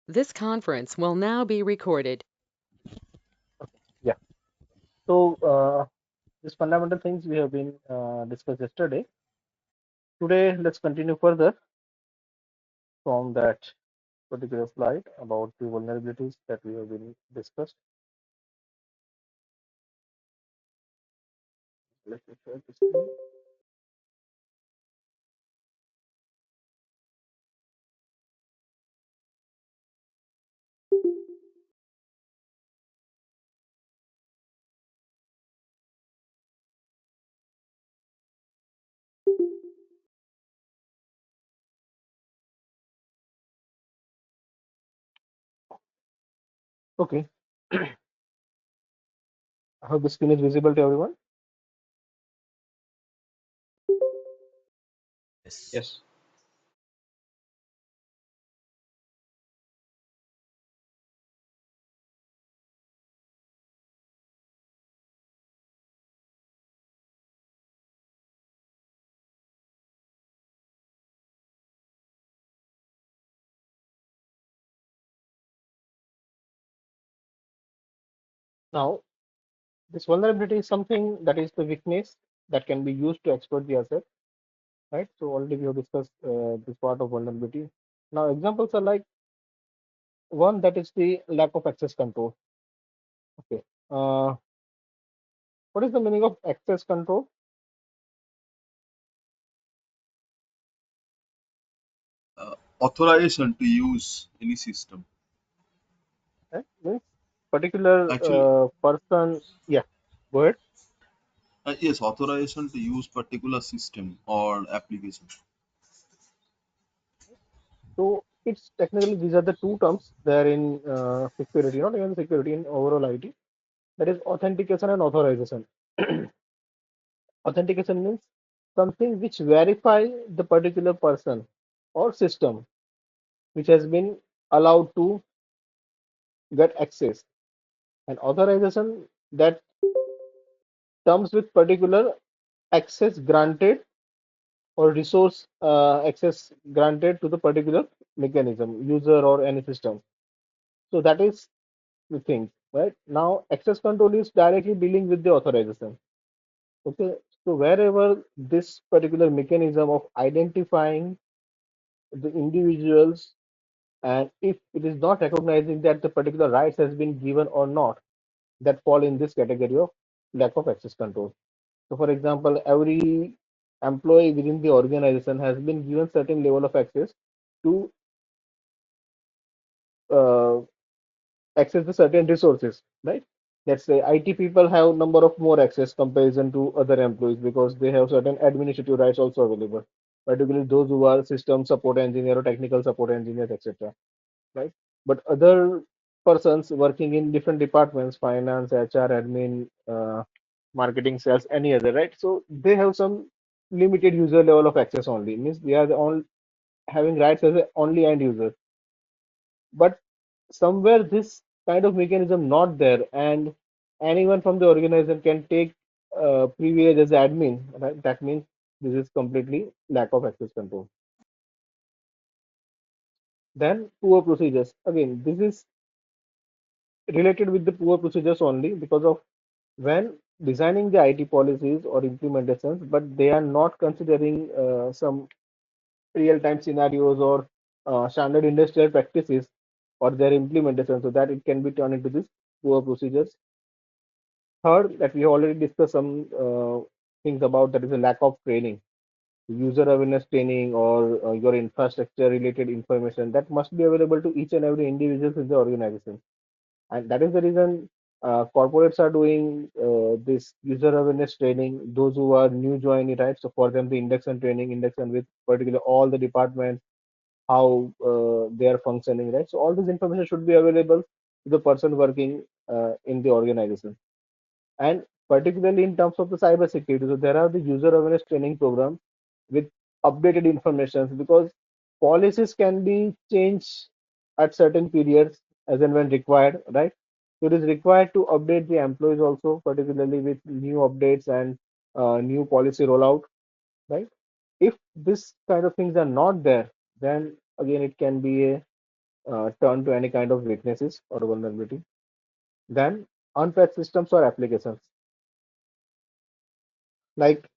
This conference will now be recorded. Yeah. So these fundamental things we have been discussed yesterday. Today, let's continue further from that particular slide about the vulnerabilities that we have been discussed. Let me share the screen. Okay. I hope the screen is visible to everyone. Yes. Yes. Now, this vulnerability is something that is the weakness that can be used to exploit the asset, right? So already we have discussed this part of vulnerability. Now, examples are like one that is the lack of access control. Okay. What is the meaning of access control? Authorization to use any system. Right? Means particular Actually, person. Yeah. Go ahead. yes, authorization to use particular system or application. So it's technically these are the two terms there in security, not even security in overall IT. That is authentication and authorization. Authentication means something which verify the particular person or system which has been allowed to get access, and authorization that comes with particular access granted or resource access granted to the particular mechanism, user or any system. So that is the thing, right? Now, access control is directly dealing with the authorization. Okay, so wherever this particular mechanism of identifying the individuals, and if it is not recognizing that the particular rights has been given or not, that fall in this category of lack of access control. So, for example, every employee within the organization has been given certain level of access to uh, access the certain resources, right? Let's say IT people have number of more access comparison to other employees because they have certain administrative rights also available, particularly those who are system support engineer or technical support engineers, etc. Right? But other persons working in different departments, finance, HR, admin, marketing, sales, any other, right? So they have some limited user level of access only. Means they are the only having rights as a only end user. But somewhere this kind of mechanism not there, and anyone from the organization can take privilege as admin, right? That means this is completely lack of access control. Then poor procedures. Again, this is related with the poor procedures only because of when designing the IT policies or implementations, but they are not considering some real-time scenarios or standard industrial practices or their implementation, so that it can be turned into this poor procedures. Third, that we have already discussed some things about, that is a lack of training, user awareness training, or your infrastructure related information that must be available to each and every individual in the organization. And that is the reason corporates are doing this user awareness training, those who are new joining, right? So for them, the induction training, induction with particular all the departments, how they are functioning, right? So all this information should be available to the person working in the organization, and particularly in terms of the cyber security. So there are the user awareness training programs with updated information, because policies can be changed at certain periods as and when required, right? So it is required to update the employees also, particularly with new updates and new policy rollout, right? If this kind of things are not there, then again it can be a turn to any kind of weaknesses or vulnerability. Then unpatched systems or applications. Like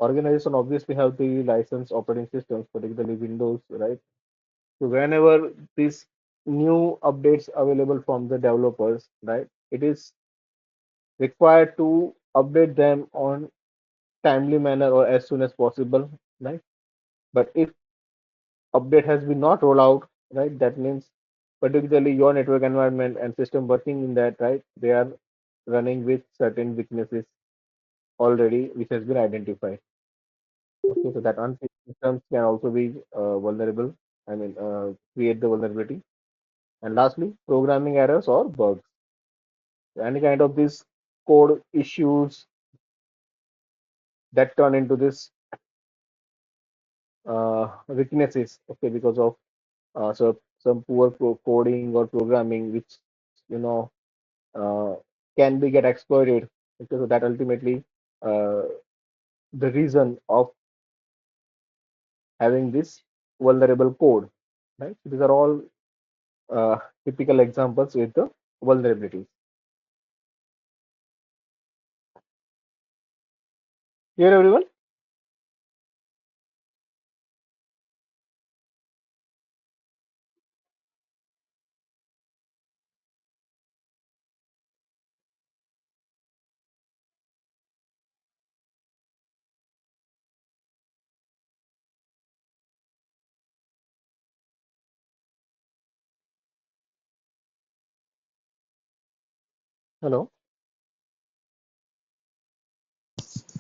organization obviously have the licensed operating systems, particularly Windows, right? So whenever these new updates available from the developers, right, it is required to update them on timely manner or as soon as possible, right? But if update has been not rolled out, right, that means particularly your network environment and system working in that, right, they are running with certain weaknesses already, which has been identified. Okay, so that unfit systems can also be vulnerable. I mean, create the vulnerability. And lastly, programming errors or bugs. Any kind of these code issues that turn into this weaknesses, okay, because of some poor coding or programming, which you know uh, can be get exploited. Okay, so that ultimately uh, the reason of having this vulnerable code, right? So these are all uh, typical examples with the vulnerabilities. Here, everyone. Hello.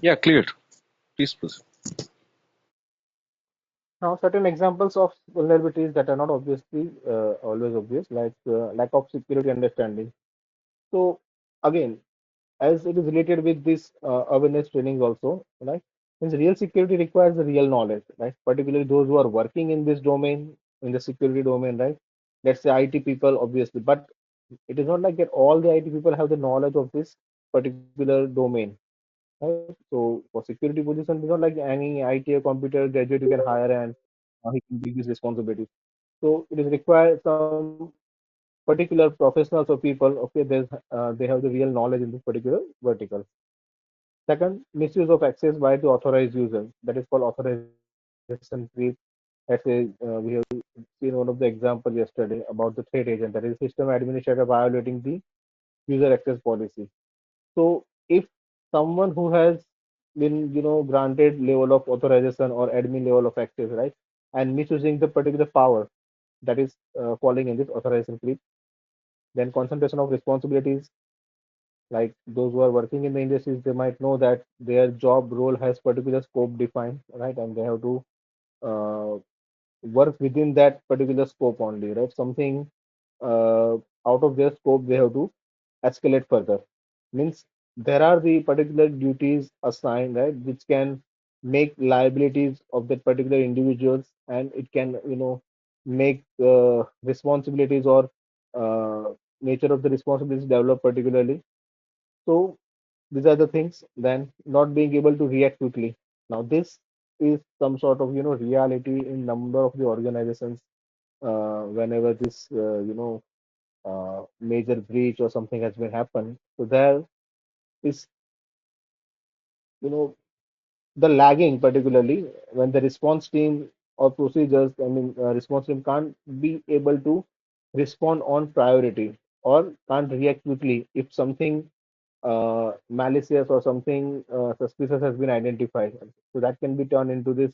Yeah, clear. Please proceed. Now, certain examples of vulnerabilities that are not obviously always obvious, like lack of security understanding. So, again, as it is related with this awareness trainings also, right? Since real security requires the real knowledge, right? Particularly those who are working in this domain, in the security domain, right? Let's say IT people, obviously, but it is not like that all the IT people have the knowledge of this particular domain, right? So for security position, it's not like any IT or computer graduate you can hire and he can do this responsibility. So it is required some particular professionals or people. Okay, they have the real knowledge in this particular vertical. Second, misuse of access by the authorized user. That is called authorization creep. Let's say we have seen one of the example yesterday about the threat agent. That is system administrator violating the user access policy. So if someone who has been, granted level of authorization or admin level of access, right, and misusing the particular power, that is falling in this authorization creep. Then concentration of responsibilities, like those who are working in the industries, they might know that their job role has particular scope defined, right, and they have to uh, work within that particular scope only, right? Something out of their scope, they have to escalate further. Means there are the particular duties assigned, right, which can make liabilities of that particular individuals, and it can, make responsibilities or uh, nature of the responsibilities develop particularly. So these are the things. Then not being able to react quickly. Now this is some sort of reality in number of the organizations. Whenever this major breach or something has been happened, so there is you know the lagging, particularly when the response team or procedures, I mean response team can't be able to respond on priority or can't react quickly if something malicious or something suspicious has been identified. So that can be turned into this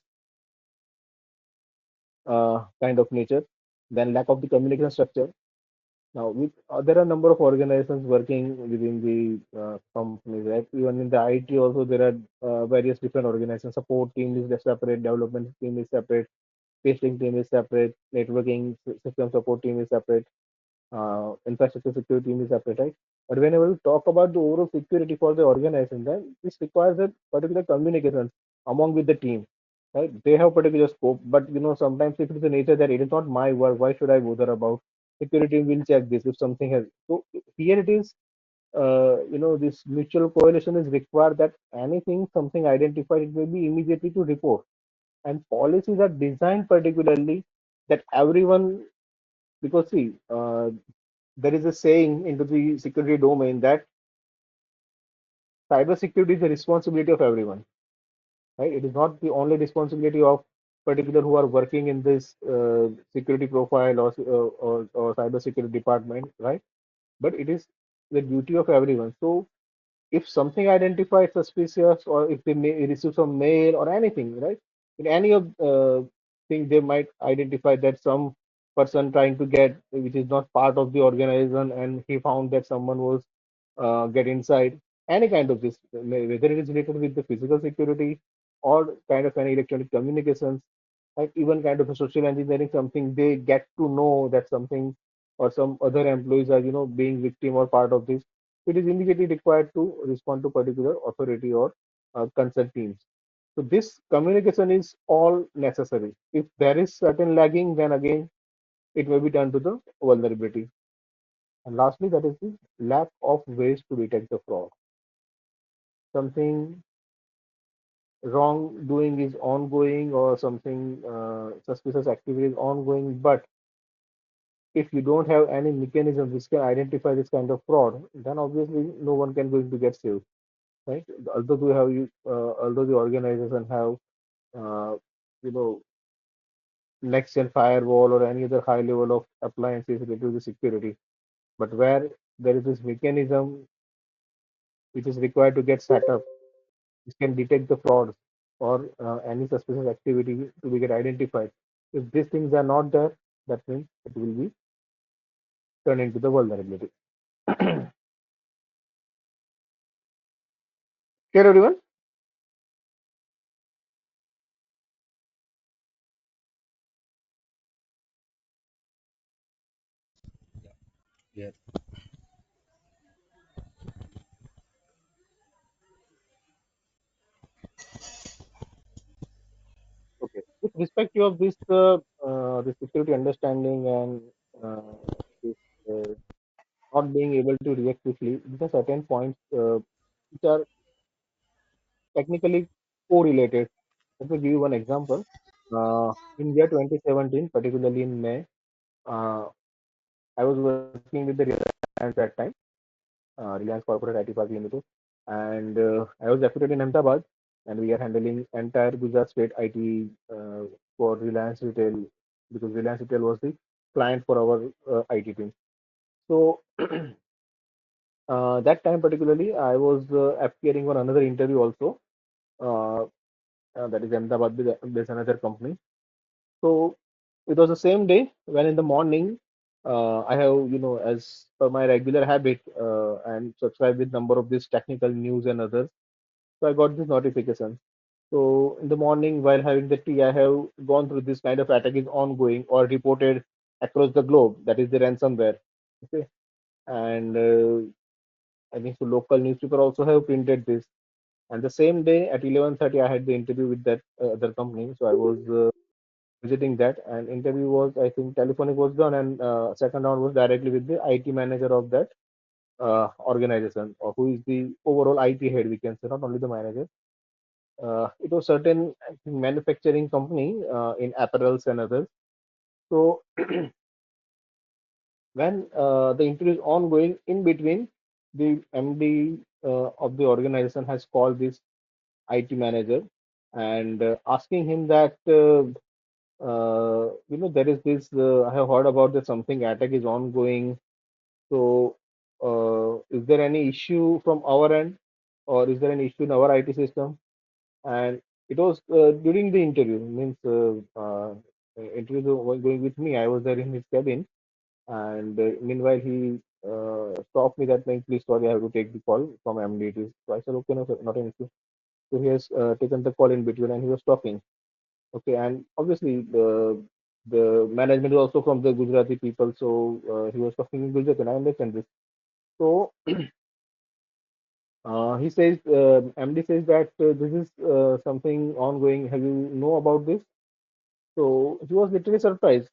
kind of nature. Then lack of the communication structure. Now, there are a number of organizations working within the companies, right? Even in the IT also, there are various different organizations. Support team is separate, development team is separate, testing team is separate, networking system support team is separate, infrastructure security team is separate, right? But whenever we talk about the overall security for the organization, then this requires a particular communication among with the team, right? They have particular scope, but sometimes if it is the nature that it is not my work, why should I bother about? Security will check this if something has. So here it is. This mutual correlation is required that anything, something identified, it may be immediately to report. And policies are designed particularly that everyone, because see, there is a saying into the security domain that cybersecurity is the responsibility of everyone, right? It is not the only responsibility of particular who are working in this security profile or cybersecurity department, right? But it is the duty of everyone. So if something identified suspicious or if they may receive some mail or anything, right? In any of thing, they might identify that some person trying to get which is not part of the organization, and he found that someone was get inside. Any kind of this, whether it is related with the physical security or kind of any electronic communications, like even kind of a social engineering, something they get to know that something or some other employees are being victim or part of this, it is immediately required to respond to particular authority or concerned teams. So this communication is all necessary. If there is certain lagging, then again it may be done to the vulnerability. And lastly, that is the lack of ways to detect the fraud. Something wrongdoing is ongoing or something suspicious activity is ongoing, but if you don't have any mechanism which can identify this kind of fraud, then obviously no one can going to get saved, right? Although the organization have uh, you know next gen firewall or any other high level of appliances related to the security, but where there is this mechanism which is required to get set up, which can detect the fraud or any suspicious activity to be get identified. If these things are not there, that means it will be turned into the vulnerability. Here, everyone. Yeah. Okay. With respect to of this, the security understanding and this not being able to react quickly, there are certain points which are technically correlated. Let me give you one example. In year 2017, particularly in May, uh, I was working with the Reliance at time, Reliance Corporate IT Park Limited, and I was affiliated in Ahmedabad, and we are handling entire Gujarat state IT for Reliance Retail because Reliance Retail was the client for our IT team. So that time particularly, I was appearing on another interview also. Uh, that is Ahmedabad. There's another company. So it was the same day when in the morning I have, as per my regular habit, and subscribe with number of these technical news and others. So I got this notification. So in the morning while having the tea, I have gone through this kind of attack is ongoing or reported across the globe. That is the ransomware. Okay, and I think so local newspaper also have printed this. And the same day at 11:30, I had the interview with that other company. So I was visiting that, and interview was, I think, telephonic was done, and second round was directly with the IT manager of that organization, or who is the overall IT head, we can say, not only the manager. It was certain, I think, manufacturing company in apparels and others. So when the interview is ongoing, in between, the MD of the organization has called this IT manager and asking him that there is this. I have heard about that something attack is ongoing. So, is there any issue from our end, or is there any issue in our IT system? And it was during the interview, means interview was going with me. I was there in his cabin, and meanwhile he stopped me that saying, please, sorry, I have to take the call from MD. So I said, okay, no, sir, not an issue. So he has taken the call in between, and he was talking. Okay, and obviously the management is also from the Gujarati people, so he was talking in Gujarati, and I understand this. So he says, MD says that this is something ongoing. Have you know about this? So he was literally surprised.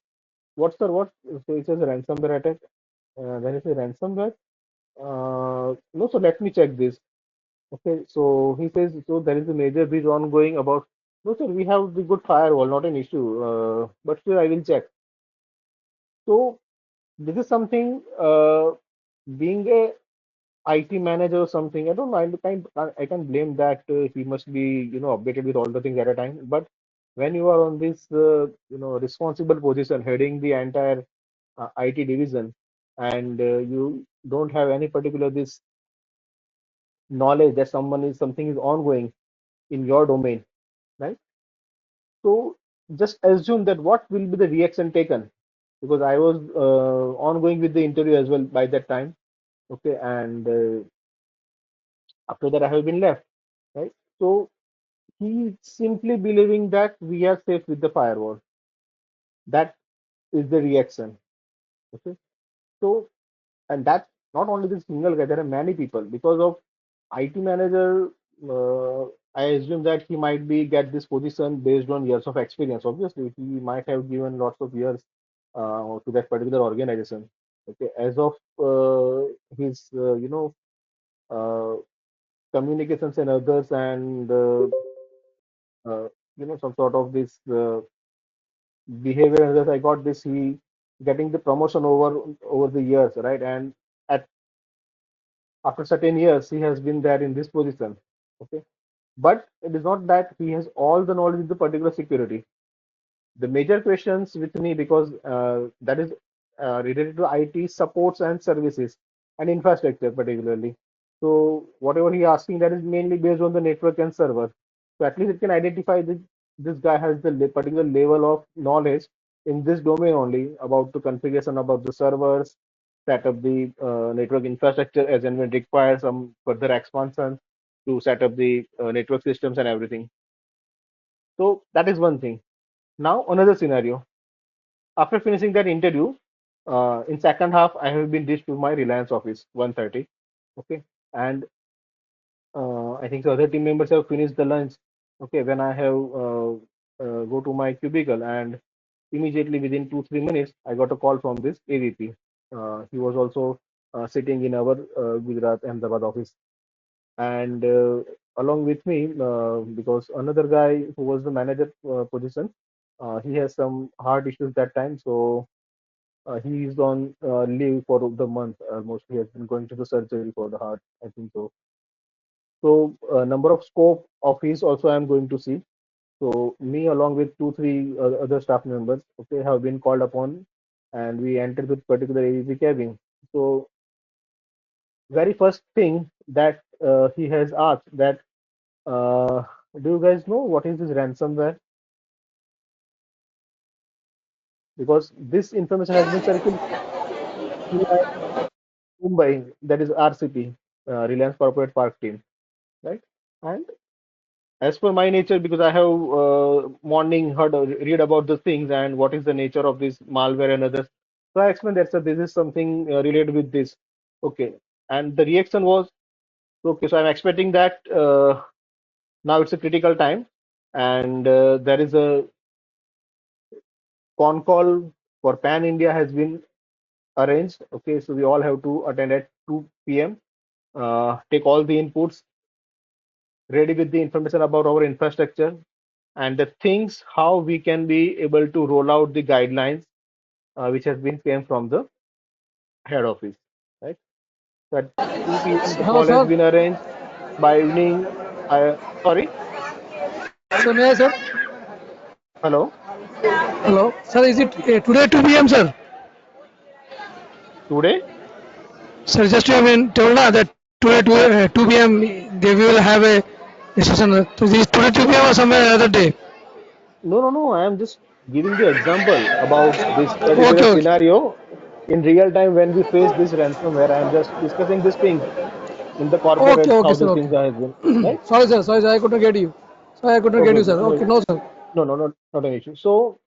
What, sir? What? So he says ransomware attack. Then he says ransomware. No, so let me check this. Okay, so he says, so there is a major breach ongoing about. No, sir, we have the good firewall, not an issue. But still, I will check. So this is something, being a IT manager or something. I don't know. I can blame that he must be, updated with all the things at a time. But when you are on this, responsible position, heading the entire IT division, and you don't have any particular this knowledge that something is ongoing in your domain, right? So just assume that what will be the reaction taken, because I was ongoing with the interview as well by that time. Okay, and after that I have been left, right? So he simply believing that we are safe with the firewall. That is the reaction. Okay, so, and that's not only the single guy. There are many people because of IT manager. Uh, I assume that he might be get this position based on years of experience. Obviously, he might have given lots of years to that particular organization. Okay, as of his uh, communications and others, and some sort of this behavior and others, I got this, he getting the promotion over the years, right? And at after certain years he has been there in this position. Okay, but it is not that he has all the knowledge of the particular security. The major questions with me, because that is related to IT supports and services and infrastructure particularly. So whatever he asking, that is mainly based on the network and server. So at least it can identify that this guy has the particular level of knowledge in this domain only about the configuration about the servers, set up the network infrastructure as and when required, some further expansion to set up the network systems and everything. So that is one thing. Now another scenario. After finishing that interview, in second half, I have been reached to my Reliance office, 1:30. Okay, and I think the other team members have finished the lunch. Okay, when I have go to my cubicle, and immediately within 2-3 minutes, I got a call from this AVP. He was also sitting in our Gujarat Ahmedabad office, and along with me, because another guy who was the manager position, he has some heart issues that time, so he is on leave for the month almost. He has been going to the surgery for the heart, I think so. So number of scope of his also I am going to see. So me along with 2-3 other staff members, okay, have been called upon, and we entered the particular AVP cabin. So very first thing that he has asked that, do you guys know what is this ransomware? Because this information has been circulated in Mumbai, that is RCP, Reliance Corporate Park team, right? And as per my nature, because I have morning heard read about the things and what is the nature of this malware and others. So I explained that, sir, this is something related with this. Okay, and the reaction was, okay, so I'm expecting that now it's a critical time, and there is a con call for Pan India has been arranged. Okay, so we all have to attend at 2 p.m. Take all the inputs, ready with the information about our infrastructure and the things how we can be able to roll out the guidelines which has been came from the head office, right? So at 2 p.m. the Hello, call has sir. been arranged. By evening, sorry, Sir, may I, sir? hello, Hello, sir. Is it today 2 p.m., sir? today? Sir, just you have been told that today 2 p.m. they will have a session. So this is today 2 p.m. or somewhere other day. No, no, no. I am just giving the example about this particular Okay, okay, scenario in real time when we face this ransomware. I am just discussing these things in the okay, corporate okay, how sir. the Okay. things have been, right? Sorry, sir. I could not get you. Sorry, I could not get Okay, you, okay. sir. No, Okay, no, sir. no, no, not an issue. So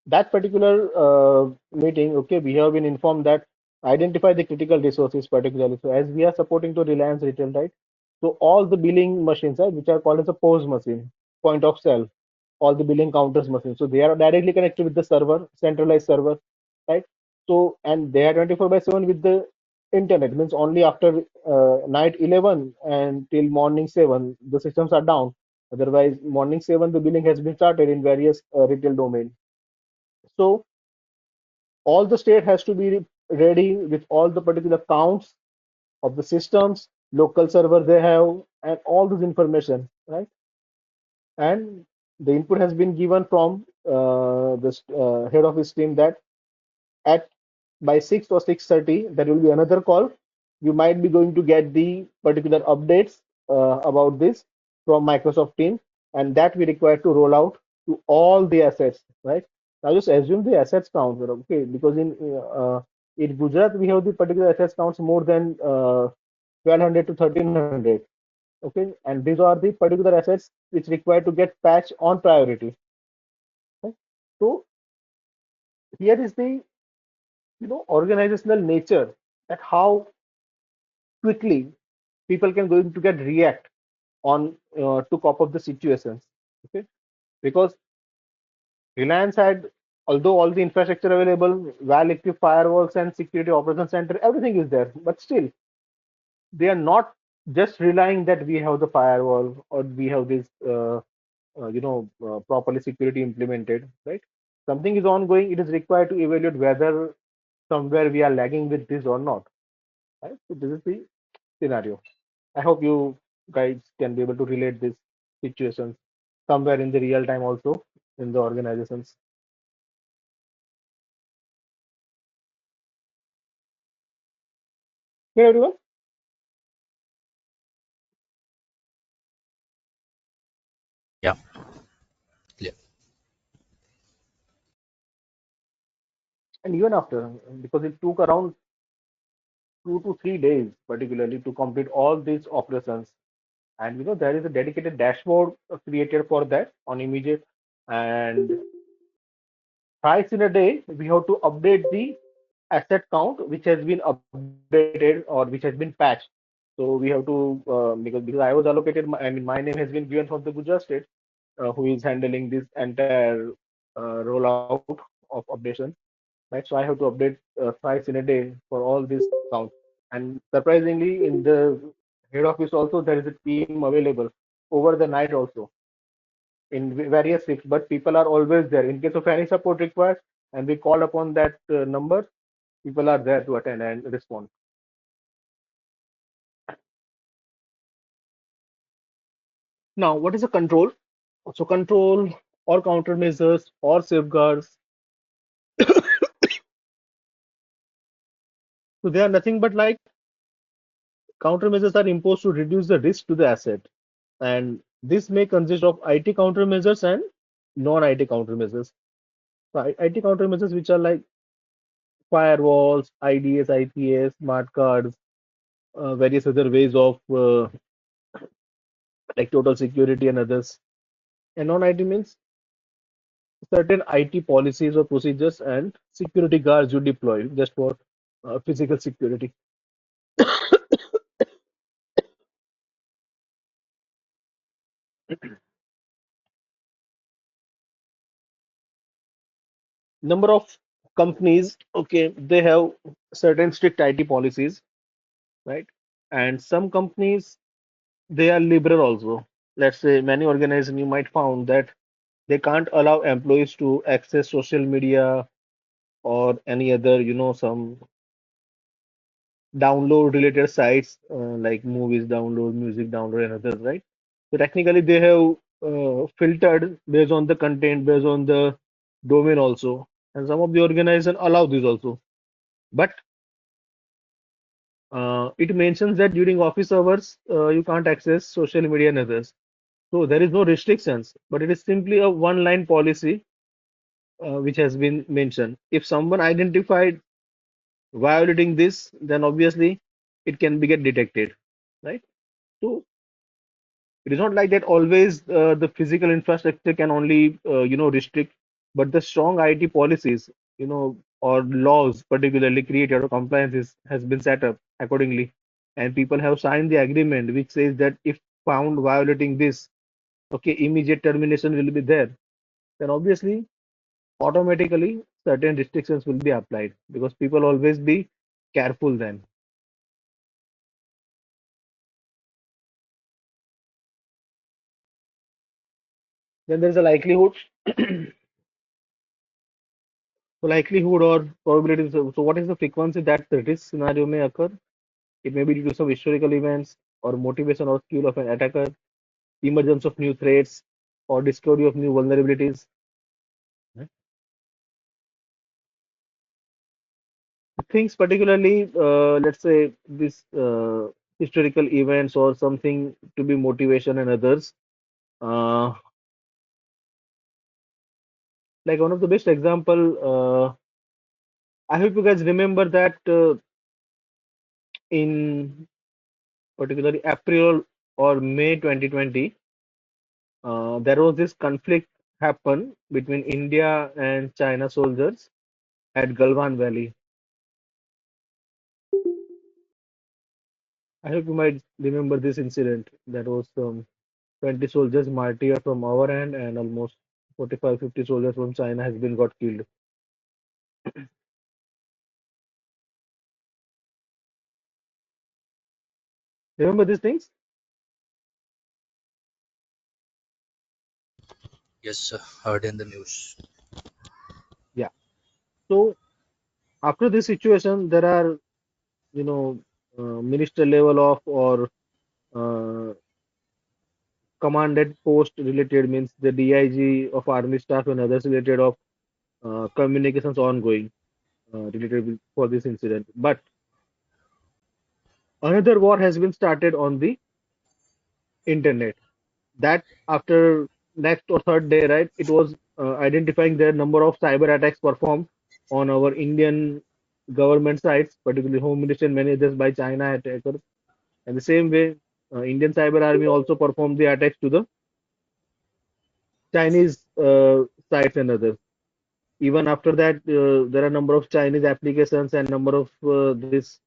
that particular meeting, okay, we have been informed that identify the critical resources particularly. So as we are supporting to Reliance Retail, right? So all the billing machines, right, which are called as a POS machine, point of sale, all the billing counters machines. So they are directly connected with the server, centralized server, right? So and they are 24/7 with the internet. Means only after night 11 and till morning 7, the systems are down. Otherwise, morning 7, the billing has been started in various retail domain. So all the state has to be ready with all the particular counts of the systems, local server they have, and all this information, right? And the input has been given from the head office team that at by 6 or 6:30 there will be another call. You might be going to get the particular updates about this from Microsoft Teams, and that we require to roll out to all the assets, right? Now just assume the assets count, okay? Because in Gujarat we have the particular assets counts more than 1200 to 1300, okay? And these are the particular assets which require to get patched on priority, right? So here is the organizational nature, that how quickly people can going to get react on to cope up the situations, okay? Because Reliance had, although all the infrastructure available, well equipped firewalls and security operations center, everything is there, but still they are not just relying that we have the firewall or we have this properly security implemented, right? Something is ongoing, it is required to evaluate whether somewhere we are lagging with this or not, right? So this is the scenario. I hope you guys can be able to relate this situations somewhere in the real time also in the organizations. Okay, everyone. Yeah. Yeah. And even after, because it took around 2 to 3 days, particularly to complete all these operations. And there is a dedicated dashboard created for that on immediate. And thrice in a day, we have to update the asset count which has been updated or which has been patched. So we have to because I was allocated. I mean, my name has been given from the Gujarat state, who is handling this entire rollout of updation. Right, so I have to update thrice in a day for all these accounts. And surprisingly, in the head office also there is a team available over the night also in various shifts. But people are always there in case of any support required, and we call upon that number. People are there to attend and respond. Now, what is a control? So control or countermeasures or safeguards. So they are nothing but like countermeasures are imposed to reduce the risk to the asset, and this may consist of IT countermeasures and non-IT countermeasures. So IT countermeasures, which are like firewalls, IDS, IPS, smart cards, various other ways of like total security and others. And non-IT means certain IT policies or procedures and security guards you deploy just for physical security. Number of companies, okay, they have certain strict IT policies, right? And some companies, they are liberal also. Let's say many organizations you might found that they can't allow employees to access social media or any other, some download related sites like movies download, music download, and others, right? So technically, they have filtered based on the content, based on the domain also, and some of the organizations allow this also. But it mentions that during office hours, you can't access social media and others. So there is no restrictions, but it is simply a one-line policy which has been mentioned. If someone identified violating this, then obviously it can be get detected, right? So it is not like that always the physical infrastructure can only restrict, but the strong IT policies, or laws particularly created or compliances has been set up accordingly, and people have signed the agreement which says that if found violating this, okay, immediate termination will be there. Then obviously automatically certain restrictions will be applied because people always be careful then. Then there is a likelihood So likelihood or probability. So what is the frequency that the risk scenario may occur? It may be due to some historical events or motivation or skill of an attacker, emergence of new threats, or discovery of new vulnerabilities. Right? Things particularly, let's say this historical events or something to be motivation and others. Uh, like one of the best example, I hope you guys remember that in particularly April or May 2020, there was this conflict happen between India and China soldiers at Galwan Valley. I hope you might remember this incident. That was 20 soldiers martyred from our end, and almost 45-50 soldiers from China has been got killed. Remember these things? Yes, sir. Heard in the news. Yeah. So after this situation, there are minister level of or uh, commanded post related, means the DIG of army staff and others related of communications ongoing related for this incident. But another war has been started on the internet. That after next or third day, right? It was identifying the number of cyber attacks performed on our Indian government sites, particularly Home Ministry and many others by China attackers. And the same way, Indian cyber army also performed the attacks to the Chinese sites and others. Even after that, there are number of Chinese applications and number of this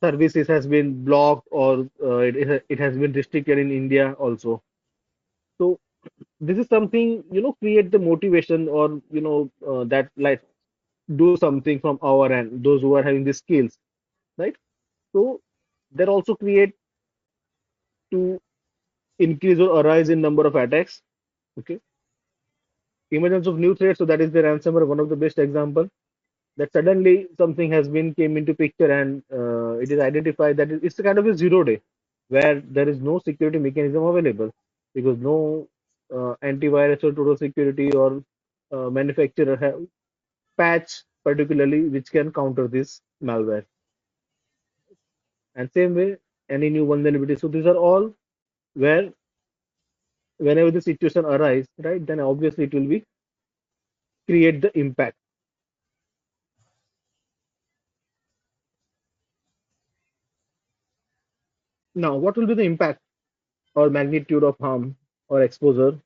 services has been blocked or it has been restricted in India also. So this is something create the motivation or that like do something from our end. Those who are having the skills, right? So that also create to increase or arise in number of attacks. Okay, emergence of new threats. So that is the ransomware, one of the best example that suddenly something has been came into picture and it is identified that it's a kind of a 0 day where there is no security mechanism available because no antivirus or total security or manufacturer have patch particularly which can counter this malware. And same way any new vulnerability. So these are all where whenever the situation arise, right, then obviously it will be create the impact. Now what will be the impact or magnitude of harm or exposure?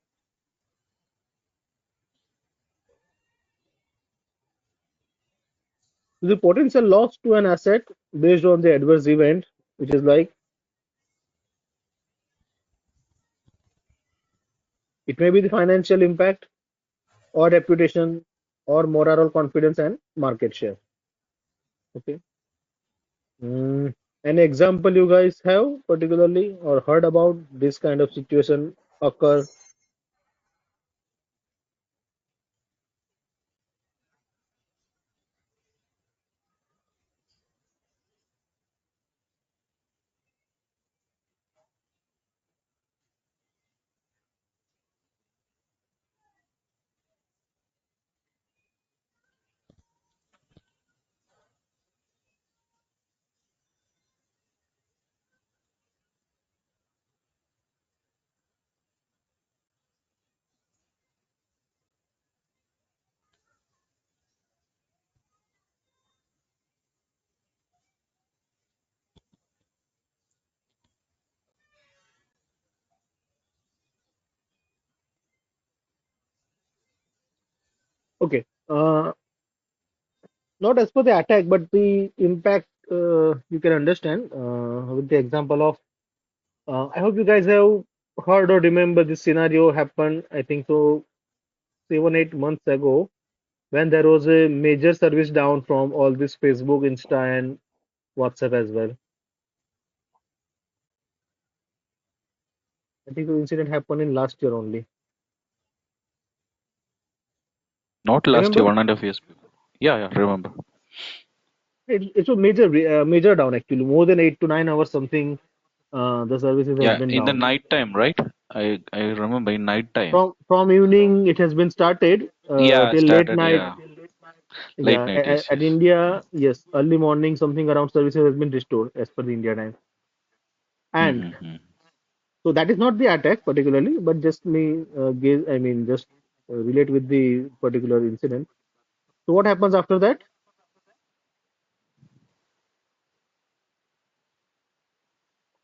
The potential loss to an asset based on the adverse event, which is like it may be the financial impact or reputation or moral confidence and market share. Okay. Any example you guys have particularly or heard about this kind of situation occur? Okay. Not as per the attack, but the impact you can understand with the example of. I hope you guys have heard or remember this scenario happened. I think so 7-8 months ago when there was a major service down from all this Facebook, Insta, and WhatsApp as well. I think the incident happened in last year only. Not last year, Remember? 1.5 years before. Yeah, yeah, remember. It's a major down actually. More than 8 to 9 hours something. The services has Yeah, been in the down. night time, right? I remember in night time. From evening it has been started Yeah, till late started. night. Yeah, late Yeah, night. Yes, at yes. India, yes, early morning something around services has been restored as per the India time. And Mm-hmm. so that is not the attack particularly, but just me I mean just relate with the particular incident. So what happens after that?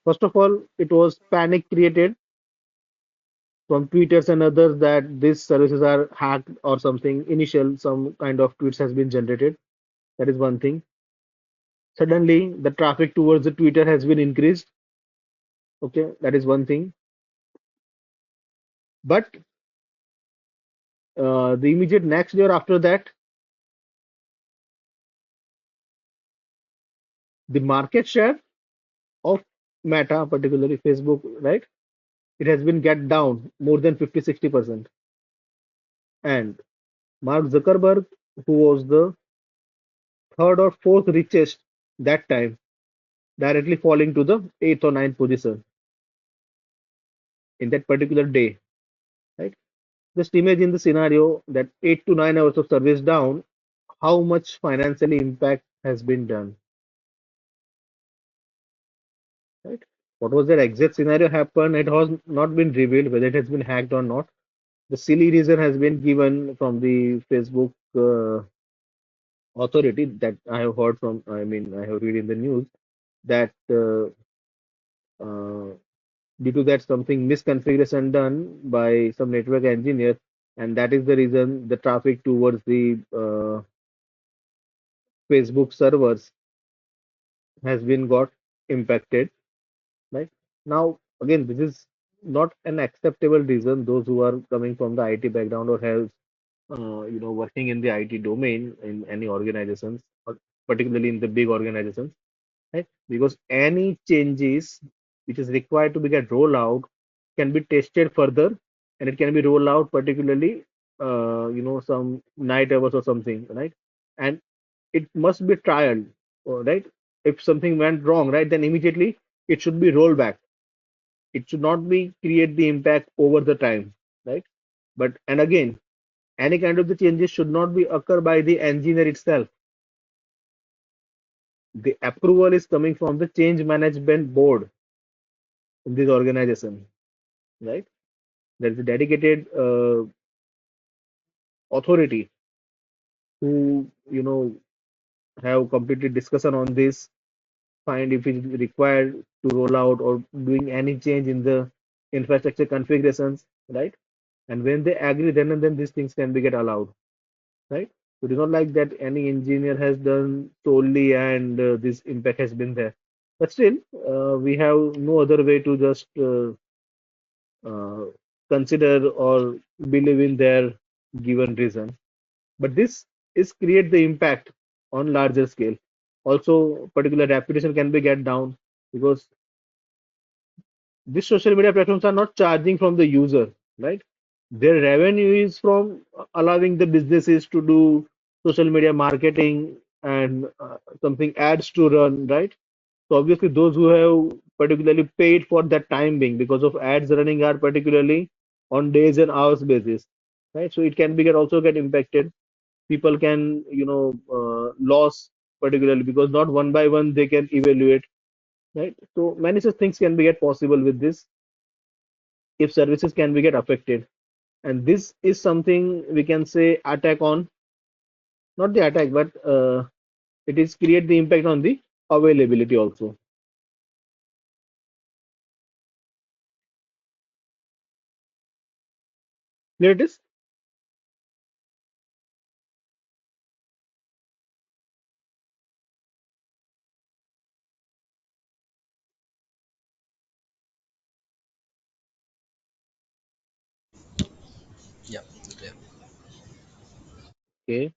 First of all, it was panic created from tweeters and others that these services are hacked or something. Initial some kind of tweets has been generated. That is one thing. Suddenly, the traffic towards the Twitter has been increased. Okay, that is one thing. But the immediate next year after that, the market share of Meta, particularly Facebook, right? It has been get down more than 50-60%. And Mark Zuckerberg, who was the third or fourth richest that time, directly falling to the eighth or ninth position in that particular day, right? Just imagine the scenario that 8 to 9 hours of service down, how much financially impact has been done, right? What was their exact scenario happen? It has not been revealed whether it has been hacked or not. The silly reason has been given from the Facebook authority that I have heard from. I mean, I have read in the news that uh, due to that something misconfiguration done by some network engineer, and that is the reason the traffic towards the Facebook servers has been got impacted. Right now, again, this is not an acceptable reason. Those who are coming from the IT background or have working in the IT domain in any organizations, or particularly in the big organizations, right? Because any changes which is required to be get rolled out can be tested further, and it can be rolled out particularly, some night hours or something, right? And it must be trialed, right? If something went wrong, right, then immediately it should be rolled back. It should not be create the impact over the time, right? But and again, any kind of the changes should not be occur by the engineer itself. The approval is coming from the change management board in this organization, right? There is a dedicated authority who have completed discussion on this, find if it is required to roll out or doing any change in the infrastructure configurations, right? And when they agree, then and then these things can be get allowed, right? So it is not like that any engineer has done solely and this impact has been there. But still, we have no other way to just uh, consider or believe in their given reason. But this is create the impact on larger scale. Also, particular reputation can be get down because these social media platforms are not charging from the user, right? Their revenue is from allowing the businesses to do social media marketing and something ads to run, right? So obviously those who have particularly paid for that time being because of ads running are particularly on days and hours basis, right? So it can be get also get impacted. People can loss particularly because not one by one they can evaluate, right? So many such things can be get possible with this if services can be get affected, and this is something we can say attack on, not the attack, but it is create the impact on the availability also. There it is. Yeah, clear. Okay.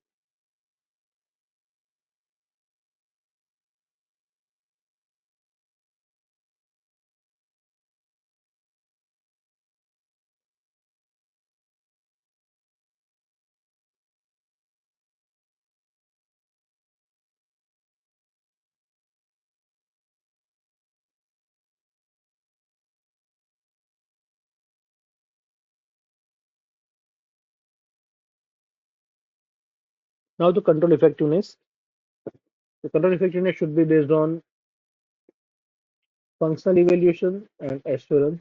Now the control effectiveness should be based on functional evaluation and assurance.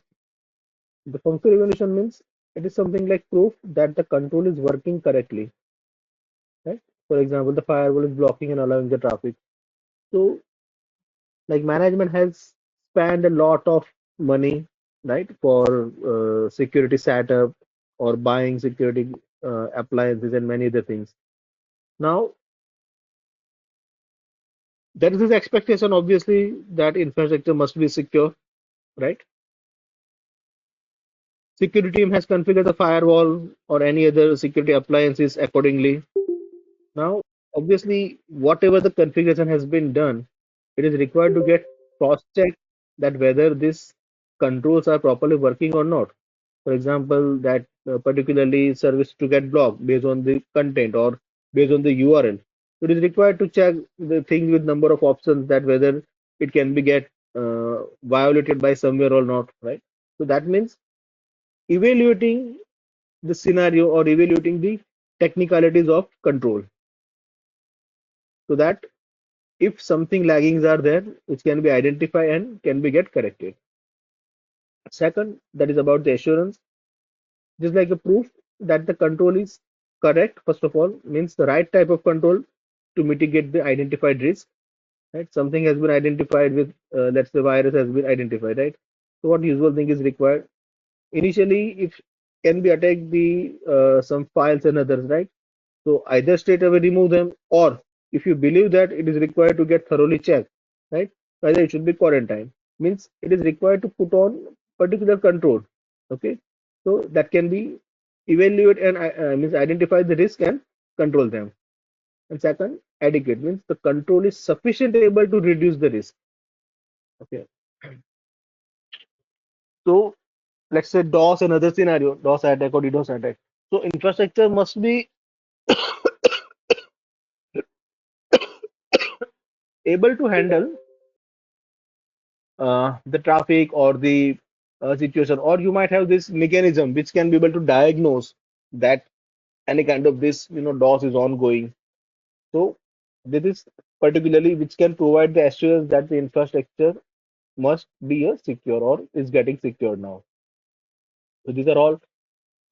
The functional evaluation means it is something like proof that the control is working correctly, right? For example, the firewall is blocking and allowing the traffic. So, like management has spent a lot of money, right, for security setup or buying security appliances and many other things. Now, there is this expectation, obviously, that infrastructure must be secure, right? Security team has configured the firewall or any other security appliances accordingly. Now, obviously, whatever the configuration has been done, it is required to get cross-check that whether these controls are properly working or not. For example, that particularly service to get blocked based on the content or based on the URL. So it is required to check the thing with number of options that whether it can be get violated by somewhere or not, right? So that means evaluating the scenario or evaluating the technicalities of control so that if something laggings are there, which can be identified and can be get corrected. Second, that is about the assurance. Just like a proof that the control is correct, first of all, means the right type of control to mitigate the identified risk. Right? Something has been identified with, let's say, virus has been identified, right? So what usual thing is required? Initially, if can be attack the some files and others, right? So either straight away remove them, or if you believe that it is required to get thoroughly checked, right? Either it should be quarantine. Means it is required to put on particular control. Okay, so that can be evaluate and means identify the risk and control them. And second, adequate means the control is sufficient able to reduce the risk. Okay, so let's say DOS another scenario, DOS attack or DDoS attack. So infrastructure must be able to handle the traffic or the situation, or you might have this mechanism which can be able to diagnose that any kind of this DOS is ongoing. So this is particularly which can provide the assurance that the infrastructure must be a secure or is getting secure now. So these are all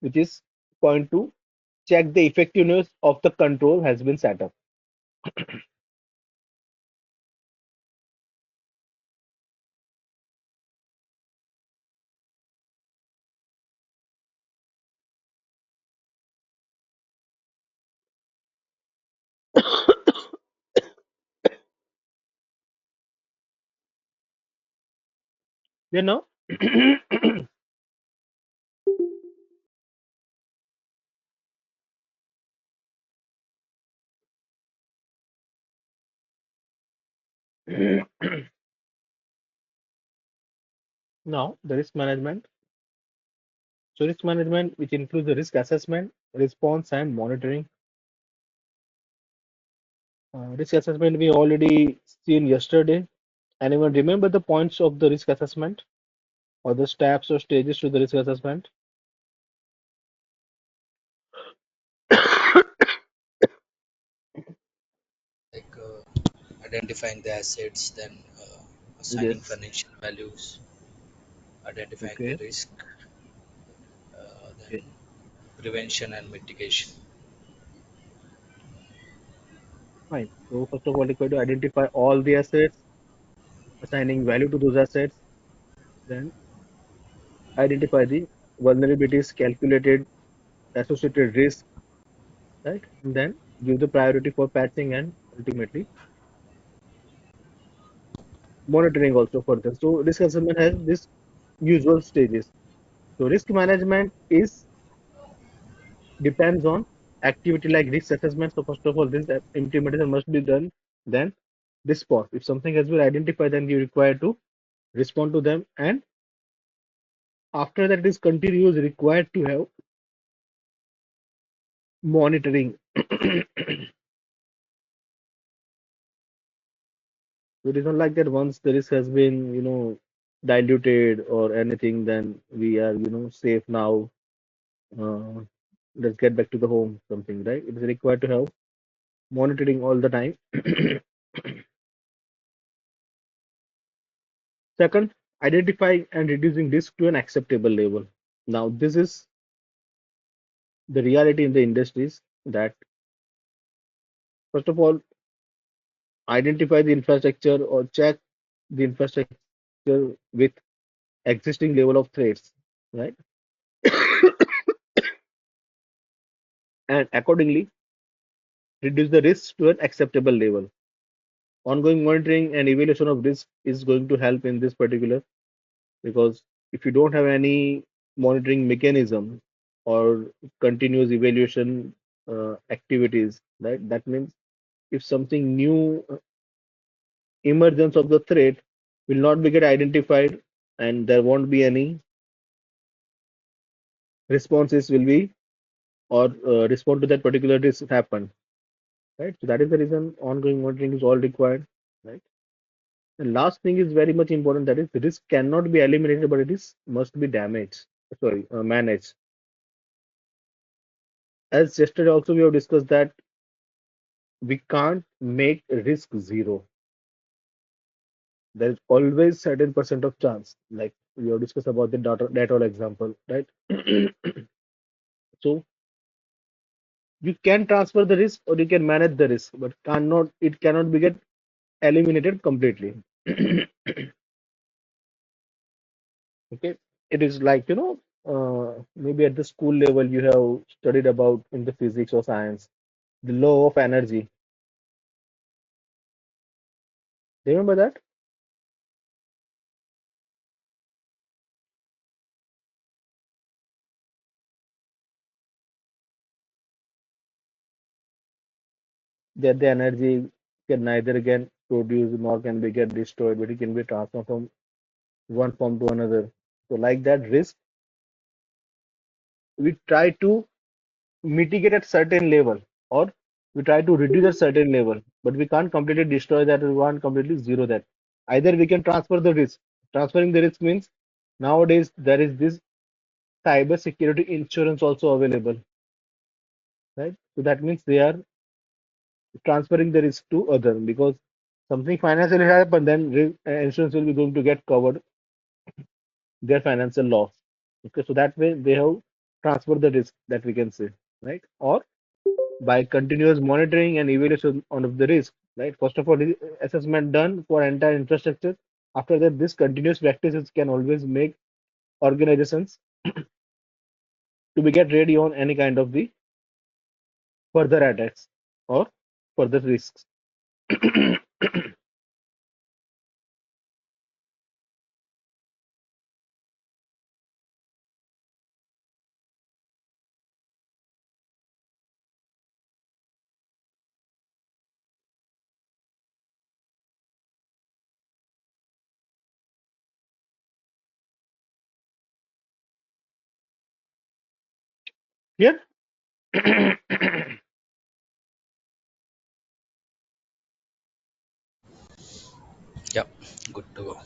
which is point to check the effectiveness of the control has been set up. You know, now the risk management. So risk management, which includes the risk assessment, response, and monitoring. Risk assessment we already seen yesterday. Anyone remember the points of the risk assessment or the steps or stages to the risk assessment? Like identifying the assets, then assigning Yes. financial values, identifying the Okay. risk, then Okay. prevention and mitigation. Fine. So first of all, required to identify all the assets, assigning value to those assets, then identify the vulnerabilities, calculated associated risk, right? And then give the priority for patching and ultimately monitoring also further. So risk assessment has this usual stages. So risk management is depends on activity like risk assessment. So first of all, this implementation must be done. Then response. If something has been identified, then you require to respond to them. And after that, it is continuous required to have monitoring. So it is not like that once the risk has been, diluted or anything, then we are, safe now. Uh, let's get back to the home, something, right? It is required to have monitoring all the time. Second, identifying and reducing risk to an acceptable level. Now, this is the reality in the industries that, first of all, identify the infrastructure or check the infrastructure with existing level of threats, right? And accordingly, reduce the risk to an acceptable level. Ongoing monitoring and evaluation of risk is going to help in this particular, because if you don't have any monitoring mechanism or continuous evaluation activities, right, that means if something new emergence of the threat will not be get identified, and there won't be any responses will be or respond to that particular risk happen, right? So that is the reason ongoing monitoring is all required, right? And last thing is very much important, that is the risk cannot be eliminated, but it is must be damaged. Sorry, managed. As yesterday also we have discussed that we can't make risk zero. There is always certain percent of chance. Like we have discussed about the data example, right? So you can transfer the risk or you can manage the risk, but cannot it cannot be get eliminated completely. Okay, it is like maybe at the school level you have studied about in the physics or science the law of energy. Remember that? That the energy can neither get produced nor can be get destroyed, but it can be transformed from one form to another. So like that risk, we try to mitigate at certain level, or we try to reduce at certain level, but we can't completely destroy that, or we can't completely zero that. Either we can transfer the risk. Transferring the risk means nowadays there is this cyber security insurance also available, right? So that means they are transferring the risk to other, because something financially happen, then insurance will be going to get covered their financial loss. Okay, so that way they have transferred the risk, that we can say, right? Or by continuous monitoring and evaluation of the risk, right? First of all, assessment done for entire infrastructure. After that, this continuous practices can always make organizations to be get ready on any kind of the further attacks or further risks. Yeah. Yep, good to go.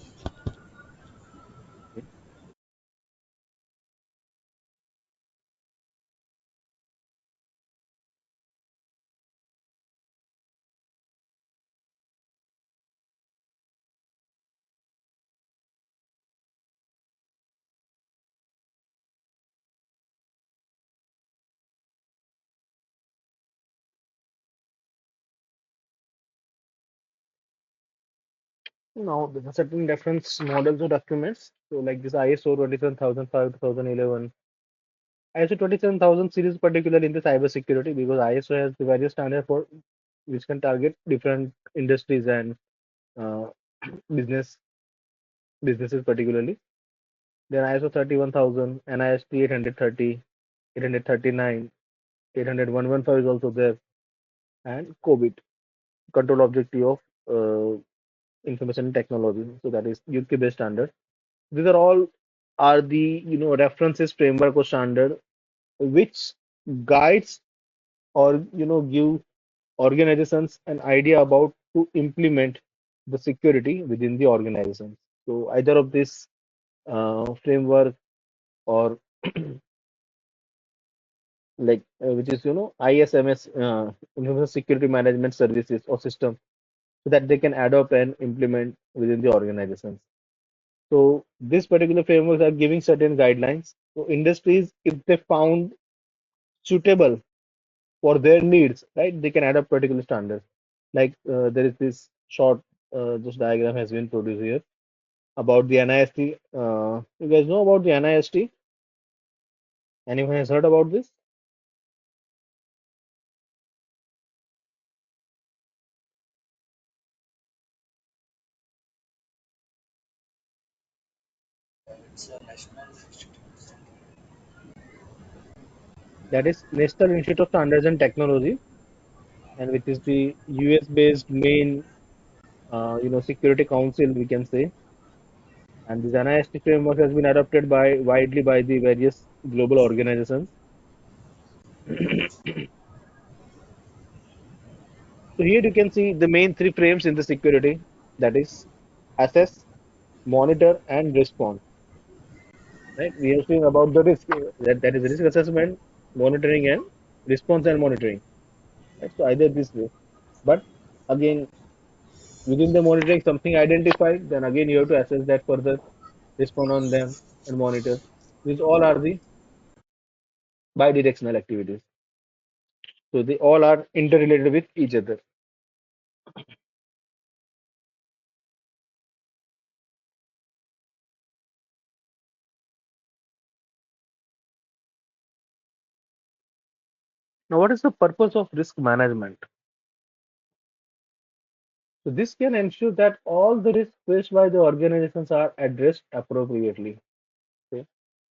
Now, there are certain reference models or documents. So, like this ISO 27005 2011, ISO 27000 series, particularly in the cybersecurity, because ISO has the various standards for which can target different industries and uh, business businesses particularly. Then ISO 31000, NIST 830, 839, 800 is also there, and COVID, Control Objective of Information Technology. So that is UK based standard. These are all are the references framework or standard which guides or give organizations an idea about to implement the security within the organization. So either of this framework or like which is ISMS, Information Security Management Services or system, so that they can adopt and implement within the organizations. So this particular frameworks are giving certain guidelines. So industries, if they found suitable for their needs, right, they can adopt particular standards. Like there is this short this diagram has been produced here about the NIST. You guys know about the NIST? Anyone has heard about this? It's a national institute. That is National Institute of Standards and Technology, and which is the US based main security council, we can say. And this NIST framework has been adopted by widely by the various global organizations. So here you can see the main three frames in the security, that is assess, monitor, and respond. Right? We are speaking about the risk, that is risk assessment, monitoring, and response and monitoring. Right? So either this way. But again, within the monitoring, something identified, then again you have to assess that further, respond on them, and monitor. These all are the bidirectional activities. So they all are interrelated with each other. Now, what is the purpose of risk management? So this can ensure that all the risks faced by the organizations are addressed appropriately. Okay?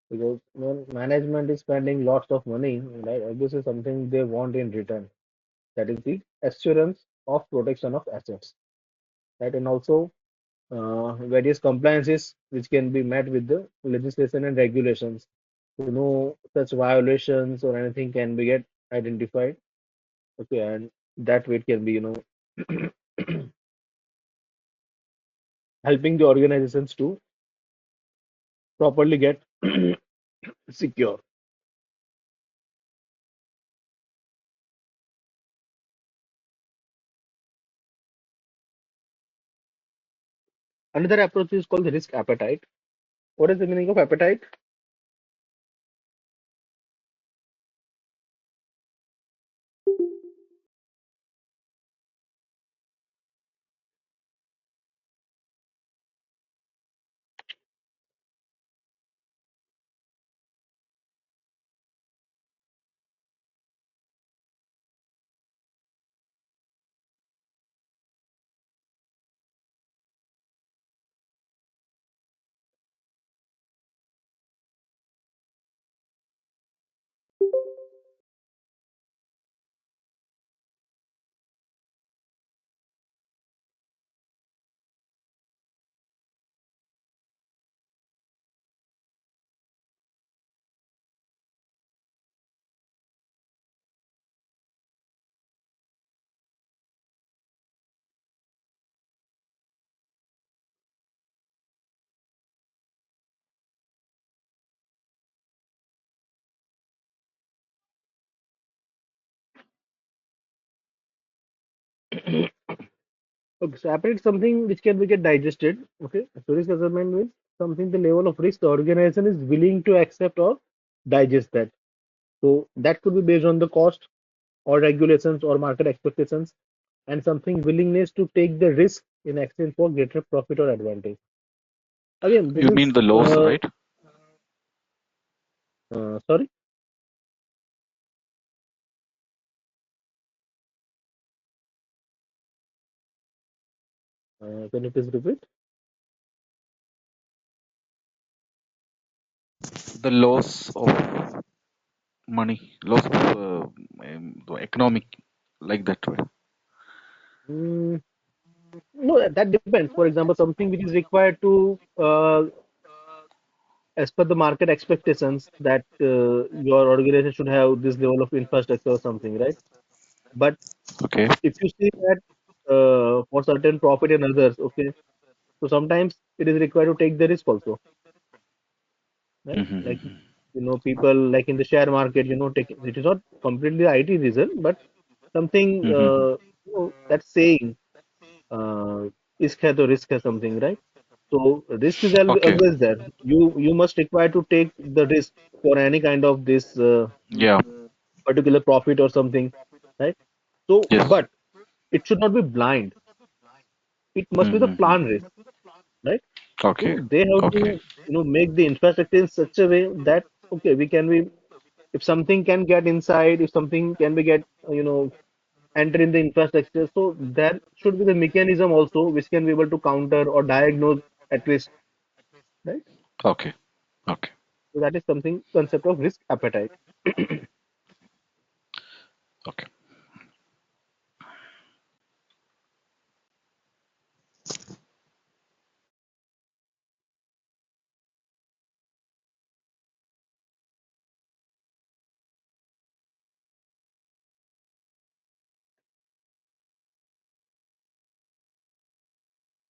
Because when management is spending lots of money, right, obviously something they want in return. That is the assurance of protection of assets, right? And also various compliances which can be met with the legislation and regulations. So no such violations or anything can be get identified. Okay, and that way it can be, helping the organizations to properly get secure. Another approach is called the risk appetite. What is the meaning of appetite? Okay, so appetite is something which can be get digested. Okay, so risk assessment means something the level of risk the organization is willing to accept or digest that. So that could be based on the cost or regulations or market expectations, and something willingness to take the risk in exchange for greater profit or advantage. Again, this You mean is the loss, right? sorry, can you please repeat? The loss of money, loss of the economic, like that way. Mm, no, that depends. For example, something which is required to, as per the market expectations, that your organization should have this level of infrastructure or something, right? But Okay. if you see that for certain profit and others, okay, so sometimes it is required to take the risk also, right? Like Mm-hmm. people like in the share market, take it is not completely IT reason, but something Mm-hmm. that's saying risk hai to risk hai something, right? So risk is Okay. always there. You must require to take the risk for any kind of this Yeah. particular profit or something, right? So, Yes. but it should not be blind. It must be the Mm-hmm. plan risk, right? Okay. So they have to Okay. make the infrastructure in such a way that okay, we can be if something can get inside, if something can be get enter in the infrastructure, so there should be the mechanism also which can be able to counter or diagnose at least, right? Okay. Okay. So that is something concept of risk appetite. Okay.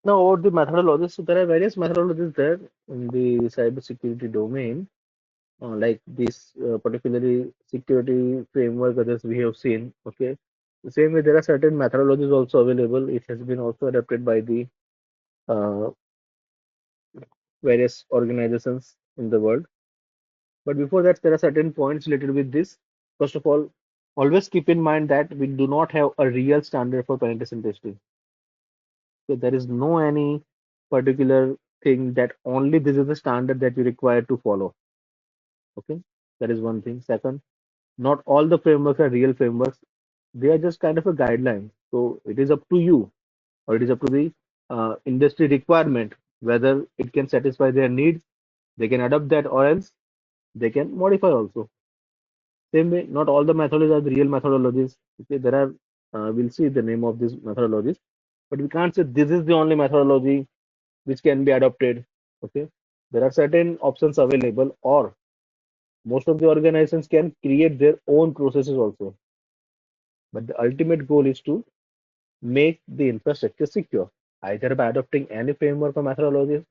Now, about the methodologies, so there are various methodologies there in the cybersecurity domain, like this particularly security framework others we have seen. Okay, the same way there are certain methodologies also available. It has been also adapted by the uh, various organizations in the world. But before that, there are certain points related with this. First of all, always keep in mind that we do not have a real standard for penetration testing. So there is no any particular thing that only this is the standard that you require to follow. Okay, that is one thing. Second, not all the frameworks are real frameworks. They are just kind of a guideline. So it is up to you, or it is up to the industry requirement whether it can satisfy their needs. They can adopt that, or else they can modify also. Same way, not all the methodologies are the real methodologies. Okay, there are we'll see the name of these methodologies, but we can't say this is the only methodology which can be adopted. Okay, there are certain options available, or most of the organizations can create their own processes also. But the ultimate goal is to make the infrastructure secure, either by adopting any framework or methodologies,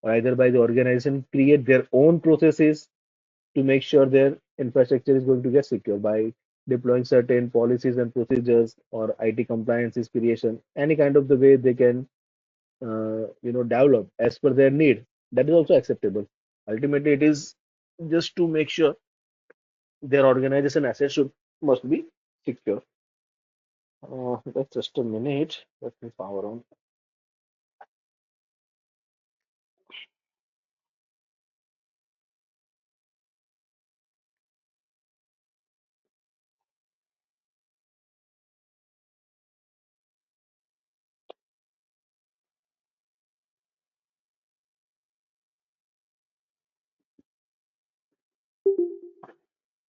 or either by the organization create their own processes to make sure their infrastructure is going to get secure by deploying certain policies and procedures or IT compliances creation, any kind of the way they can develop as per their need. That is also acceptable. Ultimately, it is just to make sure their organization assets should must be secure. That's just a minute. Let me power on.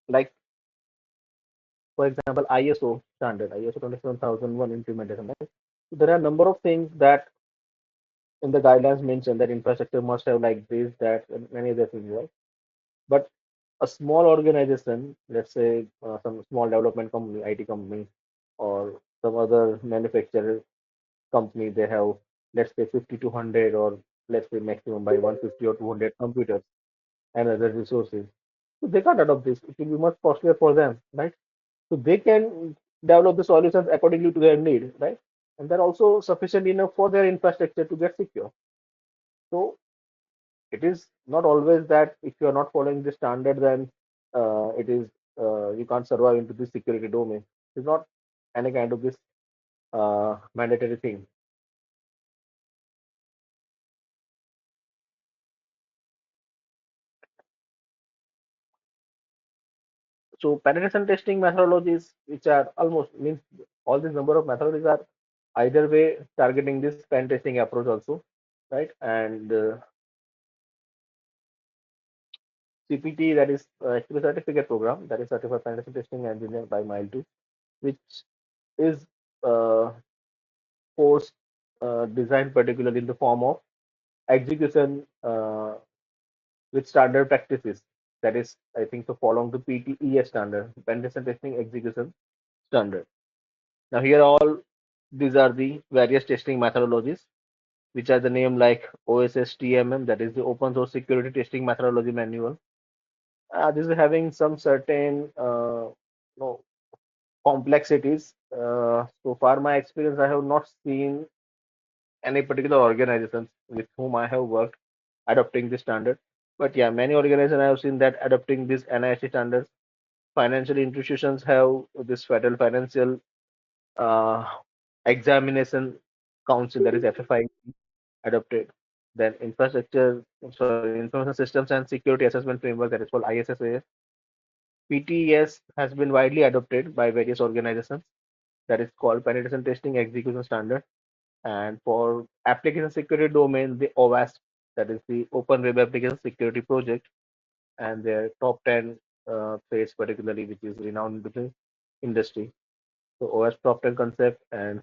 Like for example, ISO standard, ISO 27001 implementation. Right? So there are a number of things that in the guidelines mention that infrastructure must have like this, that, and many other things, right? But a small organization, let's say some small development company, IT company, or some other manufacturer company, they have let's say 50 to 100, or let's say maximum by 150 or 200 computers and other resources. So they can't adopt this. It will be much costlier for them, right? So they can develop the solutions accordingly to their need, right? And they're also sufficient enough for their infrastructure to get secure. So it is not always that if you are not following the standard, then it is you can't survive into the security domain. It's not any kind of this mandatory thing. So penetration testing methodologies, which are almost means all this number of methodologies are either way targeting this pen testing approach also, right? And CPT, that is actually a certificate program, that is Certified Penetration Testing Engineer by Mile2, which is uh, course designed particularly in the form of execution with standard practices. That is, I think, so following the PTES standard, penetration testing execution standard. Now, here all these are the various testing methodologies, which are the name like OSS TMM, that is the Open Source Security Testing Methodology Manual, This is having some certain know, complexities. So far, my experience, I have not seen any particular organizations with whom I have worked adopting this standard. But yeah, many organizations I have seen that adopting this NIST standards. Financial institutions have this Federal Financial uh, Examination Council, that is FFI, adopted. Then Information Systems and Security Assessment Framework, that is called ISSAS. PTES has been widely adopted by various organizations, that is called Penetration Testing Execution Standard. And for application security domain, the OWASP, that is the Open Web Application Security Project, and their top 10 phase particularly, which is renowned in the industry. So OWASP top 10 concept and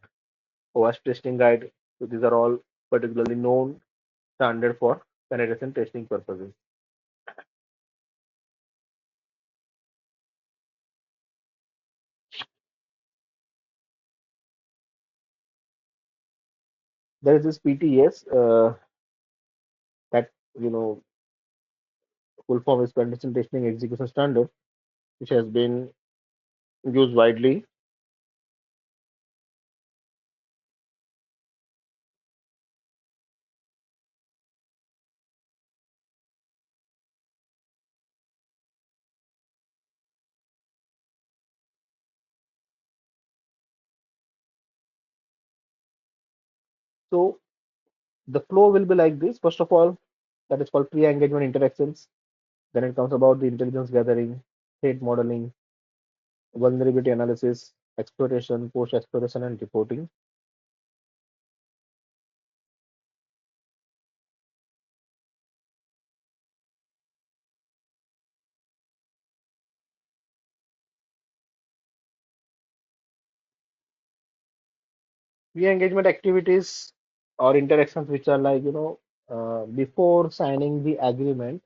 OWASP testing guide. So these are all particularly known standard for penetration testing purposes. There is this PTS that you know full form is penetration testing execution standard, which has been used widely. So the flow will be like this. First of all, that is called pre-engagement interactions. Then it comes about the intelligence gathering, threat modeling, vulnerability analysis, exploitation, post-exploration, and reporting. Pre-engagement activities or interactions which are like, before signing the agreement,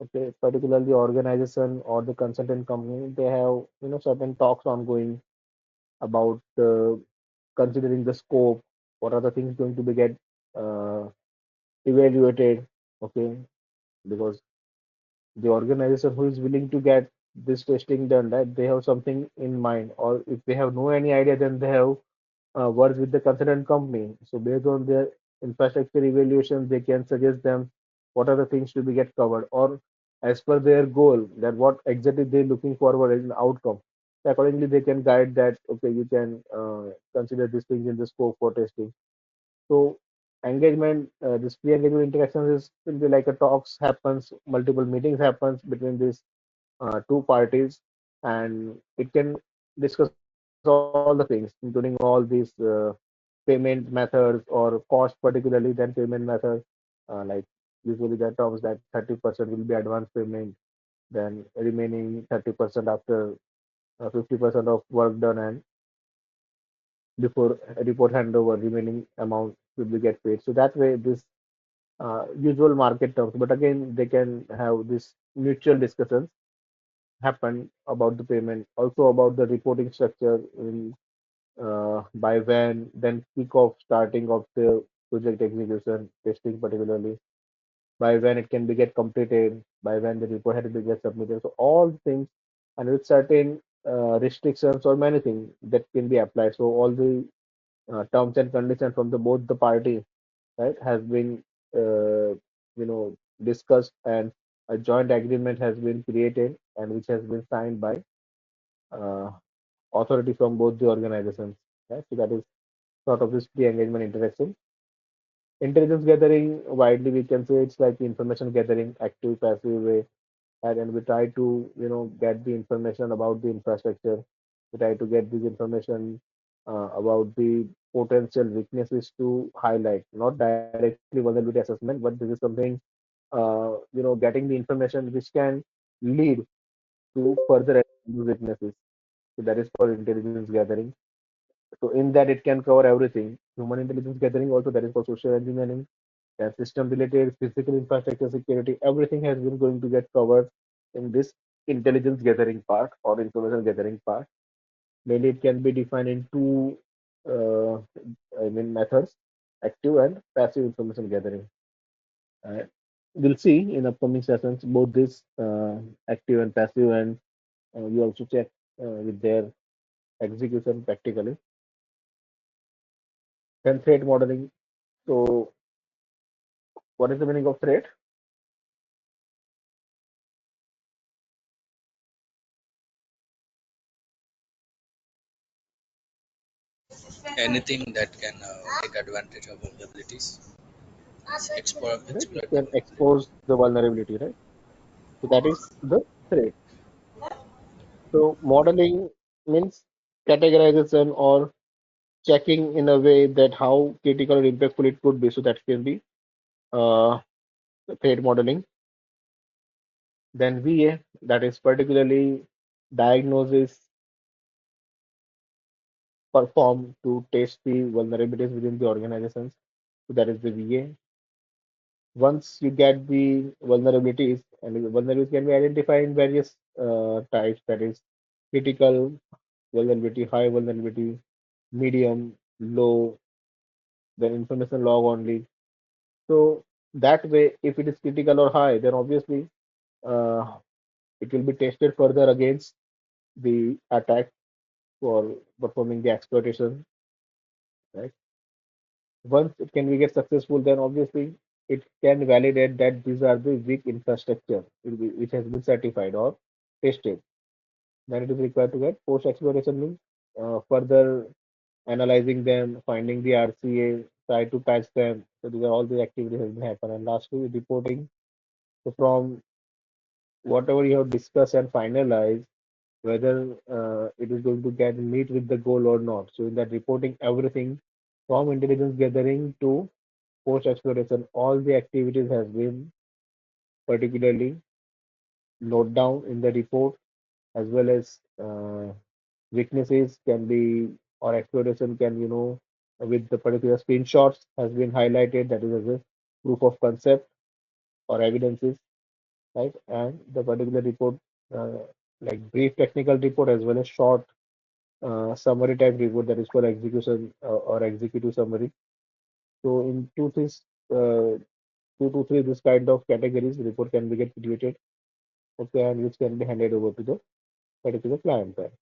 okay, particularly the organization or the consultant company, they have, certain talks ongoing about considering the scope, what are the things going to be get uh, evaluated, okay, because the organization who is willing to get this testing done, right, they have something in mind, or if they have no any idea, then they have worked with the consultant company. So based on their infrastructure evaluation, they can suggest them what are the things to be get covered, or as per their goal, that what exactly they're looking forward as an outcome. So accordingly, they can guide that. Okay, you can consider these things in the scope for testing. So engagement, this pre-engagement interactions is will be like a talks happens, multiple meetings happens between these two parties, and it can discuss all the things, including all these payment methods or cost, particularly then payment method. Like usually that terms that 30% will be advance payment, then remaining 30% after 50% of work done, and before report handover, remaining amount will be get paid. So that way, this usual market terms. But again, they can have this mutual discussions happen about the payment, also about the reporting structure in by when, then kick off starting of the project execution, testing particularly, by when it can be get completed, by when the report had to be get submitted. So all things, and with certain restrictions or many things that can be applied. So all the terms and conditions from the both the party, right, has been discussed, and a joint agreement has been created and which has been signed by uh, authority from both the organizations. Right? So that is sort of this pre-engagement interaction. Intelligence gathering, widely we can say it's like information gathering, active, passive way, and then we try to get the information about the infrastructure. We try to get this information about the potential weaknesses to highlight, not directly vulnerability assessment, but this is something getting the information which can lead to further weaknesses. So that is called intelligence gathering. So in that it can cover everything. Human intelligence gathering also, that is called social engineering. And system related, physical infrastructure security, everything has been going to get covered in this intelligence gathering part or information gathering part. Mainly it can be defined in two methods, active and passive information gathering. Right? we'll see in upcoming sessions both this active and passive, and we also check with their execution practically. Then threat modeling. So, what is the meaning of threat? Anything that can take advantage of vulnerabilities, Right? It exploit the can vulnerability. expose the vulnerability, right? So that is the threat. So modeling means categorization or checking in a way that how critical or impactful it could be. So that can be uh, threat modeling. Then VA, that is particularly diagnosis performed to test the vulnerabilities within the organizations. So that is the VA. Once you get the vulnerabilities, and the vulnerabilities can be identified in various types, that is critical vulnerability, high vulnerability, medium, low, then information log only. So that way, if it is critical or high, then obviously uh, it will be tested further against the attack for performing the exploitation, right? Once it can be get successful, then obviously it can validate that these are the weak infrastructure which has been certified or tested. Then it is required to get post exploration means further analyzing them, finding the RCA, try to patch them. So these are all the activities that will happen. And lastly, reporting. So from whatever you have discussed and finalized, whether it is going to get meet with the goal or not. So in that reporting, everything from intelligence gathering to post exploration, all the activities has been particularly noted down in the report, as well as weaknesses can be or exploration can, with the particular screenshots has been highlighted, that is as a proof of concept or evidences, right? And the particular report, uh, like brief technical report as well as short summary type report, that is for execution or executive summary. So in uh, two to three this kind of categories report can be get created, okay, and which can be handed over to the particular client side.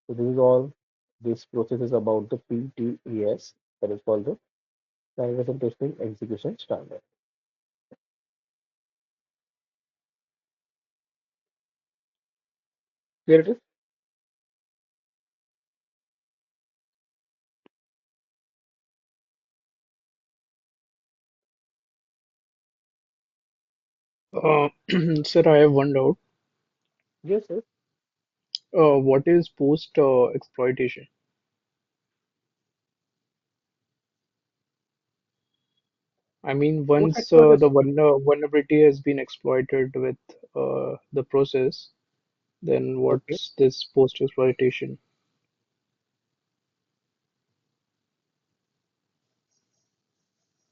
So this is all. This process is about the PTES, that is called the Transaction Testing Execution Standard. Here it is. Uh, Sir, I have one doubt. Yes, yes. What is post exploitation? I mean, Post once the exploitation. vulnerability has been exploited with the process, then Okay. what's this post exploitation?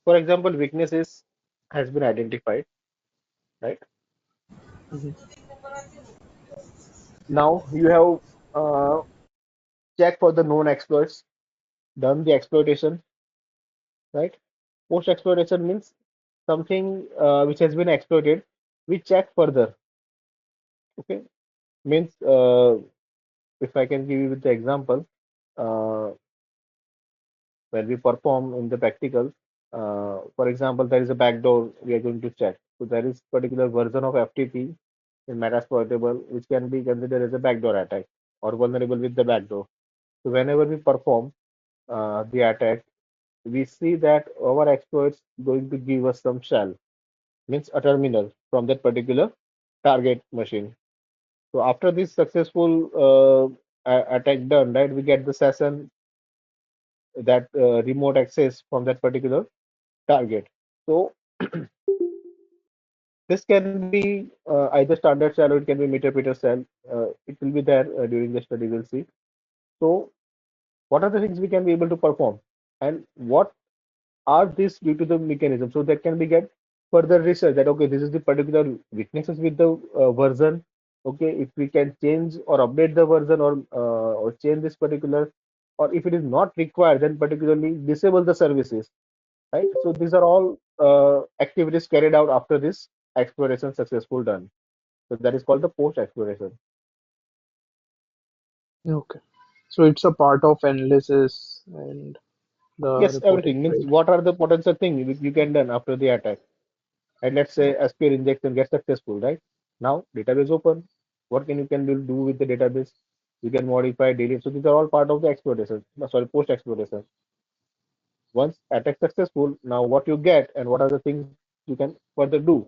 For example, weaknesses has been identified, right? Mhm. Now you have checked for the known exploits, done the exploitation, right? Post exploitation means something which has been exploited. We check further. Okay, means if I can give you with the example, uh, when we perform in the practical, for example, there is a backdoor we are going to check. So there is particular version of FTP in Metasploitable which can be considered as a backdoor attack or vulnerable with the backdoor. So whenever we perform the attack, we see that our exploits going to give us some shell, means a terminal from that particular target machine. So after this successful attack done, right, we get the session that remote access from that particular target. So this can be either standard cell or it can be meter Peter cell. It will be there during the study. We'll see. So what are the things we can be able to perform, and what are these due to the mechanism? So that can be get further research that okay, this is the particular weaknesses with the version. Okay, if we can change or update the version or change this particular, or if it is not required, then particularly disable the services. right? So these are all activities carried out after this exploration successful done. So that is called the post exploration. Okay. So it's a part of analysis and the Yes, reporting, everything means right? what are the potential things you can done after the attack. And let's say SQL injection gets successful, right? Now database open. What can do with the database? You can modify, delete. So these are all part of the exploration. No, sorry, post exploration. Once attack successful, now what you get and what are the things you can further do?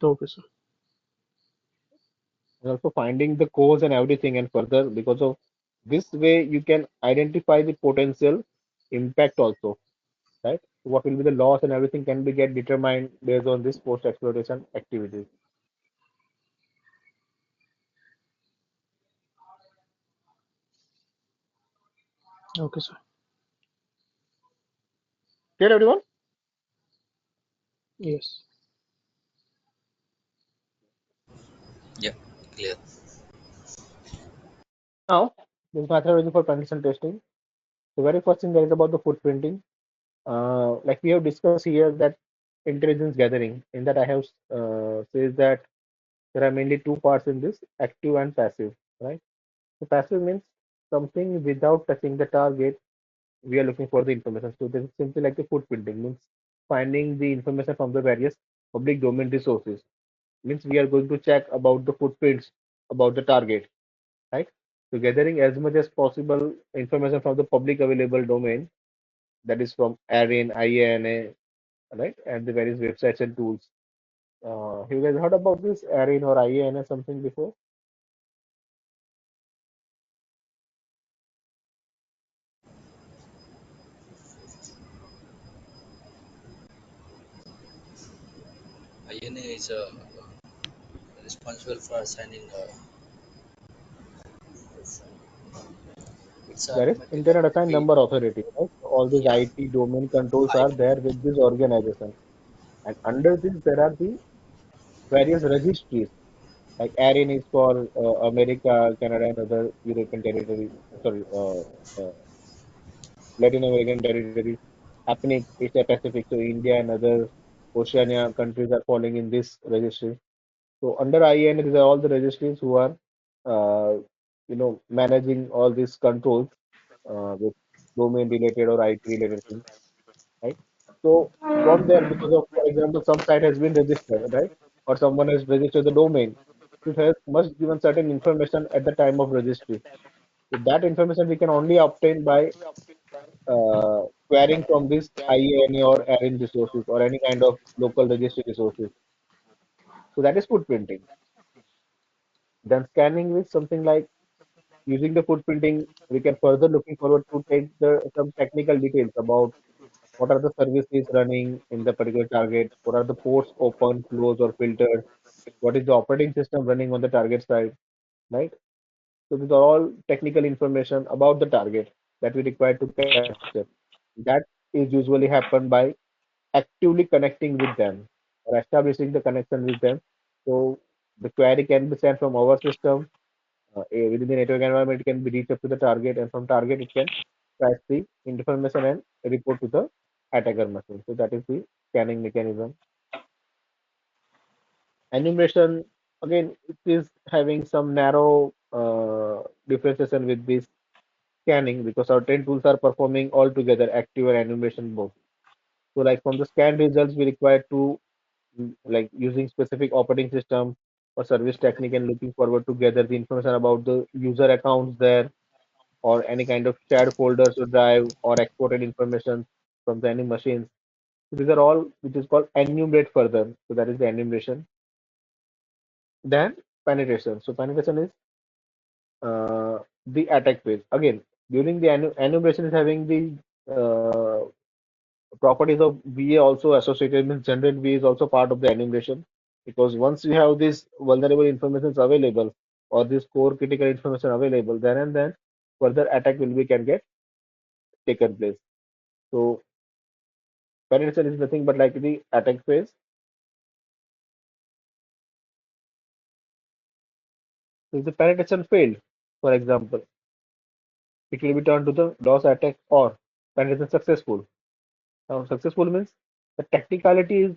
Okay, sir. And also finding the cause and everything and further because of this way you can identify the potential impact also, right? What will be the loss and everything can be get determined based on this post exploration activities. Okay, sir. Clear everyone? Yes. Yeah, clear. Now, this methodology for penetration testing. The very first thing that is about the footprinting. Like we have discussed here that intelligence gathering. In that I have says that there are mainly two parts in this, active and passive, right? So passive means something without touching the target, we are looking for the information. So this is simply like the footprinting, means finding the information from the various public domain resources. Means we are going to check about the footprints about the target, right? So gathering as much as possible information from the public available domain, that is from ARIN, IANA, right? And the various websites and tools. Have you guys heard about this ARIN or IANA something before? INA is responsible for assigning. It's There is automatic Internet Assigned feed. Number Authority, right? So all these Yeah, IT domain controls I are there with this organization. And under this, there are the various registries. Like ARIN is for America, Canada, and other European territories. Sorry, Latin American territories. APNIC, Asia Pacific, so India and other Oceania countries are falling in this registry. So under IAN, these are all the registries who are, managing all these controls with domain related or IT related things, right? So from there, because of, for example, some site has been registered, right? Or someone has registered the domain, it has must given certain information at the time of registry. So that information we can only obtain by querying from this IANA or ARIN resources or any kind of local registry resources. So that is footprinting. Then scanning is something like using the footprinting, we can further looking forward to take some technical details about what are the services running in the particular target, what are the ports open, closed, or filtered, what is the operating system running on the target side, right? So these are all technical information about the target that we require to capture. That is usually happen by actively connecting with them or establishing the connection with them. So the query can be sent from our system within the network environment. It can be reached up to the target, and from target it can track the information and report to the attacker machine. So that is the scanning mechanism. Enumeration, again, it is having some narrow differentiation with this scanning because certain tools are performing all together active and enumeration both. So like from the scan results, we require to like using specific operating system or service technique and looking forward to gather the information about the user accounts there or any kind of shared folders or drive or exported information from the any machines. So these are all which is called enumerate further. So that is the enumeration. Then penetration. So penetration is the attack phase. Again, during the enumeration is having the properties of VA also associated means generate VA is also part of the enumeration because once you have this vulnerable information available or this core critical information available, then and then further attack will be can get taken place. So penetration is nothing but like the attack phase. If the penetration failed, for example, it will be turned to the DOS attack or penetration successful. Now, successful means the technicality is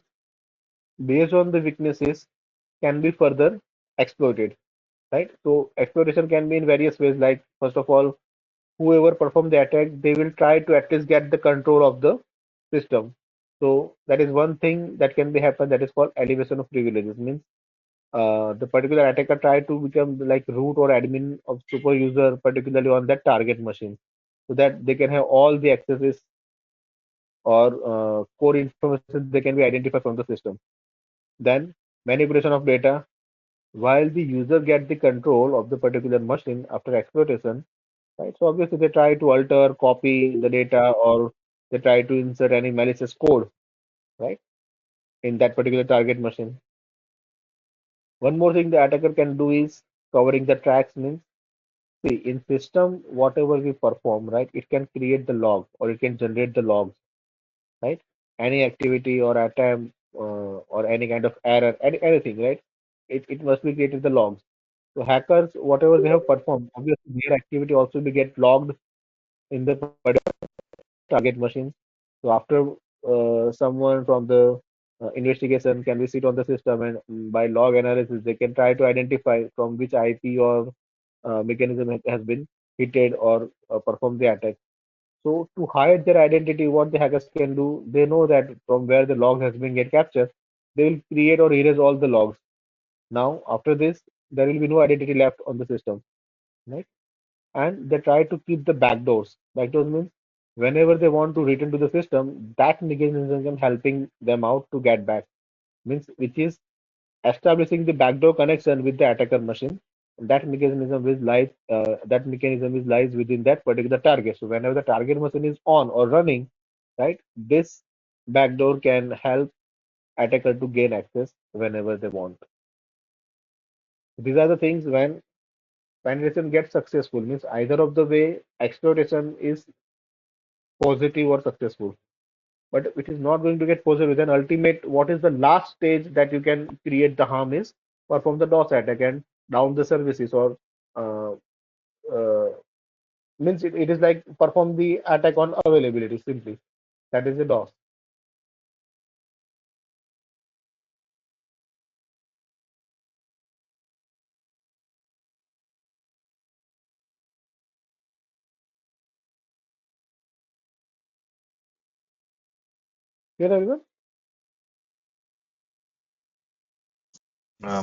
based on the weaknesses can be further exploited, right? So exploitation can be in various ways. Like first of all, whoever perform the attack, they will try to at least get the control of the system. So that is one thing that can be happen. That is called elevation of privileges. Means the particular attacker try to become like root or admin of super user, particularly on that target machine, so that they can have all the accesses or core information they can be identified from the system. Then manipulation of data. While the user get the control of the particular machine after exploitation, right? So obviously they try to alter, copy the data, or they try to insert any malicious code, right, in that particular target machine. One more thing the attacker can do is covering the tracks. Means see in system whatever we perform, right, it can create the log or it can generate the logs, right? Any activity or attempt or any kind of error, anything, right? It must be created the logs. So hackers, whatever they have performed, obviously their activity also be get logged in the target machine. So after someone from the investigation can be sit on the system and by log analysis they can try to identify from which IP or mechanism has been hitted or perform the attack. So to hide their identity, what the hackers can do, they know that from where the log has been get captured, they will create or erase all the logs. Now after this, there will be no identity left on the system, right? And they try to keep the backdoors. Backdoors means whenever they want to return to the system, that mechanism can helping them out to get back. Means which is establishing the backdoor connection with the attacker machine. That mechanism is lies. That mechanism is lies within that particular target. So whenever the target machine is on or running, right, this backdoor can help attacker to gain access whenever they want. These are the things when penetration gets successful. Means either of the way exploitation is positive or successful, but it is not going to get positive. Then ultimate, what is the last stage that you can create the harm is perform the DOS attack and down the services or uh, uh, means it is like perform the attack on availability simply. That is the DOS. Clear everyone?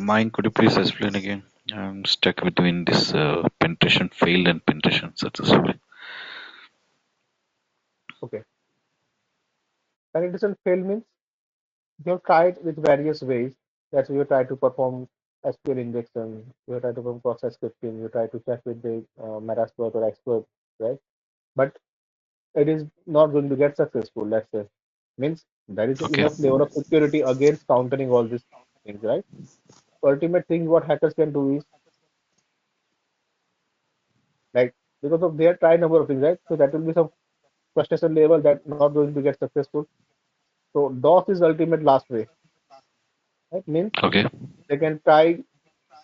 Mine, could you please explain again? I'm stuck between this penetration failed and penetration successfully. Okay. Penetration fail means you have tried with various ways. That's you try to perform SQL injection, you try to perform process scripting, you try to check with the Metasploit or exploit, right? But it is not going to get successful, let's say. Means there is Okay. enough level of security against countering all these things, right? Ultimate thing what hackers can do is like because of their try number of things, right? So that will be some frustration level that not going to get successful. So DOS is ultimate last way, right? Means Okay. they can try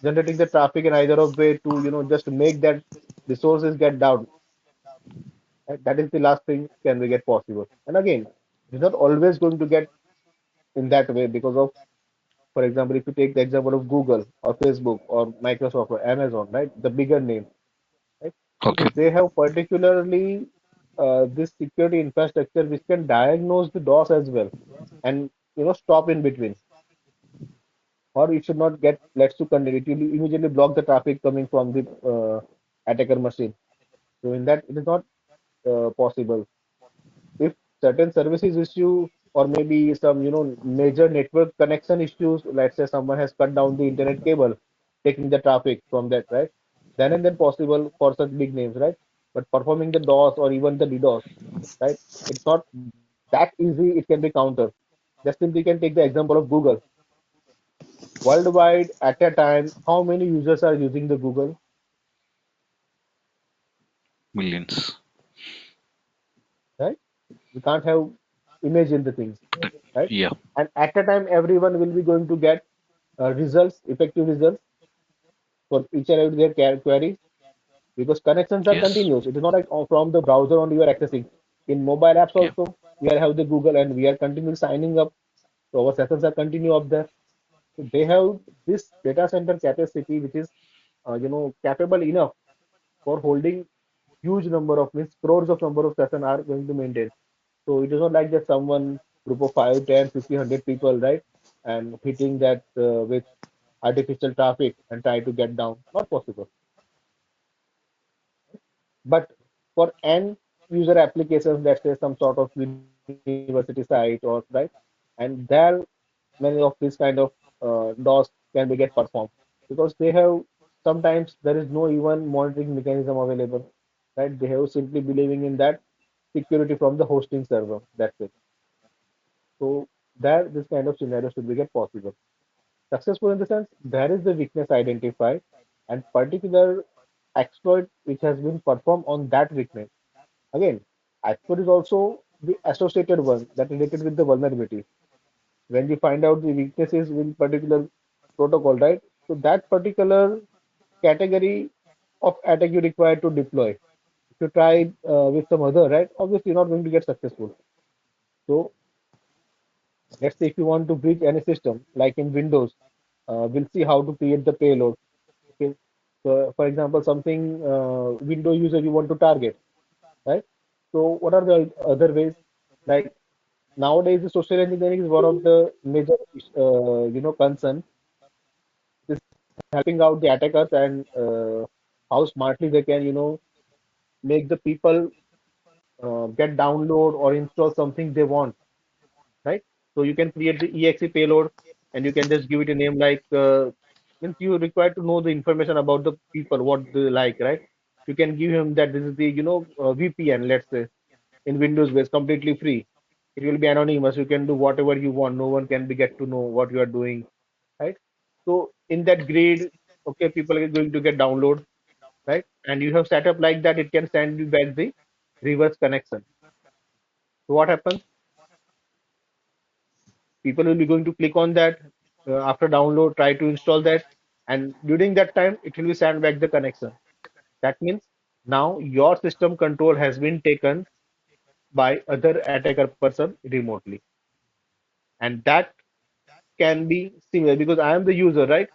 generating the traffic in either of way to just make that resources get down. Right? That is the last thing can we get possible. And again, it's not always going to get in that way because of, for example, if you take the example of Google or Facebook or Microsoft or Amazon, right, the bigger name, right? Okay. So they have particularly this security infrastructure which can diagnose the DOS as well, and stop in between, or it should not get lets to continue. It will immediately block the traffic coming from the attacker machine. So in that, it is not possible. If certain services issue or maybe some major network connection issues, let's say someone has cut down the internet cable taking the traffic from that, right, then and then possible for such big names, right? But performing the DOS or even the DDoS, right, it's not that easy. It can be countered. Just simply can take the example of Google. Worldwide at a time, how many users are using the Google, Millions. right? We can't have imagine the things, right? Yeah. And at a time everyone will be going to get results, effective results for each and every their query. because connections are Yes. continuous. It is not like from the browser only you are accessing. In mobile apps Yeah. also, we are have the Google and we are continually signing up. So our sessions are continue up there. So they have this data center capacity which is capable enough for holding huge number of means crores of number of sessions are going to maintain. So it is not like that someone group of 5, 10, 50, 100 people, right? And hitting that with artificial traffic and try to get down. Not possible. But for end user applications, let's say some sort of university site or right, and there many of these kind of DOS can be get performed because they have sometimes there is no even monitoring mechanism available, right? They have simply believing in that security from the hosting server. That's it. So there this kind of scenario should be get possible. Successful in the sense there is the weakness identified and particular exploit which has been performed on that weakness. Again, exploit is also the associated one that related with the vulnerability. When we find out the weaknesses in particular protocol, right? So that particular category of attack you require to deploy. If you try with some other, right? Obviously, you're not going to get successful. So let's say if you want to breach any system, like in Windows, we'll see how to create the payload. Okay. So, for example, something window user you want to target, right? So, what are the other ways? Like nowadays, the social engineering is one of the major, concern. This helping out the attackers and how smartly they can, make the people get download or install something they want, right? So you can create the exe payload and you can just give it a name like means you require to know the information about the people what they like, right? You can give him that this is the VPN, let's say in Windows based completely free. It will be anonymous. You can do whatever you want. No one can be get to know what you are doing, right? So in that grid, okay, people are going to get download, right? And you have set up like that, it can send you back the reverse connection. So what happens? People will be going to click on that after download, try to install that, and during that time, it will be send back the connection. That means now your system control has been taken by other attacker person remotely, and that can be similar because I am the user, right?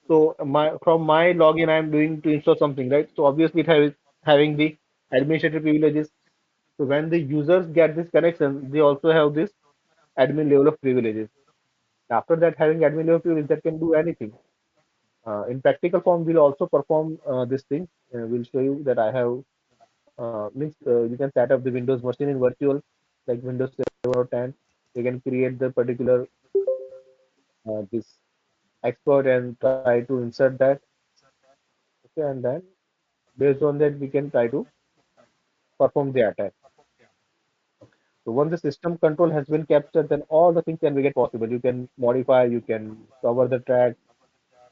So my from my login, I am doing to install something, right? So obviously it has having the administrative privileges. So when the users get this connection, they also have this admin level of privileges. After that, having admin level privilege that can do anything. In practical form, we'll also perform this thing. We'll show you that I have means you can set up the Windows machine in virtual, like Windows 7 or 10. You can create the particular this export and try to insert that. Okay, and then based on that, we can try to perform the attack. So once the system control has been captured, then all the things can be get possible. You can modify, you can cover the track,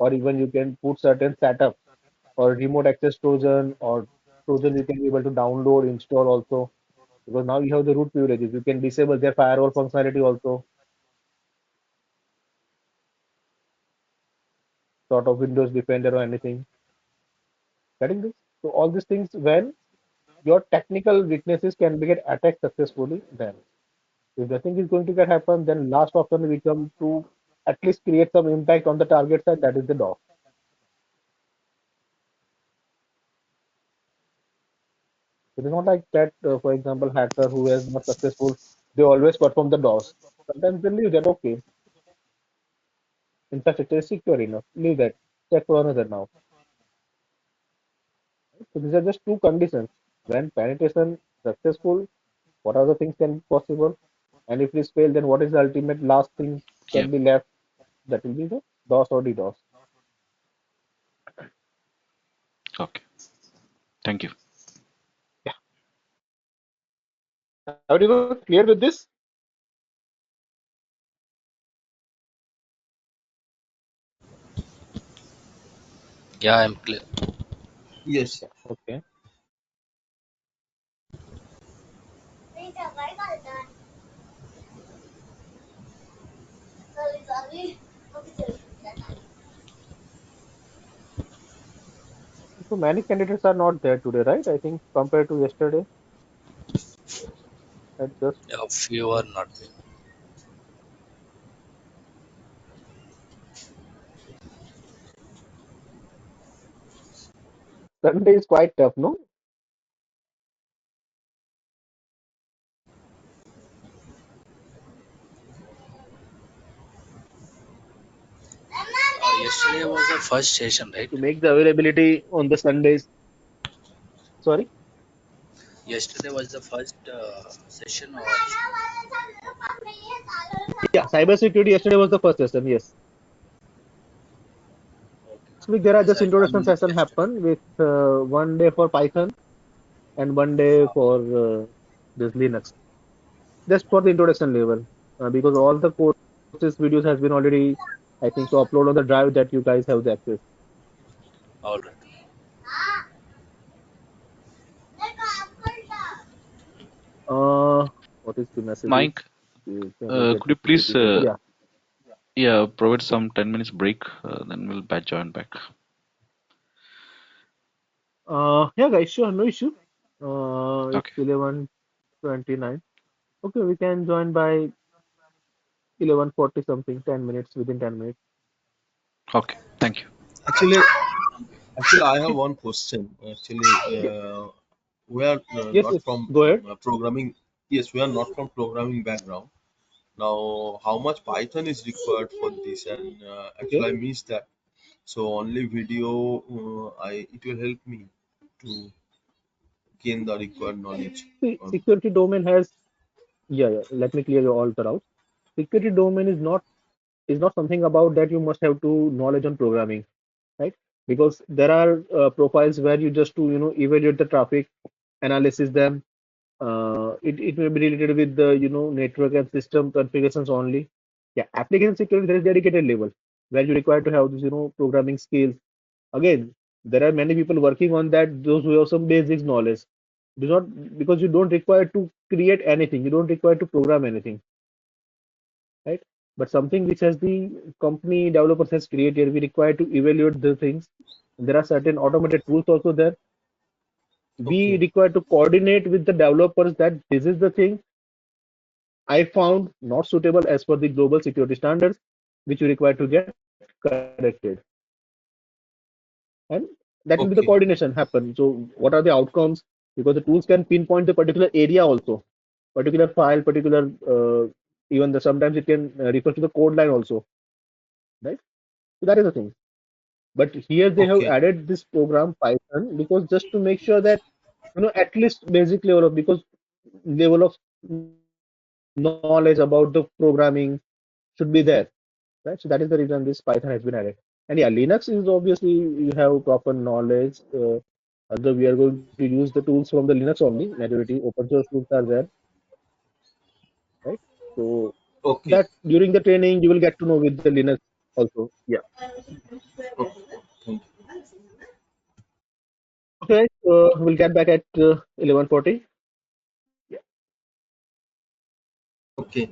or even you can put certain setup or remote access Trojan or Trojan you can be able to download, install also. Because now you have the root privileges. You can disable their firewall functionality also, sort of Windows Defender or anything. Getting this? So all these things when your technical weaknesses can be get attacked successfully, then if nothing is going to get happen, then last option we come to at least create some impact on the target side, that is the DOS. It is not like that, for example, hacker who is not successful, they always perform the DOS. Sometimes they leave that, okay, infrastructure is secure enough, leave that, check for another now. So these are just two conditions. When penetration successful, what are the things can be possible? And if this fail, then what is the ultimate last thing Yeah. can be left? That will be the DOS or DDoS. Okay. Thank you. Yeah. Everyone clear with this? Yeah, I'm clear. Yes. Yeah. Okay. So many candidates are not there today, right? I think compared to yesterday, at just A few are not there. Sunday is quite tough, no? Yesterday was the first session, right? To make the availability on the Sundays. Sorry? Yesterday was the first session, or Yeah, cybersecurity yesterday was the first session, yes. okay. This week there are Yes, just I introduction joined session yesterday. happen with 1 day for Python and 1 day for this Linux. Just for the introduction level, because all the courses videos has been already, I think, so upload on the drive that you guys have the access. All right. Uh, what is the messages? Mike, Can you get could you the please, CPT? Yeah. yeah, provide some 10 minutes break, then we'll batch join back. Yeah, guys, sure, no issue. It's Okay. 11:29. Okay, we can join by 11:40 something, 10 minutes, within 10 minutes. Okay. Thank you. Actually, actually, I have one question. Actually, Yeah. we are Yes, not yes, from go ahead. programming. Yes, we are not from programming background. Now, how much Python is required for this? And Okay. actually, I missed that. So only video, I it will help me to gain the required knowledge. See, On security domain has, yeah, yeah, let me clear all the out. Security domain is not something about that you must have to knowledge on programming, right? Because there are profiles where you just to evaluate the traffic, analysis them. It may be related with the network and system configurations only. Yeah, application security there is dedicated level where you require to have this programming skills. Again, there are many people working on that. Those who have some basics knowledge. Do not, because you don't require to create anything. You don't require to program anything, right? But something which has the company developers has created, we require to evaluate the things. There are certain automated tools also there. We okay, require to coordinate with the developers that this is the thing I found not suitable as per the global security standards, which you require to get corrected. And that will be the okay, coordination happen. So what are the outcomes? Because the tools can pinpoint the particular area also, particular file, particular even the sometimes it can refer to the code line also, right? So that is the thing. But here they have okay, added this program Python because just to make sure that at least basic level of because level of knowledge about the programming should be there, right? So that is the reason this Python has been added. And yeah, Linux is obviously you have proper knowledge. Although we are going to use the tools from the Linux only, majority open source tools are there, right? So okay, that during the training you will get to know with the Linux also. Yeah. okay. Thank you. Okay, we'll get back at 11:40. Okay.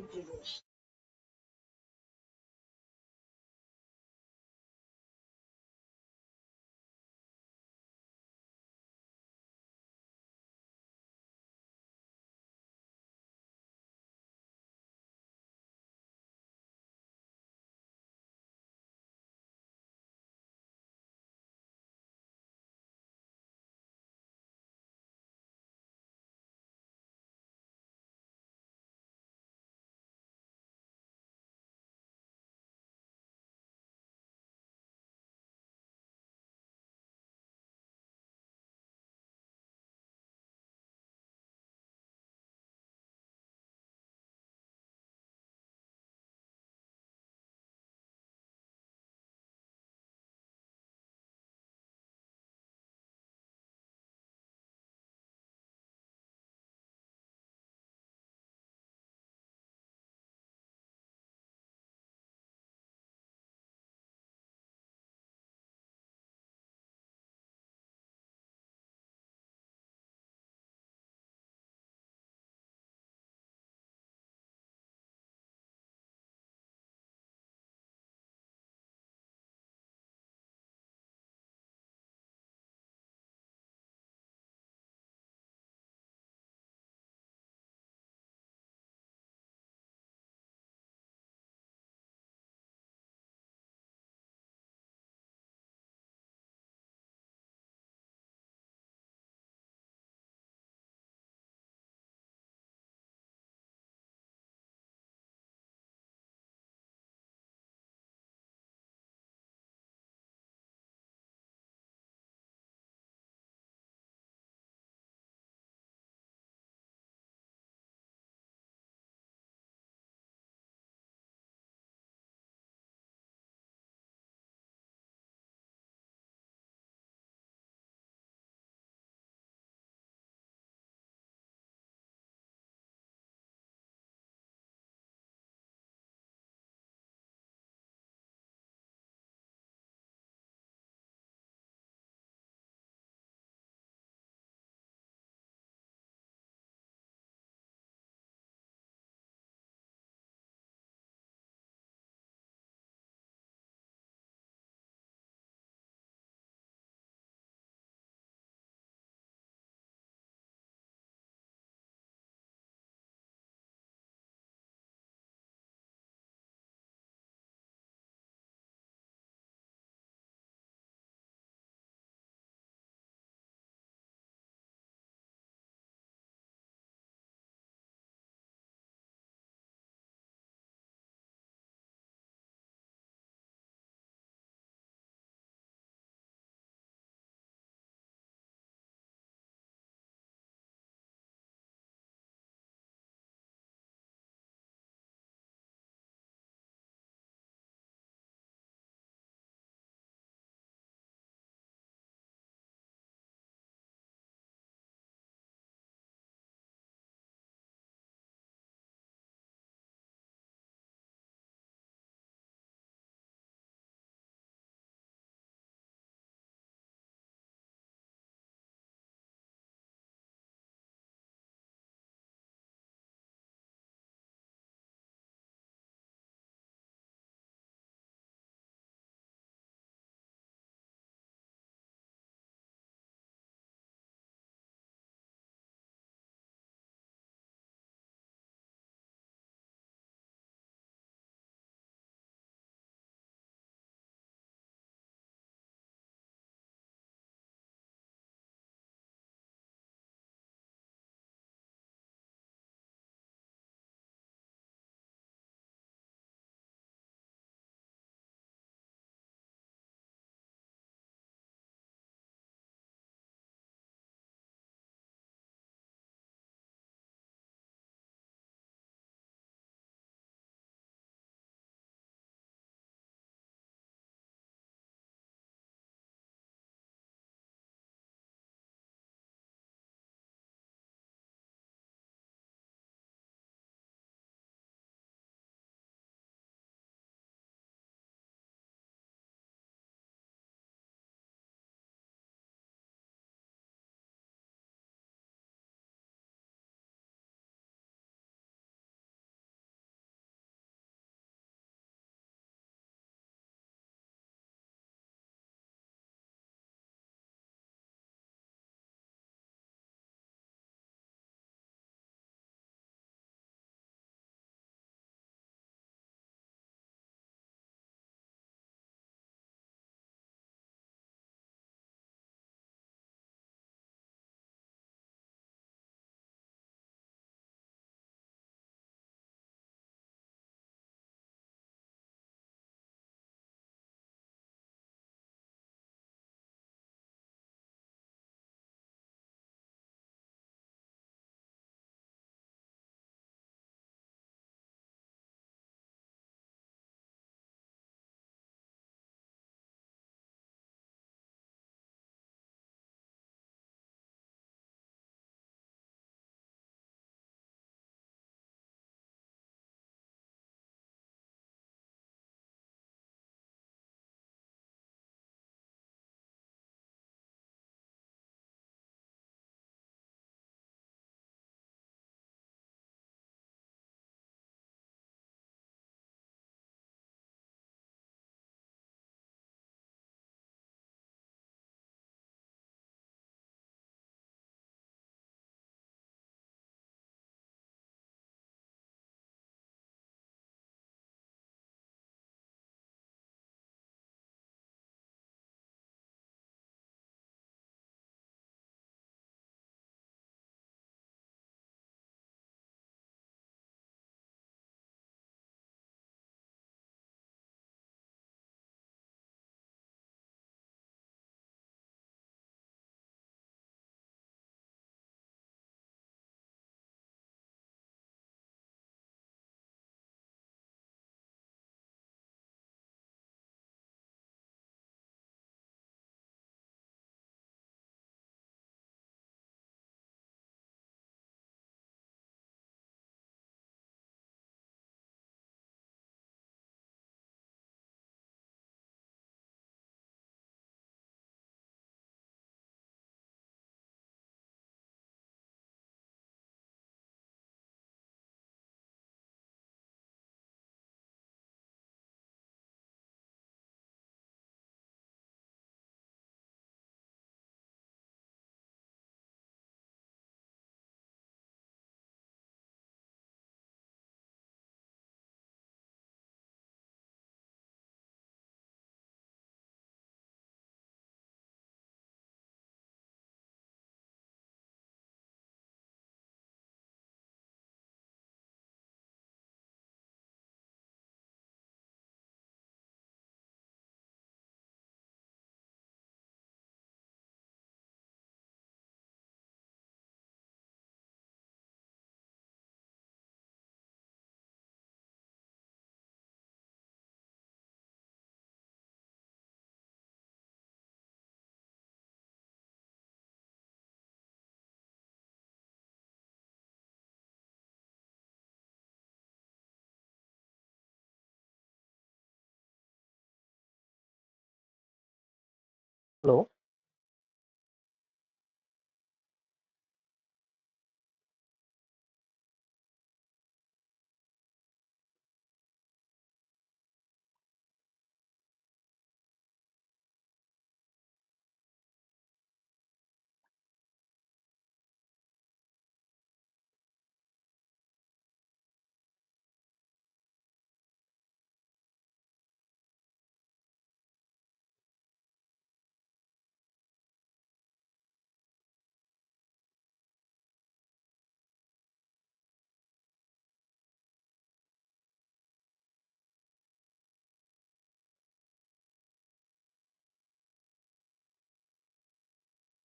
Hello.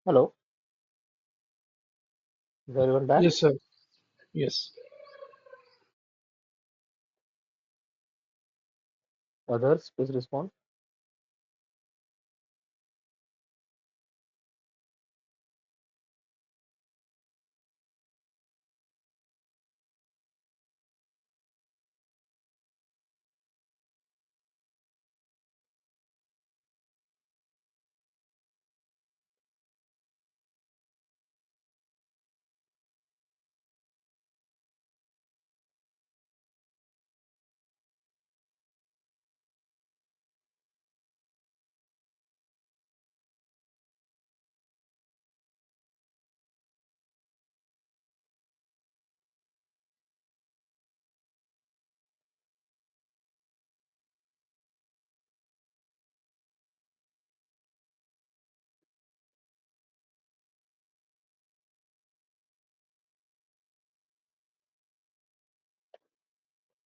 Hello. Is everyone back? Yes, sir. Yes. Others, please respond.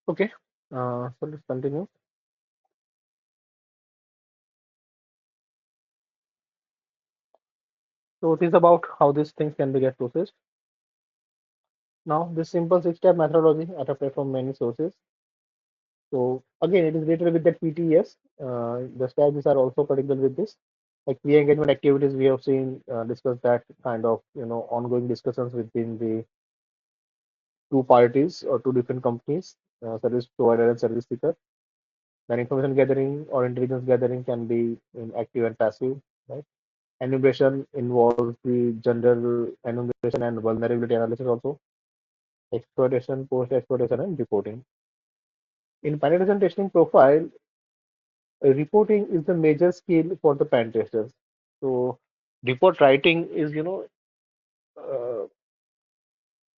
Okay. So let's continue. So it is about how these things can be get processed. Now, this simple six-step methodology adapted from many sources. So again, it is related with that PTS. The steps are also particular with this. Like pre-engagement activities, we have seen discussed that kind of ongoing discussions within the two parties or two different companies, service provider and service seeker. Then information gathering or intelligence gathering can be in active and passive, right? Enumeration involves the general enumeration and vulnerability analysis also. Exploitation, post-exploitation, and reporting. In penetration testing profile, reporting is the major skill for the pen testers. So report writing is, uh,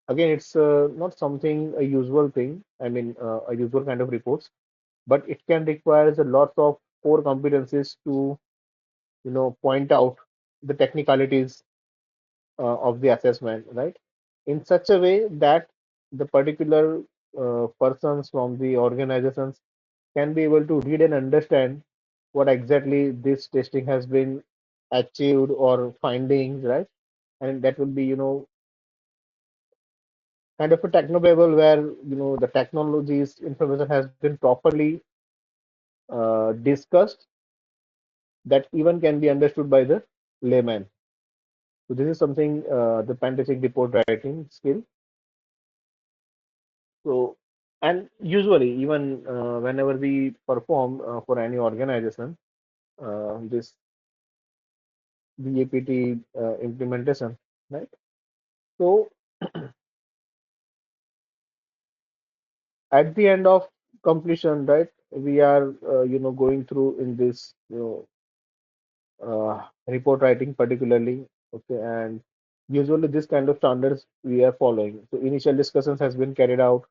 again, it's not something a usual thing. I mean, a usual kind of reports, but it can require a lot of core competencies to, point out the technicalities of the assessment, right? In such a way that the particular persons from the organizations can be able to read and understand what exactly this testing has been achieved or findings, right? And that will be, kind of a technobabble where, the technologies information has been properly discussed that even can be understood by the layman. So this is something the Pantasic report writing skill. So, and usually, even whenever we perform for any organization, this BAPT implementation, right? So, at the end of completion, right, we are, going through in this, report writing particularly, okay, and usually this kind of standards we are following. So, initial discussions has been carried out.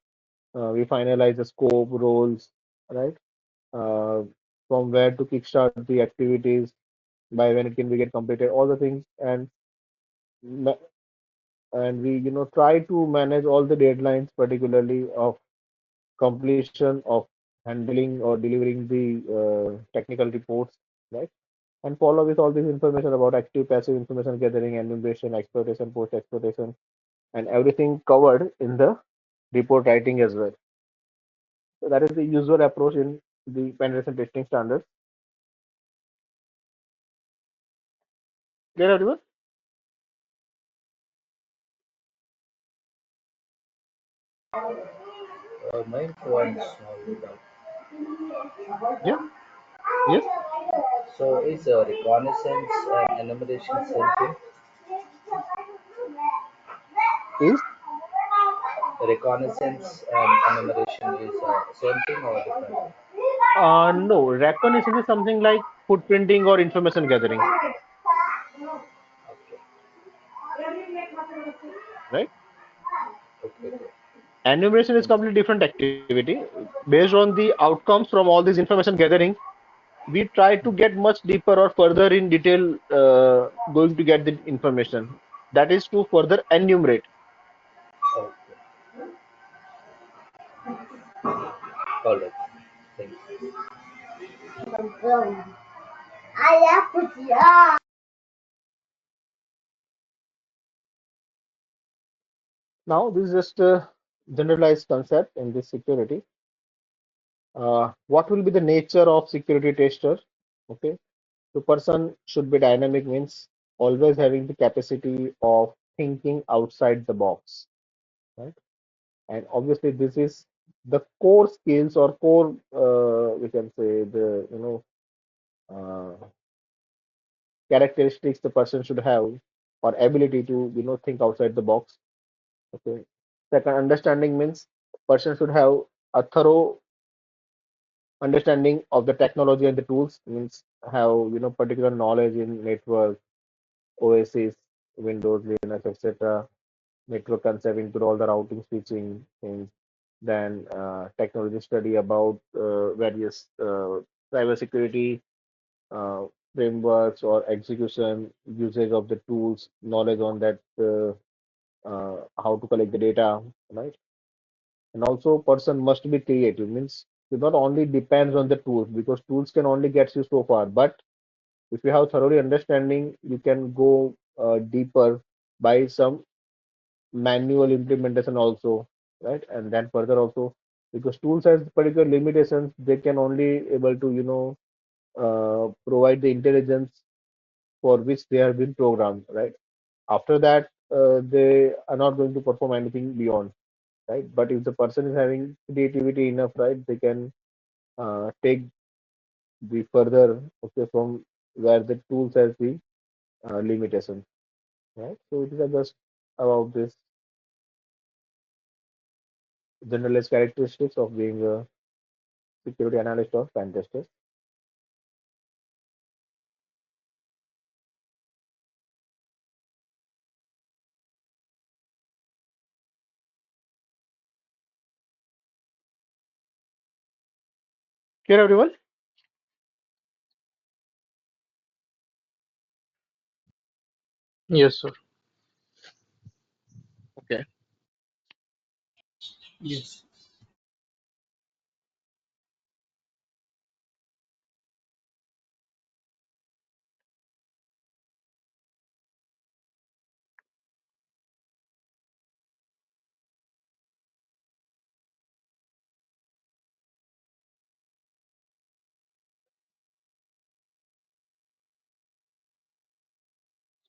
We finalize the scope, roles, right? Uh, from where to kickstart the activities, by when it can be get completed, all the things, and and we try to manage all the deadlines, particularly of completion of handling or delivering the technical reports, right? And follow with all this information about active, passive information gathering, enumeration, exploitation, post exploitation, and everything covered in the report writing as well. So that is the usual approach in the penetration testing standards. Clear, everyone? My points all done. Yeah. Yes, So is reconnaissance and enumeration same thing? is Reconnaissance and enumeration is same thing or different? no, reconnaissance is something like footprinting or information gathering, Okay, right? okay, okay. Enumeration is completely different activity. Based on the outcomes from all this information gathering, we try to get much deeper or further in detail going to get the information. That is to further enumerate. Okay. All right. Thank you. Now, this is just a generalized concept in this security. What will be the nature of security tester? Okay, the person should be dynamic means always having the capacity of thinking outside the box, right? And obviously, this is the core skills or core, we can say the uh, characteristics the person should have or ability to think outside the box. Okay. Second, understanding means person should have a thorough understanding of the technology and the tools means have particular knowledge in network, OSs, Windows, Linux, etc. Network concept include all the routing, switching things. Then technology study about various cybersecurity uh, frameworks or execution, usage of the tools, knowledge on that, how to collect the data, right? And also, person must be creative, means it not only depends on the tools because tools can only get you so far, but if you have thoroughly understanding, you can go deeper by some manual implementation also, right? And then further also, because tools has particular limitations, they can only able to provide the intelligence for which they have been programmed, right? After that, they are not going to perform anything beyond, right? But if the person is having creativity enough, right, they can take the further, okay, from where the tools has the limitation, right? So it is just about this generalized characteristics of being a security analyst or pen tester. Clear, everyone? Yes, sir. Okay. Yes.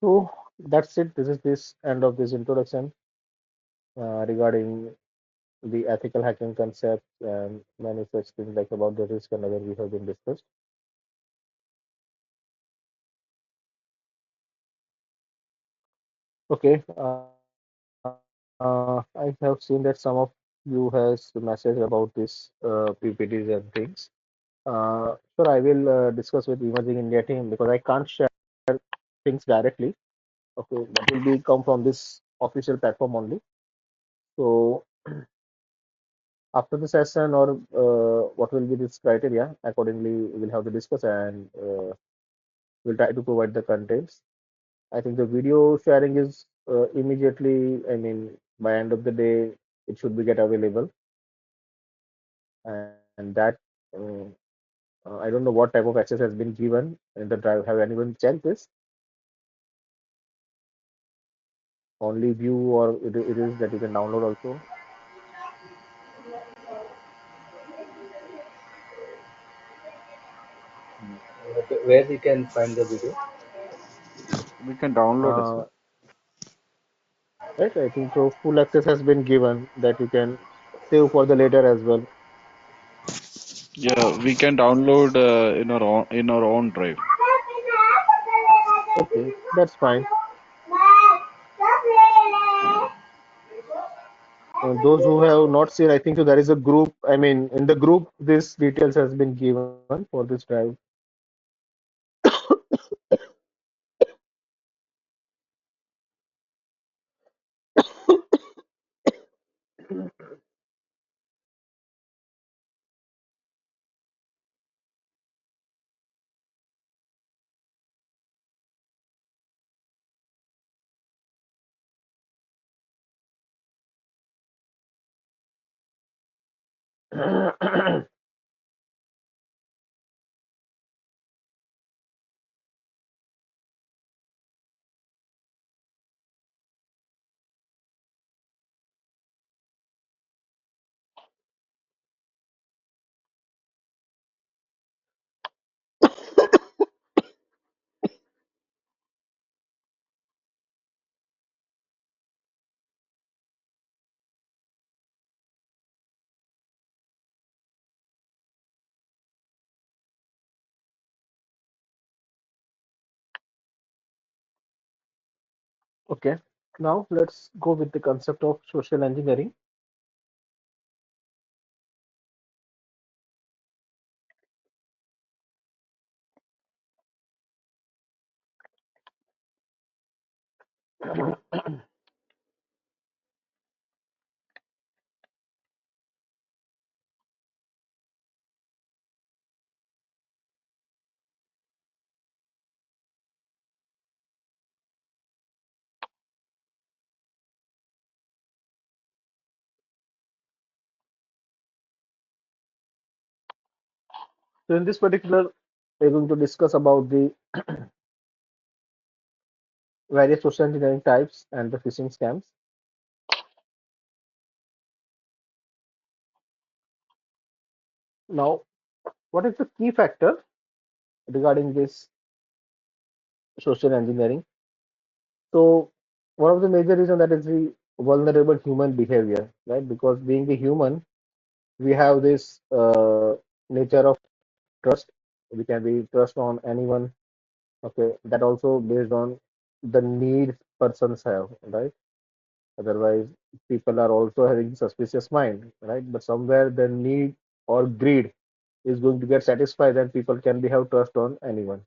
So that's it. This is this end of this introduction regarding the ethical hacking concept and many such things like about the risk and other we have been discussed. Okay. I have seen that some of you has messaged about this PPTs and things. Sure, I will discuss with Emerging India team because I can't share things directly. Okay, that will be come from this official platform only. So after the session or what will be this criteria, accordingly we'll have to discuss and we'll try to provide the contents. I think the video sharing is immediately, I mean, by end of the day, it should be get available. And that, uh, I don't know what type of access has been given in the drive. Have anyone checked this? Only view or it is that you can download also? Okay, where we can find the video? We can download it, Uh, sir. right, I think so. Full access has been given that you can save for the later as well. Yeah, we can download in our own drive. Okay, that's fine. Those who have not seen, I think so there is a group. I mean, in the group, this details has been given for this drive. Okay, now let's go with the concept of social engineering. So in this particular, we're going to discuss about the various social engineering types and the phishing scams. Now, what is the key factor regarding this social engineering? So one of the major reasons that is the vulnerable human behavior, right? Because being a human, we have this nature of trust. We can be trust on anyone. Okay, that also based on the needs persons have, right? Otherwise, people are also having suspicious mind, right? But somewhere the need or greed is going to get satisfied, and people can be have trust on anyone.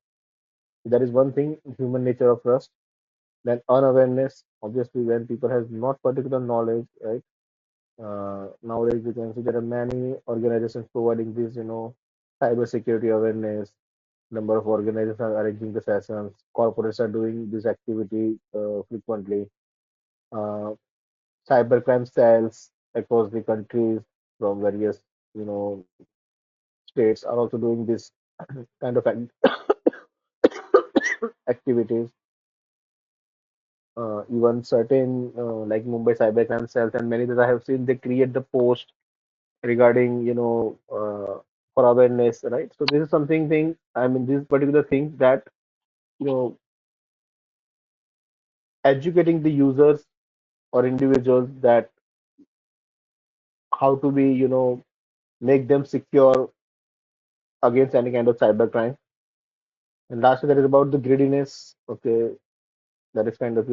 That is one thing, human nature of trust. Then unawareness, obviously, when people has not particular knowledge, right? Nowadays, we can see there are many organizations providing this, cyber security awareness. Number of organizations are arranging the sessions. Corporates are doing this activity frequently. Uh, Cybercrime cells across the countries from various, you know, states are also doing this kind of activities. Even certain like Mumbai cybercrime cells and many that I have seen, they create the post regarding for awareness, right? So this is something thing. I mean, this particular thing that you know educating the users or individuals that how to be make them secure against any kind of cybercrime. And lastly, that is about the greediness. Okay, that is kind of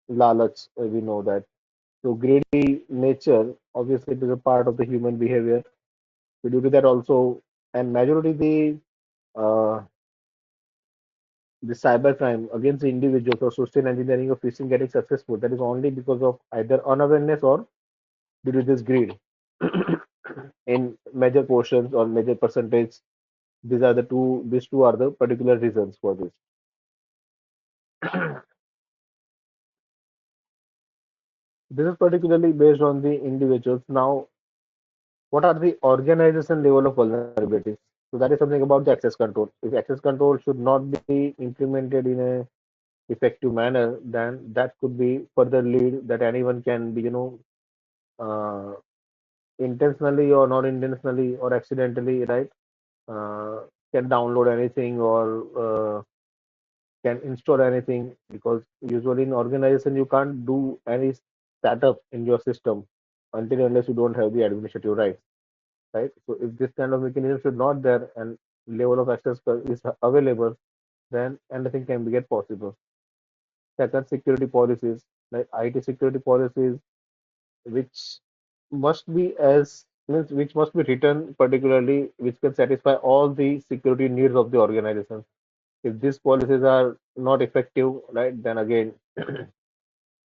lalach. We know that. So greedy nature, obviously, it is a part of the human behavior. So due to that also, and majority uh, the cybercrime against the individuals or social engineering or phishing getting successful, that is only because of either unawareness or due to this greed. In major portions or major percentage, these two are the particular reasons for this. This is particularly based on the individuals. Now, what are the organization level of vulnerabilities? So that is something about the access control. If access control should not be implemented in a effective manner, then that could be further lead that anyone can be, uh, intentionally or not intentionally or accidentally, right? Uh, can download anything or can install anything because usually in organization you can't do any setup in your system until unless you don't have the administrative rights. right? So if this kind of mechanism is not there and level of access is available, then anything can be get possible. Second, security policies, like IT security policies, which must be as means which must be written particularly, which can satisfy all the security needs of the organization. If these policies are not effective, right, then again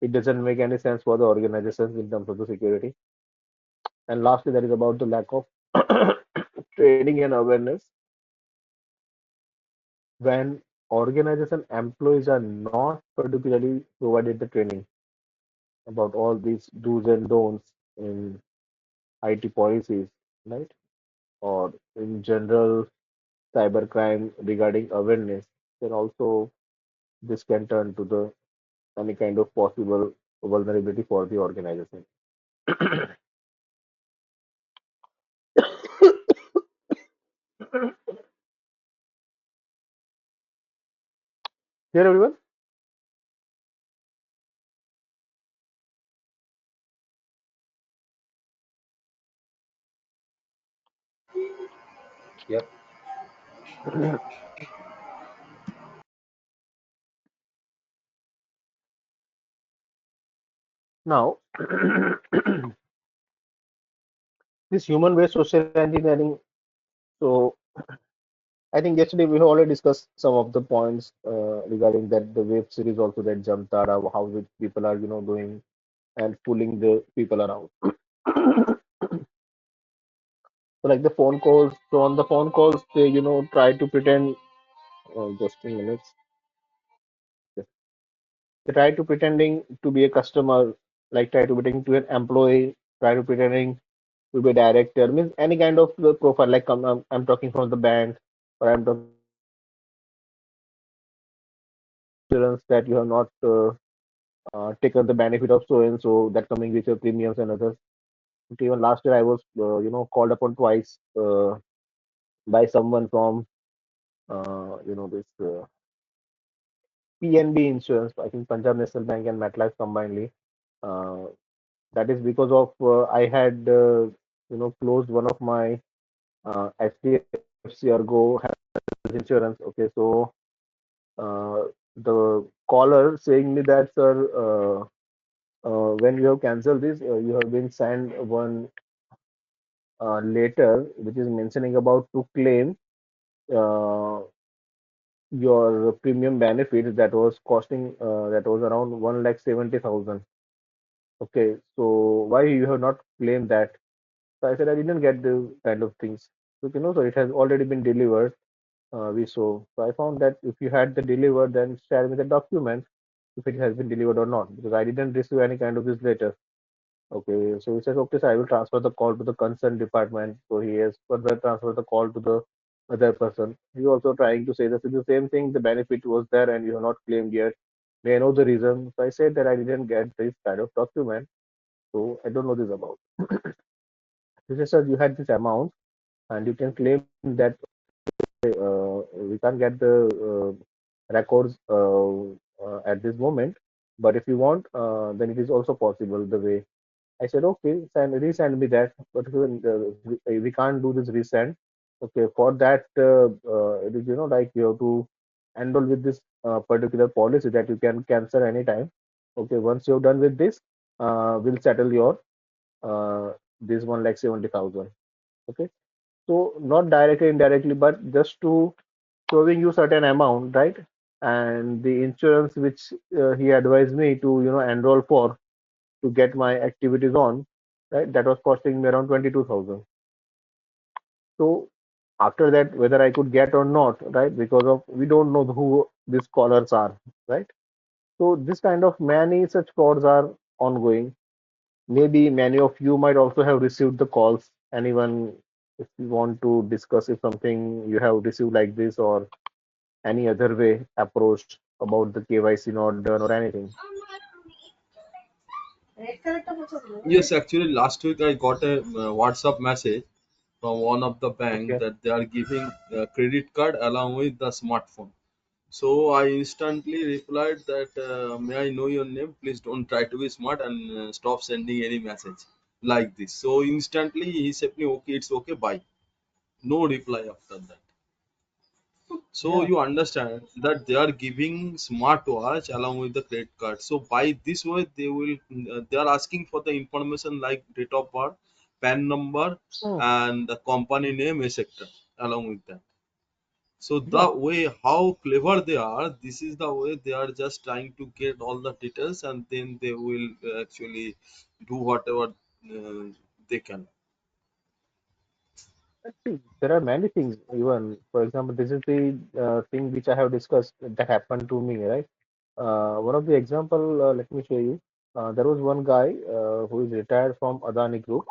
it doesn't make any sense for the organizations in terms of the security. And lastly, that is about the lack of training and awareness. When organization employees are not particularly provided the training about all these do's and don'ts in IT policies, right? Or in general cybercrime regarding awareness, then also this can turn to the any kind of possible vulnerability for the organization. Here, everyone. Yep. Now, this human-based social engineering. So, I think yesterday we have already discussed some of the points regarding that the web series also that Jamtara, how the people are doing and fooling the people around. So like the phone calls. So on the phone calls, they try to pretend. Just a minute. They try to pretending to be a customer, like try to pretending to an employee, try to pretending to be a director. Means any kind of the profile. Like I'm talking from the bank, or I'm talking insurance that you have not taken the benefit of so and so that coming with your premiums and others. Okay, even last year I was called upon twice by someone from this PNB Insurance. I think Punjab National Bank and MetLife combinedly. Uh, that is because of I had closed one of my HDFC Ergo health insurance. Okay, so the caller saying me that, sir, when you have cancelled this, you have been sent one letter which is mentioning about to claim uh, your premium benefits that was costing that was around 1,70,000. Okay, so why you have not claimed that? So I said I didn't get the kind of things. So so it has already been delivered. We saw. So I found that if you had the delivered, then share me the document if it has been delivered or not, because I didn't receive any kind of this letter. Okay, so he says, okay, so I will transfer the call to the concerned department. So he has further transferred the call to the other person. He also trying to say this is the same thing. The benefit was there and you have not claimed yet. May I know the reason? So I said that I didn't get this kind of document, so I don't know this about. He says, sir, you had this amount and you can claim that we can't get the records at this moment, but if you want, then it is also possible the way. I said, okay, resend me that, but we can't do this resend. Okay, for that, it is, like you have to enroll with this particular policy that you can cancel anytime. Okay, once you're done with this, we'll settle your this 1,70,000. Okay, so not directly, indirectly, but just to showing you certain amount, right? And the insurance which he advised me to, enroll for to get my activities on, right? That was costing me around 22,000. So after that, whether I could get or not, right? Because of we don't know who these callers are, right? So this kind of many such frauds are ongoing. Maybe many of you might also have received the calls. Anyone, if you want to discuss if something you have received like this or any other way approached about the KYC not done or anything. Yes, actually, last week I got a WhatsApp message from one of the bank Okay. that they are giving a credit card along with the smartphone. So I instantly replied that, may I know your name? Please don't try to be smart and stop sending any message. like this. So instantly he said me, okay, it's okay, bye. No reply after that. So Yeah, you understand that they are giving smartwatch along with the credit card. So by this way, they are asking for the information like date of birth, PAN number, mm, and the company name, etc. Along with that. So yeah. the way how clever they are, this is the way they are just trying to get all the details, and then they will actually do whatever they can. See, there are many things. Even, for example, this is the thing which I have discussed that happened to me, right? One of the example, let me show you. There was one guy who is retired from Adani Group.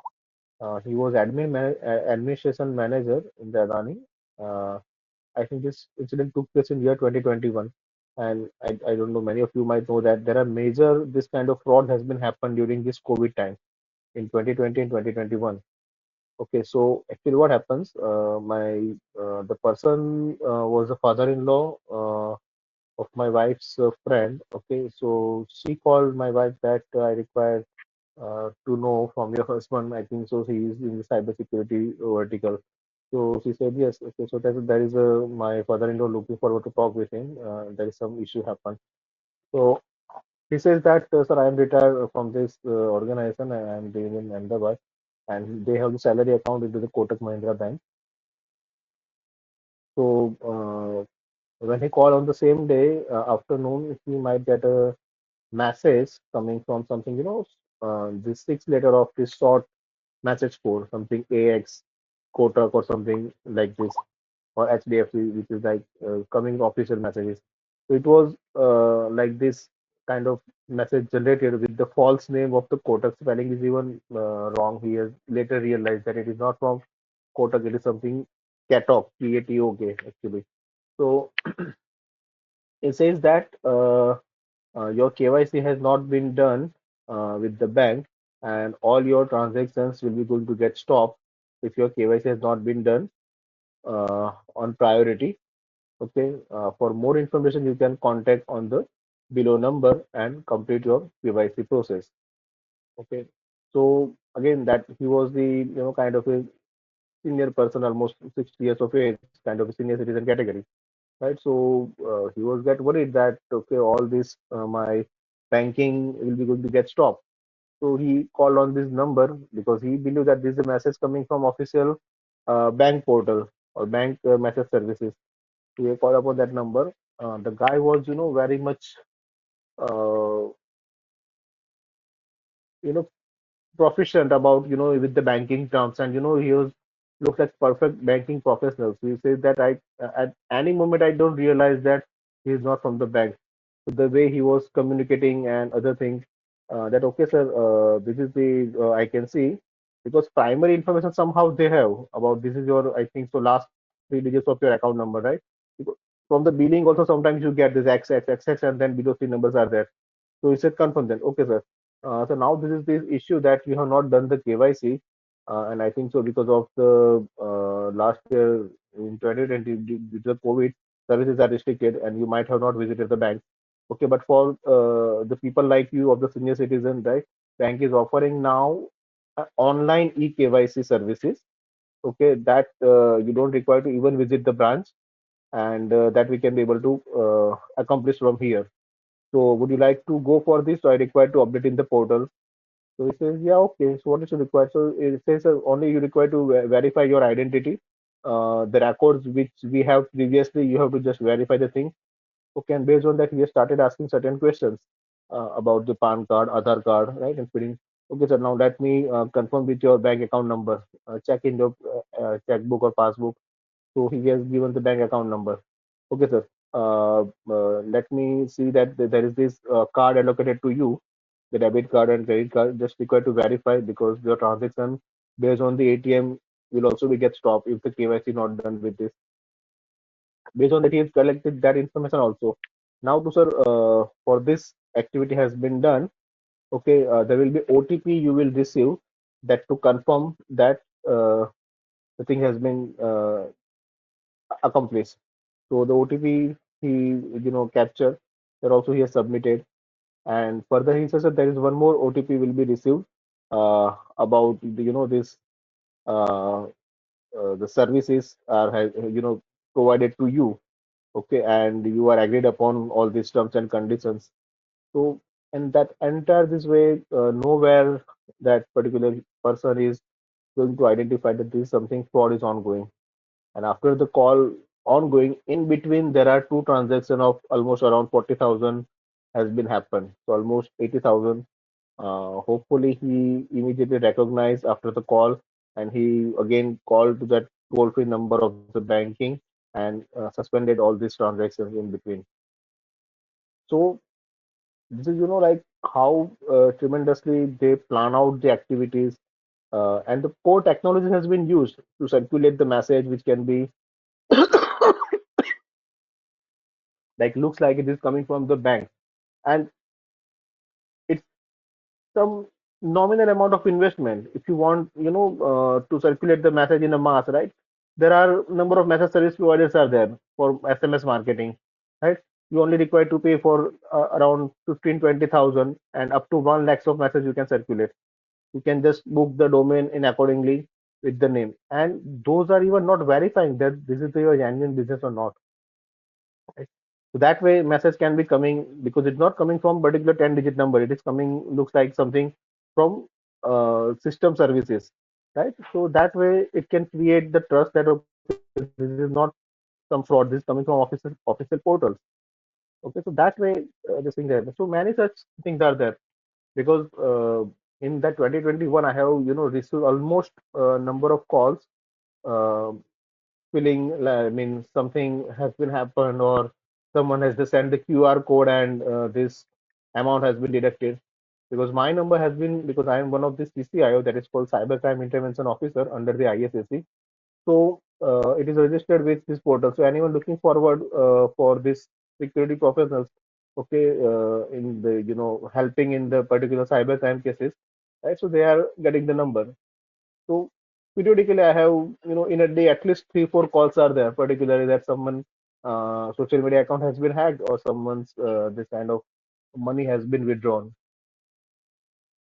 He was administration manager in the Adani. Uh, I think this incident took place in year 2021, and I don't know. Many of you might know that there are major this kind of fraud has been happened during this COVID time in 2020 and 2021. Okay, so actually, what happens? My The person was the father-in-law of my wife's friend. Okay, so she called my wife that I require to know from your husband. I think so. He is in the cybersecurity vertical. So she said yes. Okay, so there is a my father-in-law looking forward to talk with him. There is some issue happen. So he says that sir, I am retired from this organization and I am doing in Ahmedabad, and they have the salary account into the Kotak Mahindra Bank. So when he called on the same day afternoon, he might get a message coming from something, the six letter of this short message code, something AX, Kotak or something like this, or HDFC, which is like coming official messages. So it was like this kind of message generated with the false name of the Kotak. Spelling is even wrong. He has later realized that it is not from Kotak, it is something Katok, Katok actually. So it says that your KYC has not been done with the bank, and all your transactions will be going to get stopped if your KYC has not been done on priority. Okay. For more information, you can contact on the below number and complete your KYC process. Okay. So again, that he was the kind of a senior person, almost 60 years of age, kind of a senior citizen category, right? So he was get worried that okay, all this my banking will be going to get stopped. So he called on this number because he believed that this is a message coming from official bank portal or bank message services. So he called upon that number. The guy was, very much, uh, you know, proficient about with the banking terms, and he was looks like perfect banking professional. So he says that I at any moment I don't realize that he is not from the bank. So the way he was communicating and other things, that okay sir, this is the I can see, because primary information somehow they have about this is your, I think so, last three digits of your account number, right? Because from the billing also sometimes you get this XX and then below three numbers are there. So he said, confirm then. Okay, sir. So now this is the issue that you have not done the KYC, and I think so because of the last year in 2020 due to the COVID, services are restricted, and you might have not visited the bank. Okay, but for the people like you of the senior citizen, right, bank is offering now online e-KYC services. Okay, that you don't require to even visit the branch, and that we can be able to accomplish from here. So would you like to go for this? So I require to update in the portal. So he says, yeah, okay. So what is required? So it says only you require to verify your identity. The records which we have previously, you have to just verify the thing. Okay, and based on that, we have started asking certain questions about the PAN card, Aadhaar card, right? And feeding. Okay, sir. Now let me confirm with your bank account number. Check in your checkbook or passbook. So he has given the bank account number. Okay, sir. Let me see that there is this card allocated to you, the debit card and credit card, just required to verify because your transaction based on the ATM will also be get stopped if the KYC not done with this. Based on that, he has collected that information also. Now, to sir, for this activity has been done. Okay, there will be OTP you will receive that to confirm that the thing has been accomplished. So the OTP he captured that also he has submitted, and further he says that there is one more OTP will be received about this uh, the services are provided to you, okay, and you are agreed upon all these terms and conditions. So, and that entire this way, nowhere that particular person is going to identify that this is something fraud is ongoing. And after the call ongoing, in between there are two transactions of almost around 40,000 has been happened. So almost 80,000. Hopefully he immediately recognized after the call, and he again called to that toll-free number of the banking and suspended all these transactions in between. So this is like how tremendously they plan out the activities, and the core technology has been used to circulate the message, which can be like looks like it is coming from the bank, and it's some nominal amount of investment if you want to circulate the message in a mass, right? There are number of message service providers are there for SMS marketing, right? You only require to pay for around 15-20,000, and up to 1 lakhs of message you can circulate. You can just book the domain in accordingly with the name, and those are even not verifying that this is your genuine business or not, right? So that way message can be coming because it's not coming from particular 10-digit number. It is coming looks like something from system services, right? So that way it can create the trust that okay, this is not some fraud. This is coming from official portals. Okay, so that way this thing there. So many such things are there because in that 2021 I have received almost number of calls uh, feeling I mean something has been happened, or someone has just sent the QR code and this amount has been deducted because my number has been, because I am one of the CCIO, that is called Cybercrime Intervention Officer under the ISAC. So it is registered with this portal. So anyone looking forward for this security professionals, okay, in the helping in the particular cybercrime cases, right? So they are getting the number. So periodically, I have in a day at least 3-4 calls are there, particularly that someone social media account has been hacked or someone's this kind of money has been withdrawn.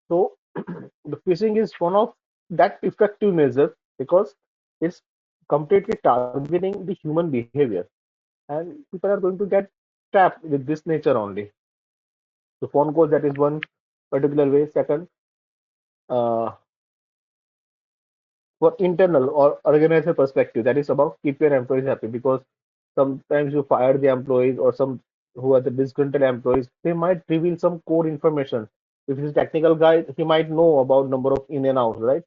So the phishing is one of that effective measure because it's completely targeting the human behavior, and people are going to get trapped with this nature only. The phone calls, that is one particular way. Second, uh, for internal or organizational perspective, that is about keep your employees happy, because sometimes you fire the employees or some who are the disgruntled employees, they might reveal some core information. If he's a technical guy, he might know about number of in and outs, right?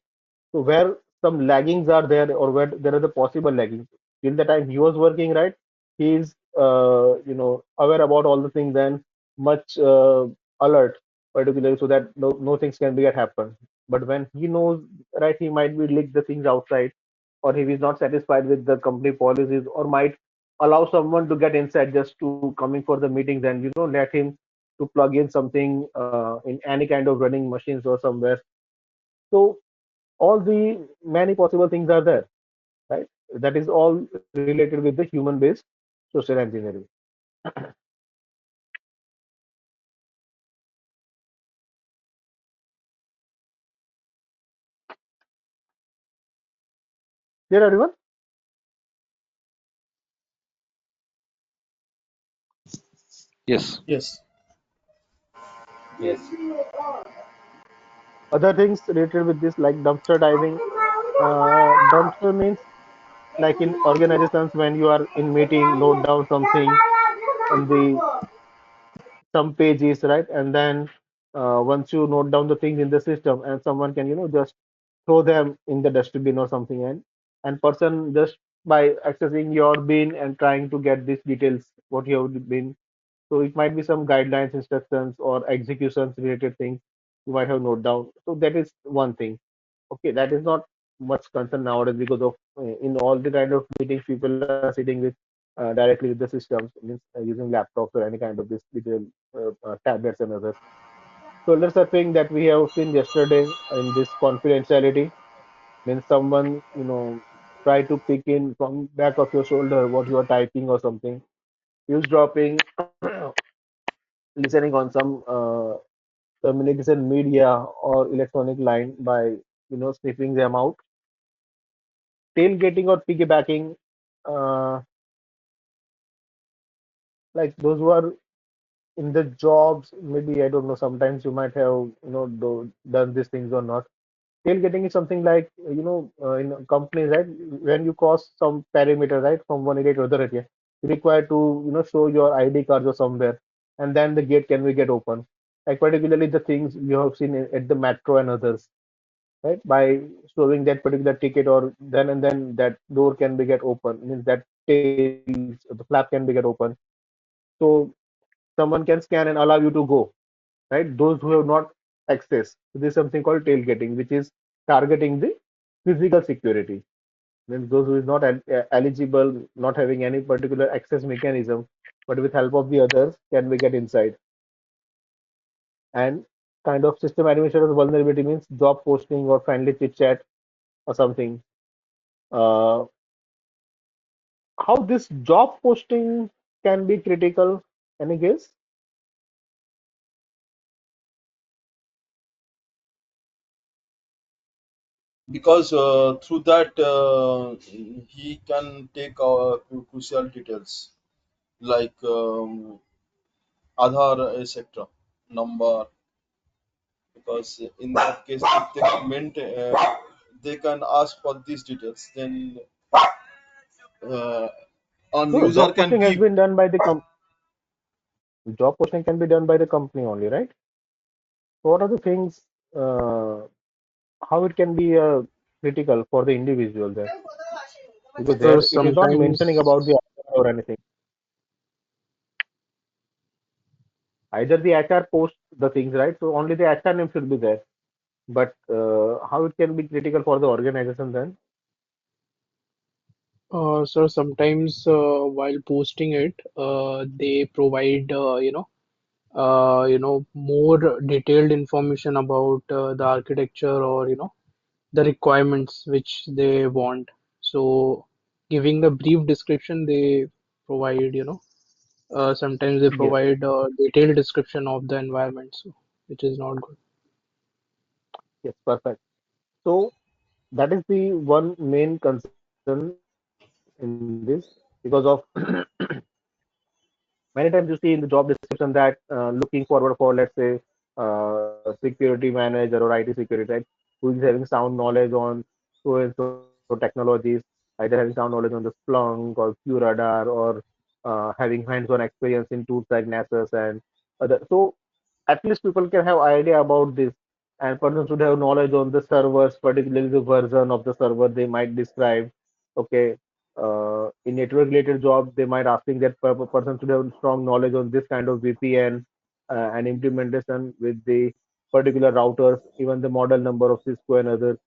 So where some laggings are there, or where there are the possible laggings, till the time he was working, right, he is aware about all the things and much alert, particularly so that no things can be get happen. But when he knows, right, he might be leak the things outside, or he is not satisfied with the company policies, or might allow someone to get inside just to coming for the meetings and let him to plug in something in any kind of running machines or somewhere. So all the many possible things are there, right? That is all related with the human based social engineering. There, everyone. Yes. Yes. Yes. Other things related with this, like dumpster diving. Dumpster means like in organizations when you are in meeting, note down something in the some pages, right? And then once you note down the things in the system, and someone can just throw them in the dustbin or something, and person just by accessing your bin and trying to get these details what you have been. So it might be some guidelines, instructions, or executions related things you might have note down. So that is one thing. Okay, that is not much concern nowadays because of in all the kind of meetings people are sitting with directly with the systems, means using laptops or any kind of this digital tablets and others. Shoulder surfing that we have seen yesterday in this confidentiality means someone try to pick in from back of your shoulder what you are typing or something, eavesdropping, listening on some communication media or electronic line by sniffing them out. Tailgating or piggybacking, uh, like those who are in the jobs, maybe I don't know. Sometimes you might have done these things or not. Tailgating is something like in companies, right? When you cross some perimeter, right, from one area to other area, you require to show your ID cards or somewhere, and then the gate can be get open. Like particularly the things you have seen at the metro and others, right? By showing that particular ticket or then and then that door can be get open. Means that tails the flap can be get open. So someone can scan and allow you to go, right? Those who have not access. So there's something called tailgating, which is targeting the physical security. Means those who is not eligible, not having any particular access mechanism, but with help of the others, can we get inside? And kind of system administrator's vulnerability means job posting or friendly chit chat or something. Uh, how this job posting can be critical? Any guess? because through that he can take our crucial details like Aadhaar, etc. number. Because in that case, if they meant they can ask for these details, then uh, a No, user job can posting has give. been done by the job posting can be done by the company only, right? So what are the things? Uh, how it can be critical for the individual there? Because So there it is not mentioning sometimes, about the HR or anything. Either the HR posts the things, right? So only the HR name should be there. But how it can be critical for the organization then? while posting it, they provide, more detailed information about the architecture or, the requirements which they want. So, giving the brief description, they provide, sometimes they Yes, provide a detailed description of the environment, so which is not good. yes, perfect. So that is the one main concern in this because of many times you see in the job description that looking forward for, let's say, security manager or IT security, right, who is having sound knowledge on so and so technologies, either having sound knowledge on the Splunk or QRadar or having hands-on experience in tools like Nessus and other. So at least people can have idea about this, and person should have knowledge on the servers, particularly the version of the server they might describe. Okay, in network related job they might asking that person should have strong knowledge on this kind of VPN and implementation with the particular routers, even the model number of Cisco and others.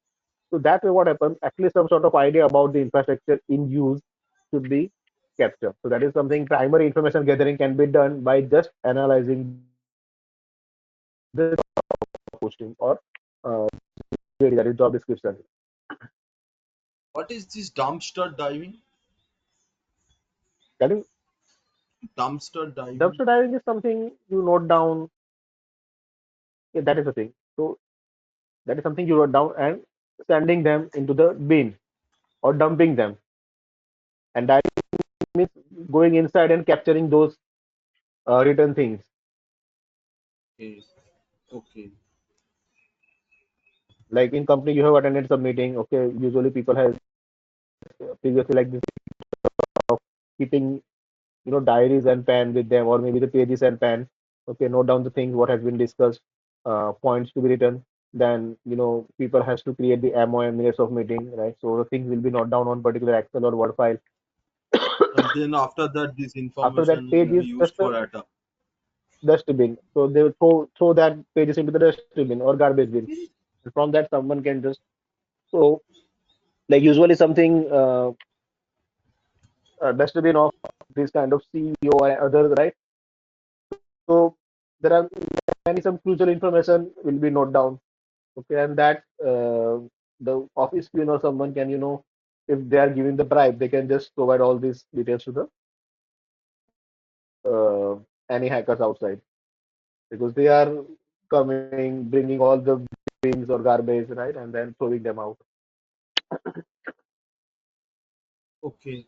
So that way what happens, at least some sort of idea about the infrastructure in use should be captured. So that is something primary information gathering can be done by just analyzing the posting or JD, that is job description. What is this dumpster diving? That is Dumpster diving. dumpster diving is something you note down. Yeah, that is the thing. So that is something you wrote down and sending them into the bin or dumping them. And that means going inside and capturing those written things. Okay. Okay. Like in company, you have attended some meeting. Okay, usually people have previously like this of keeping diaries and pen with them, or maybe the pages and pen. Okay, note down the things what has been discussed, points to be written. Then people has to create the MOM, minutes of meeting, right? So the things will be noted down on particular Excel or Word file. And then after that, this After that information page will be is used just a for data. dustbin. So they will throw that pages into the dustbin or garbage bin. And from that, someone can just so like usually something dustbin of this kind of CEO or others, right? So there are many some crucial information will be noted down. Okay, and that the office pion or someone can if they are giving the bribe, they can just provide all these details to the any hackers outside because they are coming, bringing all the bins or garbage, right, and then throwing them out. Okay.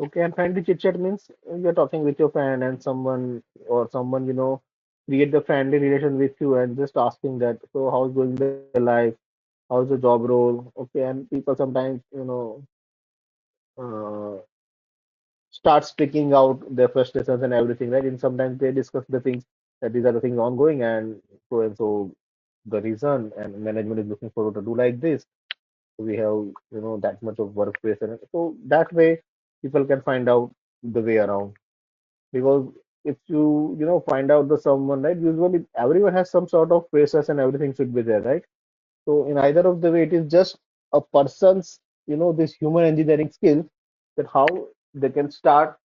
Okay, and friendly chit chat means you're talking with your friend and someone, create the friendly relation with you and just asking that, so how's going the life? How's the job role? Okay, and people sometimes, uh, start speaking out their frustrations and everything, right? And sometimes they discuss the things that these are the things ongoing and so the reason and management is looking forward to do like this. We have, that much of work pressure. So that way people can find out the way around. Because if you find out the someone, right, usually everyone has some sort of pressures and everything should be there, right? So in either of the way, it is just a person's, this human engineering skill that how they can start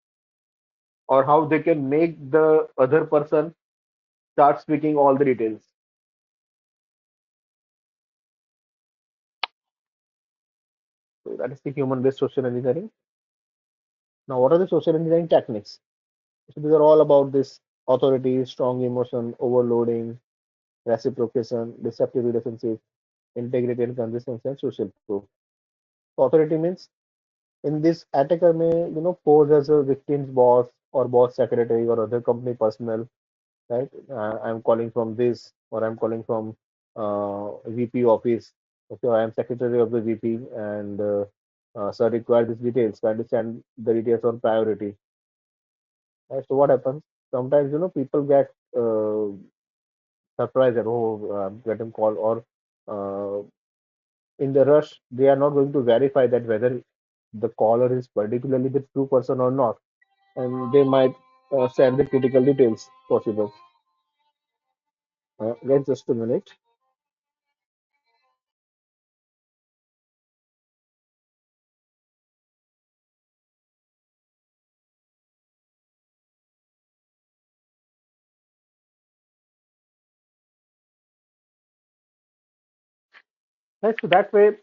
or how they can make the other person start speaking all the details. So that is the human-based social engineering. Now, what are the social engineering techniques? So these are all about this authority, strong emotion, overloading, reciprocation, deceptive relationship, integrity and consistency, and social proof. Authority means in this attacker may pose as a victim's boss or boss secretary or other company personnel, right? I'm calling from this or I'm calling from VP office. Okay, I am secretary of the VP and sir require these details to understand the details on priority. Right? So what happens? Sometimes people get surprised that I'm getting called or uh, in the rush they are not going to verify that whether the caller is particularly the true person or not, and they might send the critical details possible. Wait just a minute. Right, so that way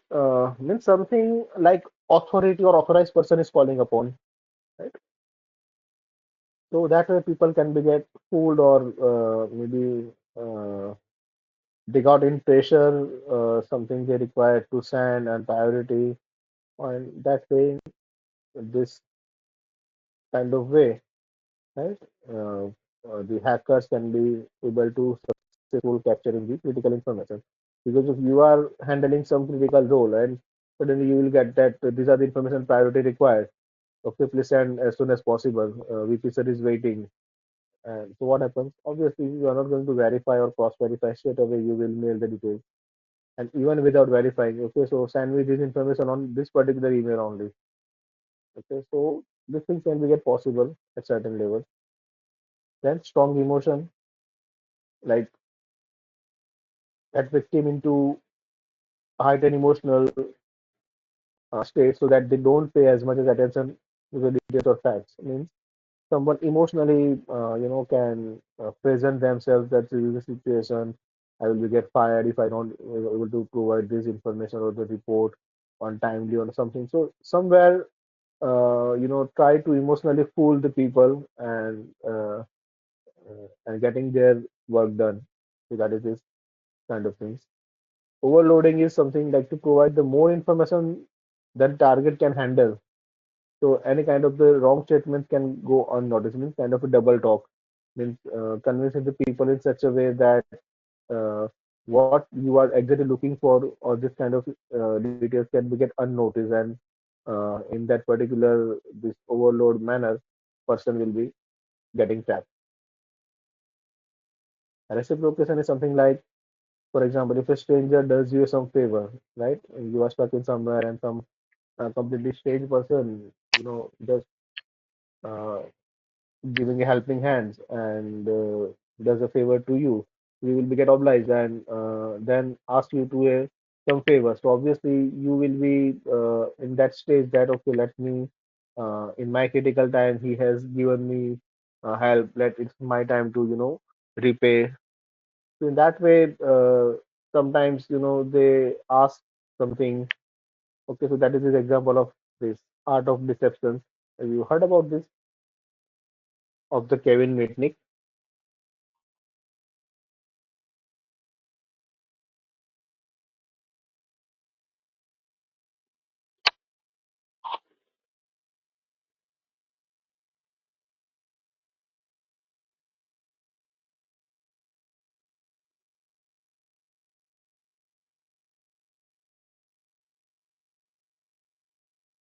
means something like authority or authorized person is calling upon, right? So that way people can be get fooled or maybe they got in pressure, something they require to send and priority, and that way this kind of way, right? Uh, the hackers can be able to successful capturing the critical information because if you are handling some critical role and suddenly you will get that these are the information priority required. Okay, please send as soon as possible. VP sir is waiting. And so what happens? Obviously, you are not going to verify or cross verify straight away. You will mail the details. And even without verifying, okay, so send me this information on this particular email only. Okay, so these things can be get possible at certain levels. Then strong emotion, like that victim into heightened emotional state so that they don't pay as much as attention to the details or facts. Means someone emotionally, can present themselves that this is the situation. I will be get fired if I don't able to provide this information or the report on timely or something. So somewhere, try to emotionally fool the people and getting their work done. So that is this kind of things. Overloading is something like to provide the more information that target can handle. So any kind of the wrong statement can go unnoticed, means kind of a double talk, means convincing the people in such a way that uh, what you are exactly looking for or this kind of details can be get unnoticed and in that particular this overload manner, person will be getting trapped. Reciprocation is something like, for example, if a stranger does you some favor, right? You are stuck in somewhere and some completely strange person, just uh, giving a helping hands and does a favor to you, you will be get obliged and then ask you to some favor. So obviously you will be in that stage that okay, let me in my critical time, he has given me help. That it's my time to, repay. So in that way, sometimes, they ask something. Okay, so that is his example of this art of deception. Have you heard about this of the Kevin Mitnick?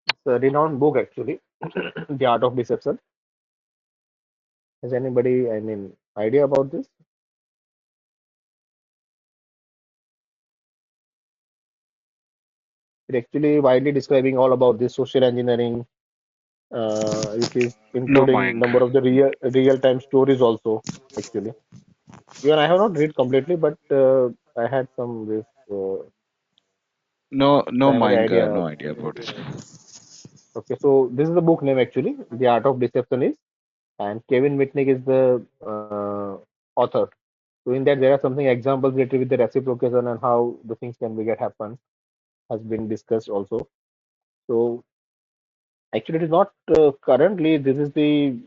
It's a renowned book actually, The Art of Deception. Has anybody, I mean, idea about this? It actually widely describing all about this social engineering, which is No, including Mayank. number of the real time stories also actually. Even I have not read completely, but I had some this No, no, primary Mayank. idea. No idea about it. Okay, so this is the book name actually. The Art of Deception is, and Kevin Mitnick is the author. So in that there are something examples related with the reciprocation and how the things can be get happen has been discussed also. So actually, it is not currently. This is the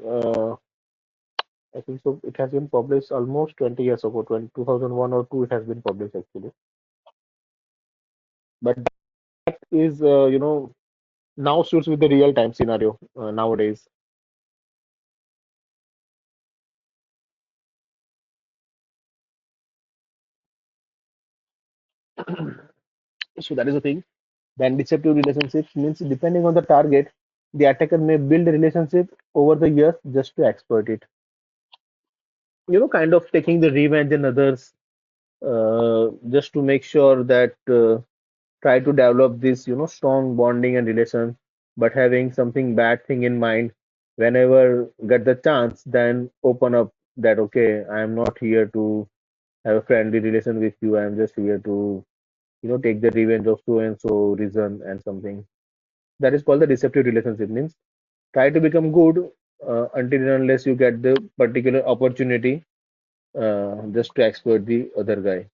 I think so. It has been published almost 20 years ago, 2001 or two. It has been published actually, but that is now suits with the real time scenario nowadays. So that is the thing. Then deceptive relationships means depending on the target, the attacker may build a relationship over the years just to exploit it. Kind of taking the revenge in others, just to make sure that try to develop this, strong bonding and relation, but having something bad thing in mind whenever get the chance, then open up that okay, I am not here to have a friendly relation with you. I am just here to, take the revenge of so and so reason and something. That is called the deceptive relationship. Means try to become good until and unless you get the particular opportunity just to exploit the other guy.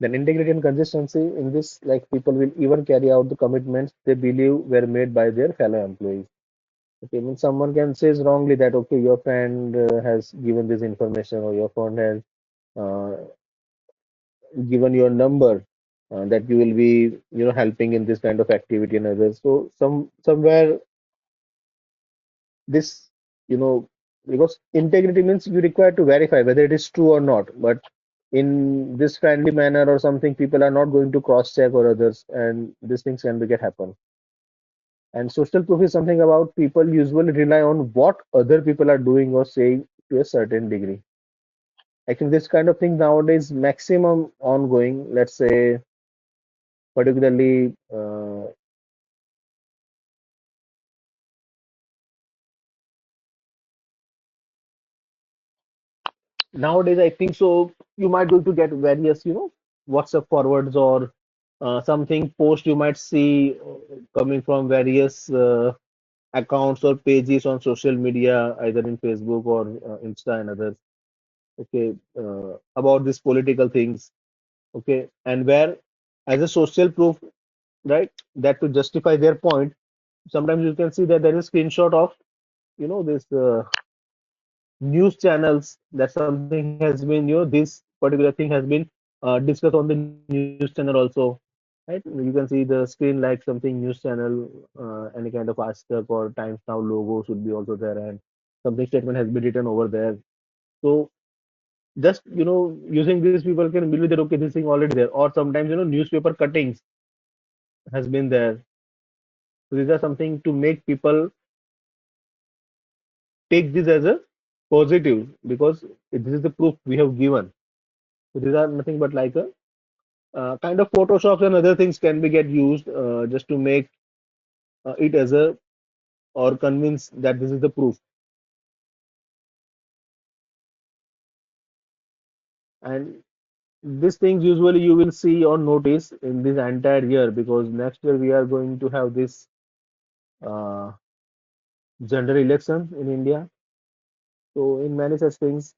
Then integrity and consistency in this, like people will even carry out the commitments they believe were made by their fellow employees. Okay, means someone can say wrongly that okay, your friend has given this information or your friend has uh, given your number that you will be, helping in this kind of activity and others. So somewhere this, you know, because integrity means you require to verify whether it is true or not. But in this friendly manner or something, people are not going to cross check or others, and these things can be get happen. And social proof is something about people usually rely on what other people are doing or saying to a certain degree. I think this kind of thing nowadays maximum ongoing. Let's say particularly nowadays, I think so. You might going to get various, WhatsApp forwards or something post you might see coming from various accounts or pages on social media, either in Facebook or Insta and others. Okay, about these political things. Okay, and where as a social proof, right, that to justify their point, sometimes you can see that there is a screenshot of, this news channels that something has been, this particular thing has been discussed on the news channel also, right? You can see the screen like something news channel, any kind of hashtag or Times Now logo should be also there, and something statement has been written over there. So just, using this, people can believe that okay, this thing already there, or sometimes, newspaper cuttings has been there. So these are something to make people take this as a positive because this is the proof we have given. So these are nothing but like a kind of Photoshops and other things can be get used just to make it as a or convince that this is the proof. And these things usually you will see or notice in this entire year, because next year we are going to have this uh, general election in India. So in many such things,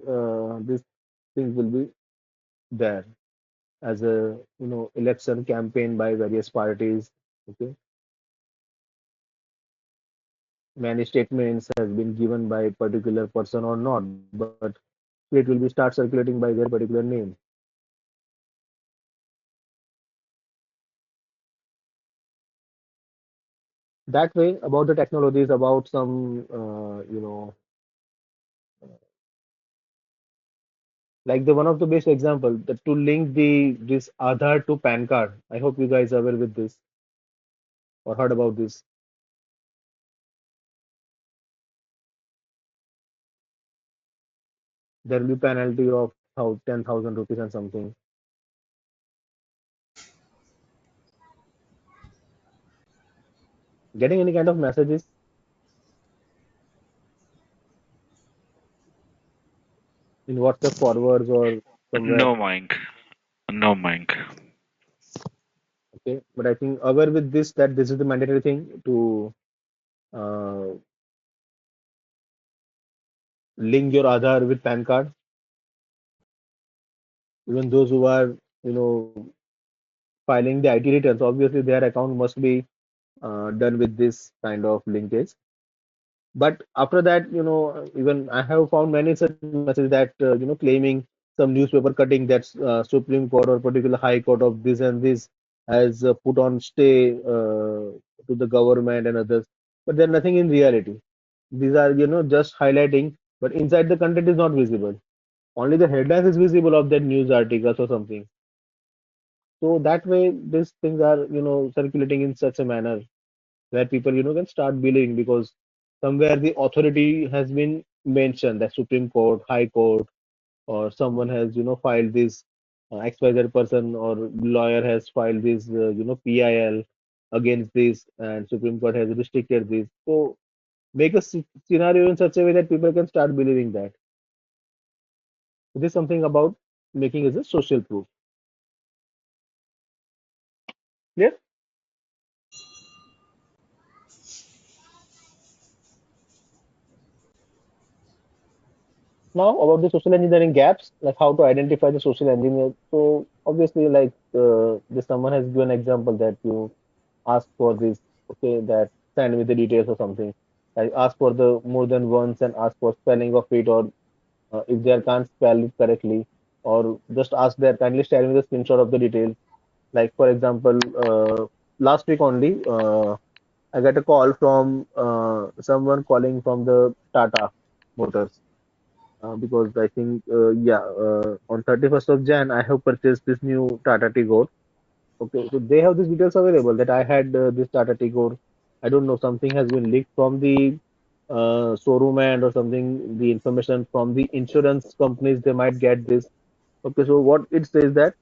these things will be there as a election campaign by various parties. Okay, many statements has been given by a particular person or not, but it will be start circulating by their particular name. That way, about the technologies, about some like the one of the best example that to link the this Aadhaar to PAN card. I hope you guys are aware with this or heard about this. There will be penalty of 10,000 rupees and something. Getting any kind of messages in WhatsApp forwards or somewhere. No, Mike. No, Mike. Okay, but I think aware with this that this is the mandatory thing to uh, link your Aadhaar with PAN card. Even those who are filing the IT returns, obviously their account must be done with this kind of linkage. But after that, even I have found many such messages that claiming some newspaper cutting that Supreme Court or particular High Court of this and this has put on stay to the government and others, but they're nothing in reality. These are just highlighting, but inside the content is not visible. Only the headlines is visible of that news articles or something. So that way, these things are circulating in such a manner where people can start believing, because somewhere the authority has been mentioned, that Supreme Court, High Court, or someone has filed this, XYZ person or lawyer has filed this PIL against this, and Supreme Court has restricted this. So make a scenario in such a way that people can start believing that. It is something about making as a social proof. Yes. Now about the social engineering gaps, like how to identify the social engineer. So obviously, like this someone has given example that you ask for this, okay, that send me the details or something. Like ask for the more than once and ask for spelling of it, or if they can't spell it correctly, or just ask there kindly share me the screenshot of the details. Like for example, last week only, I got a call from someone calling from the Tata Motors, because I think, yeah, on 31st of Jan, I have purchased this new Tata Tigor. Okay, so they have these details available that I had this Tata Tigor. I don't know, something has been leaked from the showroom and or something, the information from the insurance companies, they might get this. Okay, so what it says that,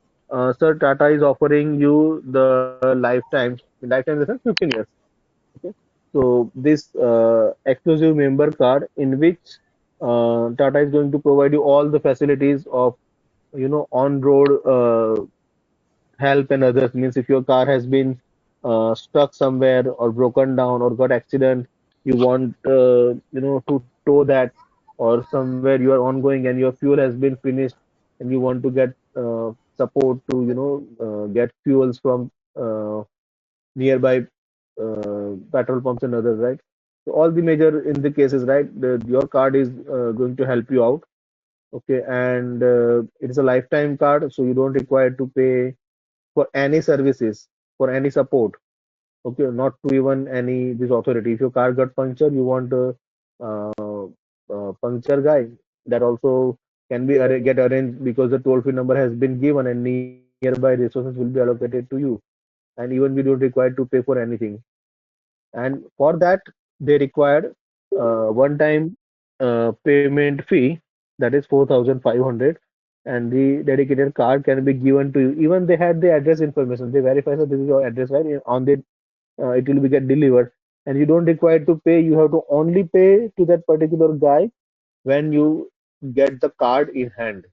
Sir, Tata is offering you the lifetime in the sense 15 years. Okay, so this exclusive member card in which Tata is going to provide you all the facilities of on-road help and others. Means if your car has been stuck somewhere or broken down or got accident, you want to tow that, or somewhere you are ongoing and your fuel has been finished and you want to get support to get fuels from nearby petrol pumps and others, right? So all the major in the cases, right? Your card is going to help you out. Okay, and it is a lifetime card, so you don't require to pay for any services, for any support. Okay, not to even any this authority. If your car got punctured, you want a puncture guy. That also can be get arranged, because the toll free number has been given and nearby resources will be allocated to you. And even we don't require to pay for anything. And for that, they required one-time payment fee, that is 4,500, and the dedicated card can be given to you. Even they had the address information. They verify that this is your address, right? On the it will be get delivered, and you don't require to pay. You have to only pay to that particular guy when you get the card in hand.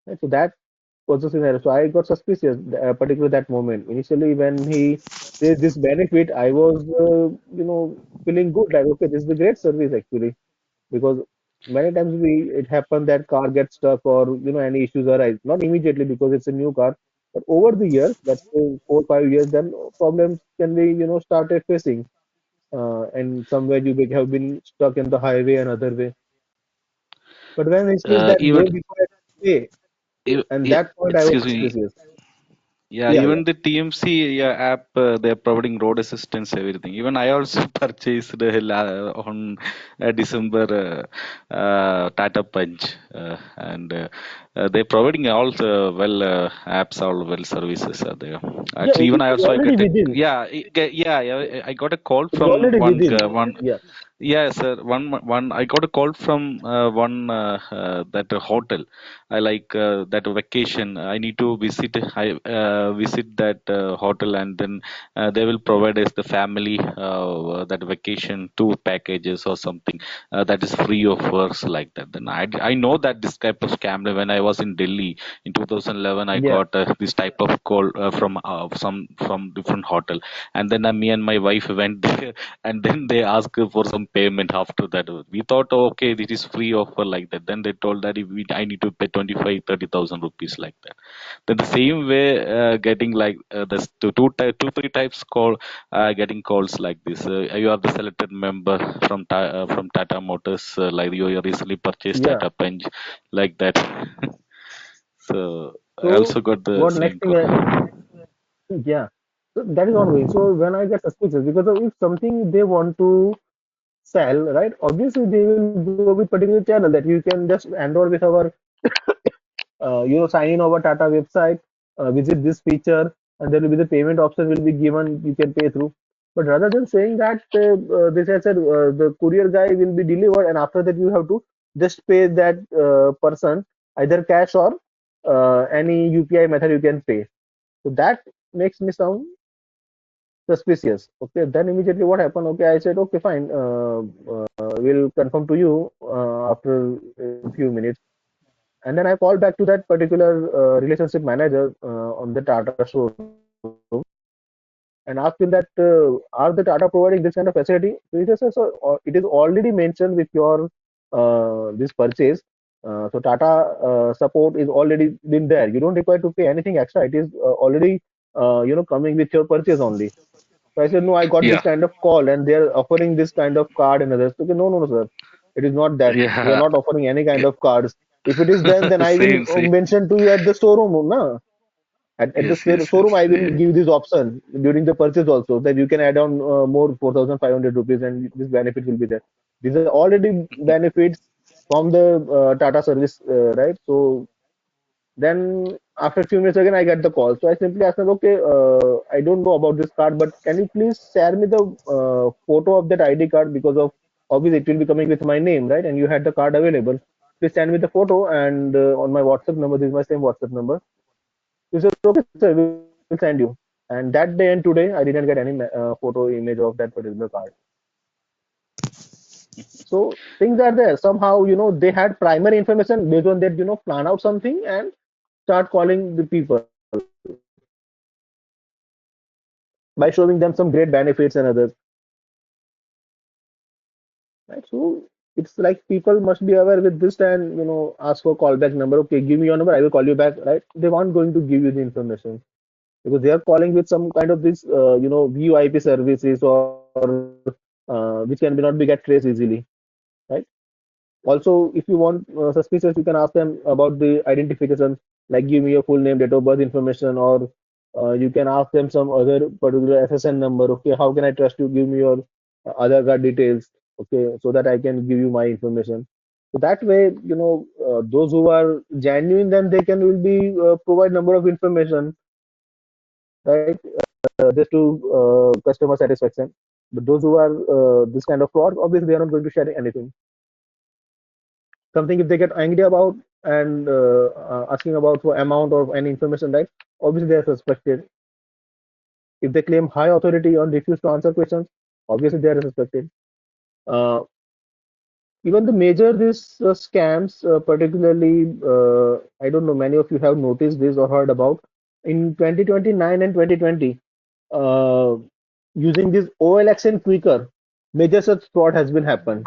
Right? So that was the scenario. So I got suspicious, particularly that moment. Initially, when he says this benefit, I was, feeling good. Like, okay, this is a great service actually, because many times it happens that car gets stuck or any issues arise. Not immediately because it's a new car, but over the years, that's 4 5 years, then problems can be started facing. And somewhere you have been stuck in the highway and other way. But when it says that Even don't require to pay, and that point I was excuse me. suspicious. Yeah, Yeah, yeah, even the TMC, yeah, app, they're providing road assistance, everything. Even I also purchased on December Tata Punch, and they're providing all apps, all well services are there. yeah. Actually, even I It's also I already get a within. yeah, I got a call It's from already within. one. Yeah, Yes, sir. One. I got a call from one that hotel. I like that vacation. I need to visit. I visit that hotel, and then they will provide us the family that vacation tour packages or something that is free of us like that. Then I know that this type of scam. When I was in Delhi in 2011, I yeah. got this type of call from some from different hotel, and then me and my wife went there, and then they asked for some payment after that. We thought, oh, okay, this is free offer like that. Then they told that if I need to pay 25 30,000 rupees like that. Then the same way, getting like this two three types call, getting calls like this. You are the selected member from Tata Motors, like you recently purchased Yeah. Tata Punch, like that. So I So also got the what next same thing? call. Yeah. So that is ongoing. So when I get suspicious, because of if something they want to sell, right? Obviously they will go with particular channel that you can just enroll with our, sign in over Tata website, visit this feature, and there will be the payment option will be given. You can pay through. But rather than saying that this has said the courier guy will be delivered, and after that you have to just pay that person either cash or any UPI method you can pay. So that makes me sound suspicious. Okay, then immediately what happened? Okay, I said okay, fine. We'll confirm to you after a few minutes. And then I called back to that particular relationship manager on the Tata showroom and asked him that are the Tata providing this kind of facility? So he just says, so it is already mentioned with your this purchase. So Tata support is already been there. You don't require to pay anything extra. It is already coming with your purchase only. So I said, no, I got this Yeah, kind of call and they're offering this kind of card and others. Okay, no, no, no, sir. It is not that. We are yeah. not offering any kind of cards. If it is then I will Same, same. mention to you at the showroom. Na? At the Yes, yes, showroom, I will yes. give this option during the purchase also that you can add on more 4,500 rupees and this benefit will be there. These are already benefits from the Tata service, right? So then after a few minutes again, I get the call. So I simply asked them, okay, I don't know about this card, but can you please share me the photo of that ID card because of obviously it will be coming with my name, right? And you had the card available. Please send me the photo and on my WhatsApp number. This is my same WhatsApp number. He said, okay, sir, we'll send you. And that day and today, I didn't get any photo image of that particular card. So things are there. Somehow, they had primary information based on that, plan out something and start calling the people by showing them some great benefits and others, right? So it's like people must be aware with this and ask for callback number. Okay, give me your number, I will call you back, right? They aren't going to give you the information because they are calling with some kind of this VoIP services or which can be not be get traced easily, right? Also, if you want suspicious, you can ask them about the identification, like give me your full name, date of birth information, or you can ask them some other particular SSN number. Okay, how can I trust you? Give me your Aadhaar card details. Okay, so that I can give you my information. So that way, those who are genuine, then they can will be provide number of information, right? Just to customer satisfaction. But those who are this kind of fraud, obviously they are not going to share anything. Something if they get angry about and asking about for amount or any information, right? Obviously they are suspected. If they claim high authority or refuse to answer questions, obviously they are suspected. Uh, Even the major these scams, particularly, I don't know, many of you have noticed this or heard about in 2029 and 2020, uh, using this OLX and Quicker, major such fraud has been happened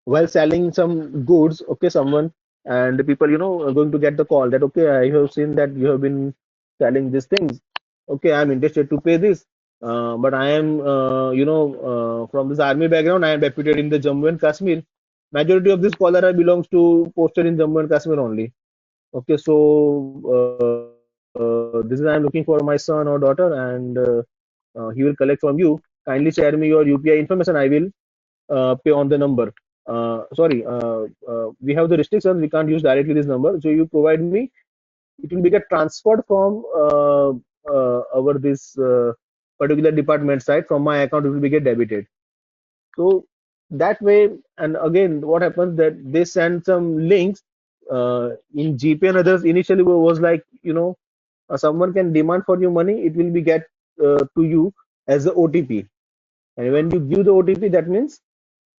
while selling some goods. Okay, someone and the people, are going to get the call that, okay, I have seen that you have been selling these things. Okay, I'm interested to pay this, but I am, from this army background. I am deputed in the Jammu and Kashmir. Majority of this caller belongs to posted in Jammu and Kashmir only. Okay, so this is, I'm looking for my son or daughter, and he will collect from you. Kindly share me your UPI information. I will pay on the number. Sorry, we have the restrictions. We can't use directly this number. So you provide me. It will be get transferred from our this particular department side. From my account, it will be get debited. So that way, and again, what happens that they send some links in GP and others. Initially, was like, someone can demand for your money. It will be get to you as the OTP, and when you give the OTP, that means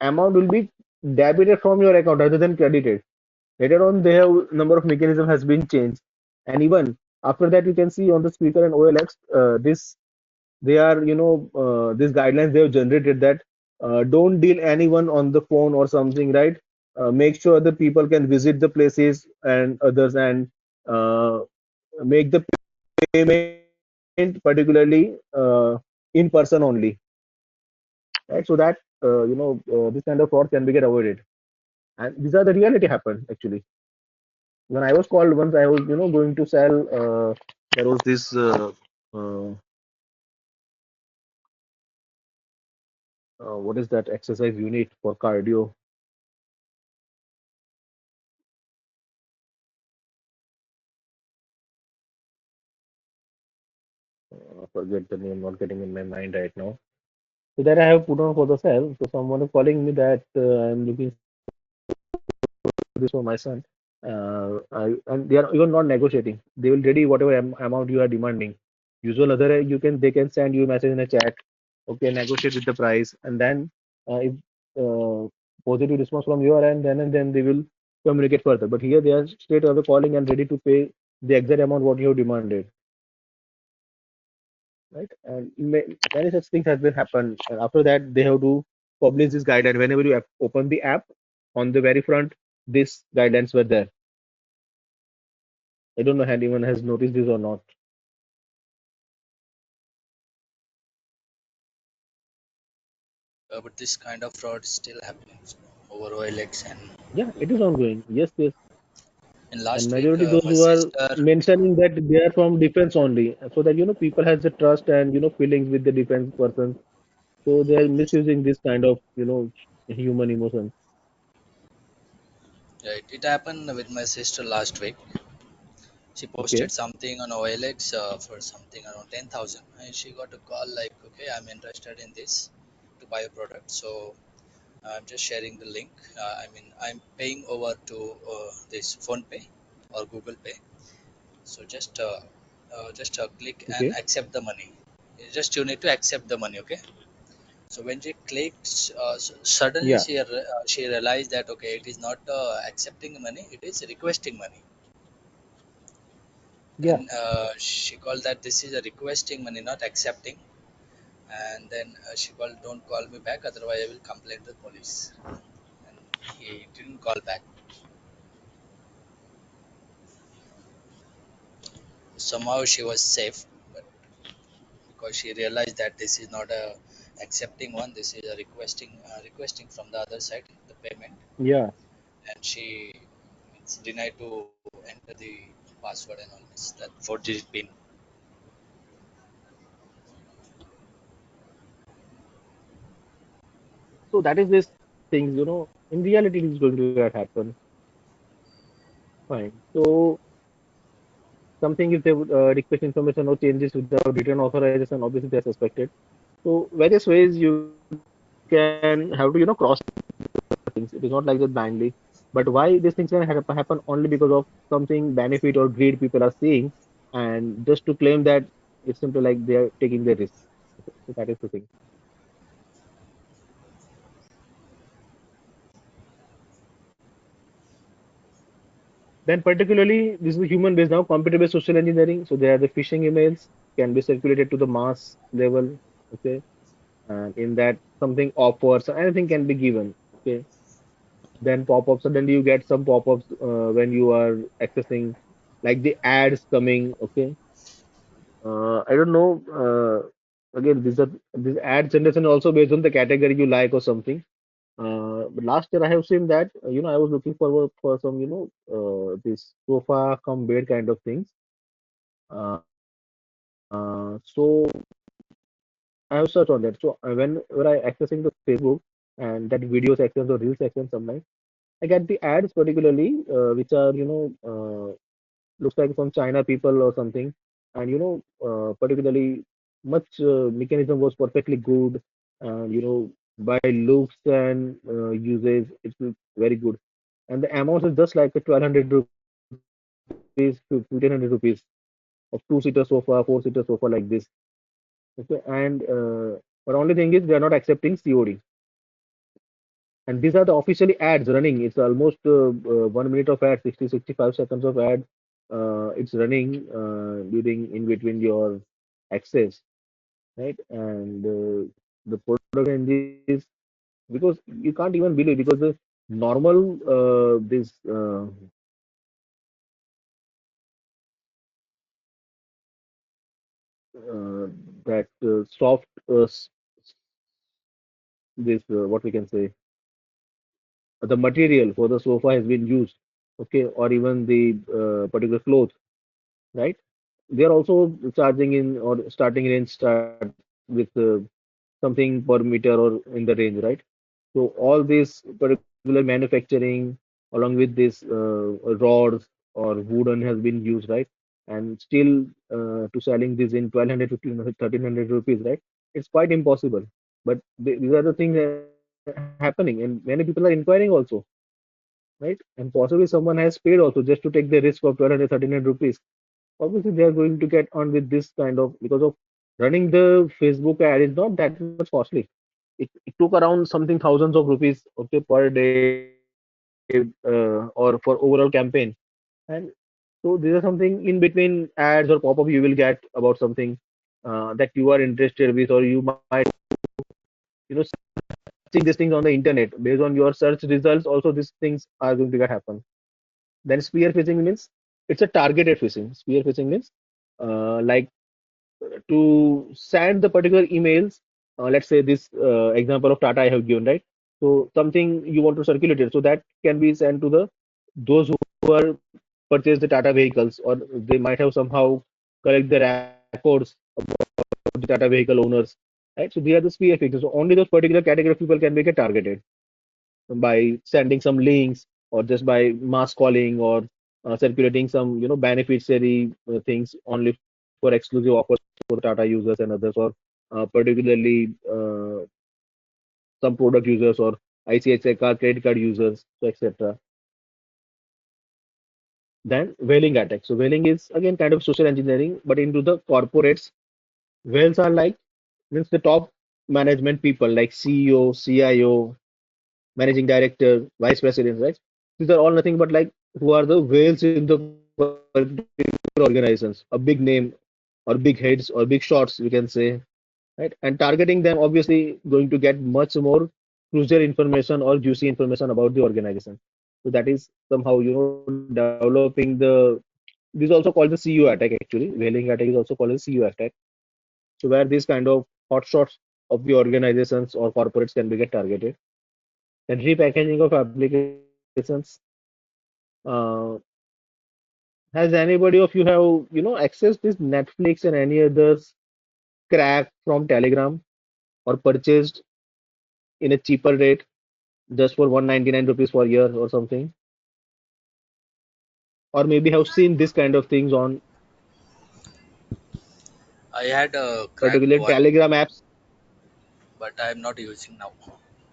amount will be debited from your account rather than credited. Later on, they have number of mechanism has been changed, and even after that, you can see on the speaker and OLX, this they are, these guidelines they have generated that don't deal anyone on the phone or something, right? Make sure the people can visit the places and others, and uh, make the payment particularly in person only, right? So that this kind of fraud can be get avoided. And these are the reality happen actually. When I was called once, I was, going to sell. There was this. Uh, what is that exercise unit for cardio? Forget the name, not getting in my mind right now. So that I have put on for the sale. So someone is calling me that I'm looking this for my son. And they are even not negotiating. They will ready whatever amount you are demanding. Usual other you can they can send you a message in a chat. Okay, negotiate with the price, and then if uh, positive response from your end, then and then they will communicate further. But here they are straight away calling and ready to pay the exact amount what you have demanded, right? And many such things has been happened. And after that, they have to publish this guideline. Whenever you open the app, on the very front, these guidelines were there. I don't know if anyone has noticed this or not. But this kind of fraud is still happening over OLX. And Yeah, it is ongoing. Yes, yes. in And last week, majority those my who are sister, mentioning that they are from defense only, so that people has the trust and feelings with the defense person. So they are misusing this kind of human emotions. right, it happened with my sister last week. She Okay, posted something on OLX for something around 10,000, and she got a call like, okay, I'm interested in this to buy a product. So I'm just sharing the link. I mean, I'm paying over to this Phone Pay or Google Pay. So just click and okay, accept the money. Just you need to accept the money, okay? So when she clicks, suddenly yeah, she realized that okay, it is not accepting money; it is requesting money. yeah. Then she called that this is a requesting money, not accepting. And then she called, "Don't call me back, otherwise I will complain to the police." And he didn't call back. Somehow she was safe, but because she realized that this is not a accepting one, this is a requesting from the other side the payment, Yeah. and she means denied to enter the password and all this that 4-digit pin. So that is this things, in reality it is going to get happen. Fine. So something if they would request information or changes without written authorization, obviously they are suspected. So various ways you can have to cross things. It is not like that blindly. But why these things can happen only because of something benefit or greed people are seeing, and just to claim that It's simply like they are taking the risk. So that is the thing. Then particularly this is the human based now, computer based social engineering. So there are the phishing emails can be circulated to the mass level. Okay. And in that something offers anything can be given. Okay. Then pop-ups, suddenly you get some pop-ups when you are accessing like the ads coming. Okay. I don't know. Again, this ad generation also based on the category you like or something. But last year I have seen that I was looking forward for some this sofa come bed kind of things. So I have searched on that. So whenever I accessing the Facebook and that video section or reel section sometimes I get the ads particularly which are looks like from China people or something, and particularly much mechanism was perfectly good, and by looks and usage it's very good, and the amount is just like a 1200 rupees to 1500 rupees of two-seater sofa, four-seater sofa like this. Okay, and but only thing is they are not accepting COD, and these are the officially ads running. It's almost 1 minute of ad, 60-65 seconds of ad. It's running during in between your access, right? And the product range is because you can't even believe because the normal this that soft this what we can say the material for the sofa has been used, okay, or even the particular cloth, right? They are also charging in or starting range start with something per meter or in the range, right? So all this particular manufacturing along with this rods or wooden has been used, right? And still to selling this in 1200, 1500, 1300 rupees, right? It's quite impossible. But these are the things that are happening, and many people are inquiring also, right? And possibly someone has paid also just to take the risk of 1200, 1300 rupees. Obviously, they are going to get on with this kind of because of running the Facebook ad is not that much costly. It took around something thousands of rupees, okay, per day or for overall campaign. And so these are something in between ads or pop-up you will get about something that you are interested with, or you might searching these things on the internet based on your search results. Also, these things are going to get happen. Then spear phishing means it's a targeted phishing. Spear phishing means like to send the particular emails. Let's say this example of Tata I have given, right? So something you want to circulate it, so that can be sent to the those who are purchased the Tata vehicles, or they might have somehow collect the records of the Tata vehicle owners, right? So they are the spear fixes. So only those particular category of people can be get targeted by sending some links or just by mass calling or circulating some beneficiary things only for exclusive offers for Tata users and others, or particularly some product users or ICICI card credit card users, so etc. Then whaling attack. So whaling is again kind of social engineering, but into the corporates. Whales are like means the top management people like CEO, CIO, managing director, vice presidents, right? These are all nothing but like who are the whales in the particular organizations, a big name or big heads or big shots, we can say, right? And targeting them obviously going to get much more crucial information or juicy information about the organization. So that is somehow developing the. This is also called the CU attack actually. Whaling attack is also called the CU attack. So where these kind of hotshots of the organizations or corporates can be get targeted. Then repackaging of applications. Uh, has anybody of you have accessed this Netflix and any others crack from Telegram or purchased in a cheaper rate just for 199 rupees for a year or something? Or maybe have seen this kind of things on I had cracked particular one, Telegram apps? but I'm not using now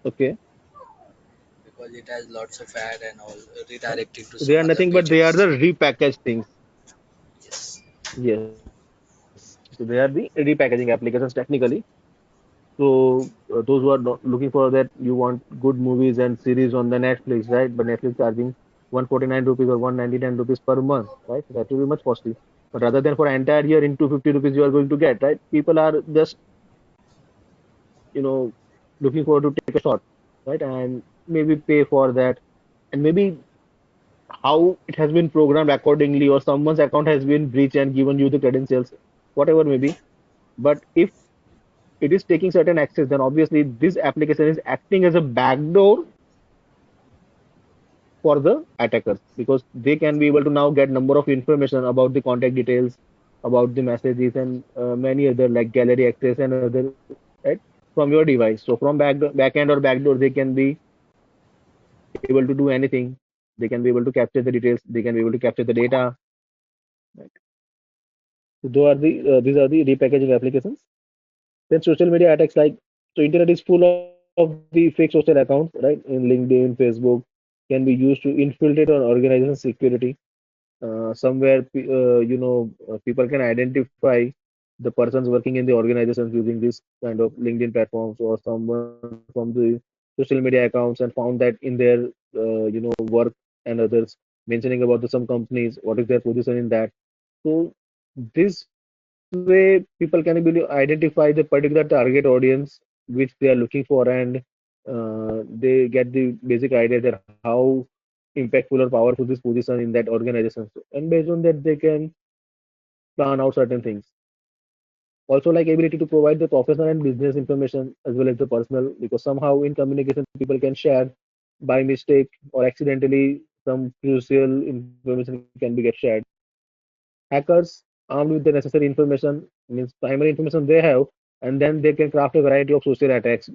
Okay. because it has lots of ad and all redirecting to So they some are other nothing but they are pages. the repackaged things. Yes. Yes. So they are the repackaging applications technically. So those who are not looking for that, you want good movies and series on the Netflix, right? But Netflix charging 149 rupees or 199 rupees per month, right? That will be much costly. But rather than for entire year in 250 rupees you are going to get, right? People are just, you know, looking forward to take a shot, right? And maybe pay for that. And maybe how it has been programmed accordingly, or someone's account has been breached and given you the credentials, whatever maybe. But if it is taking certain access, then obviously this application is acting as a backdoor for the attackers, because they can be able to now get number of information about the contact details, about the messages, and many other like gallery access and other, right, from your device. So from back end or backdoor, they can be able to do anything. They can be able to capture the details. They can be able to capture the data. Right? So these are the repackaging applications. Then social media attacks, like, so internet is full of the fake social accounts, right? In LinkedIn, Facebook, can be used to infiltrate on organization security. Somewhere people can identify the persons working in the organizations using this kind of LinkedIn platforms, or someone from the social media accounts, and found that in their work and others, mentioning about some companies, what is their position in that. So this way people can able to identify the particular target audience which they are looking for, and they get the basic idea that how impactful or powerful this position in that organization. And based on that, they can plan out certain things. Also, like ability to provide the professional and business information as well as the personal, because somehow in communication people can share by mistake or accidentally some crucial information can be get shared. Hackers armed with the necessary information, means primary information they have, and then they can craft a variety of social attacks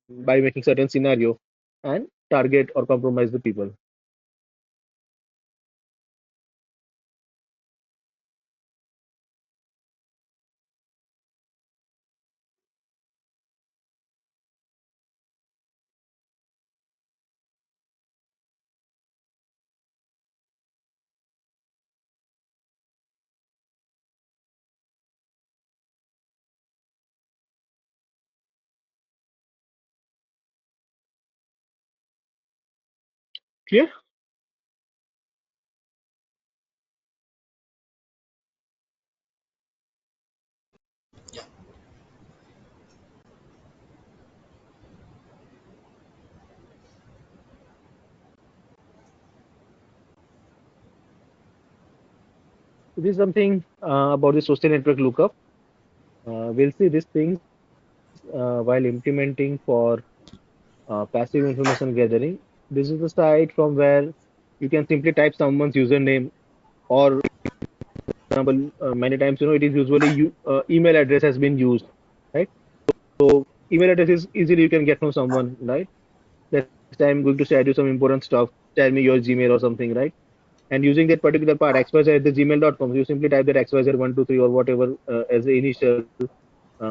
by making certain scenario and target or compromise the people. Clear? Yeah. This is something about the social network lookup. We'll see these things while implementing for passive information gathering. This is the site from where you can simply type someone's username, or example, many times it is usually email address has been used, right? So email address is easily you can get from someone, right? Let's say I'm going to share you some important stuff. Tell me your Gmail or something, right? And using that particular part, xyz at the gmail.com, you simply type that xyz123 or whatever as the initial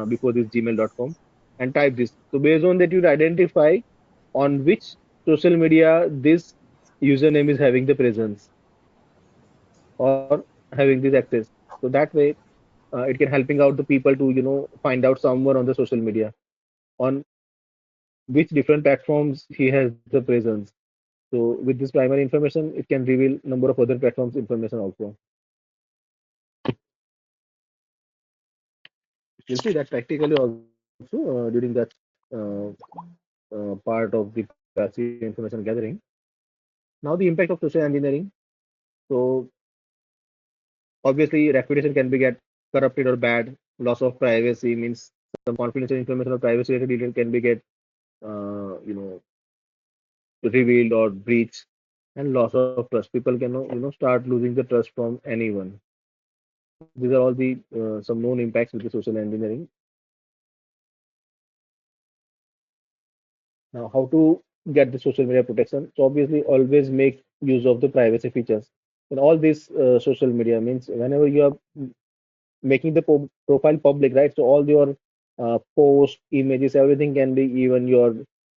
before this gmail.com, and type this. So based on that, you identify on which social media this username is having the presence or having this access. So that way, it can helping out the people to find out someone on the social media on which different platforms he has the presence. So with this primary information, it can reveal number of other platforms information also. You'll see that practically also during that uh, part of the passive information gathering. Now the impact of social engineering. So obviously reputation can be get corrupted or bad. Loss of privacy means some confidential information or privacy related detail can be get revealed or breached, and loss of trust. People can start losing the trust from anyone. These are all the some known impacts with the social engineering. Now, how to get the social media protection? So obviously, always make use of the privacy features. In all these social media means whenever you are making the profile public, right? So all your posts, images, everything can be, even your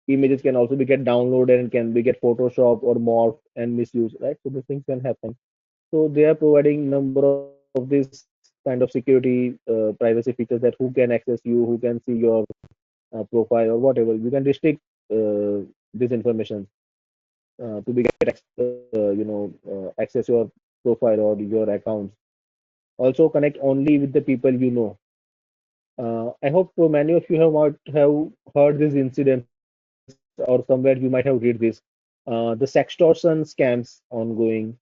images can also be get downloaded and can be get Photoshop or morphed and misused, right? So these things can happen. So they are providing number of these kind of security, privacy features, that who can access you, who can see your profile or whatever. You can restrict this information to be get access your profile or your accounts. Also connect only with the people you know. I hope many of you have heard these incidents, or somewhere you might have read this. The sextortion scams ongoing.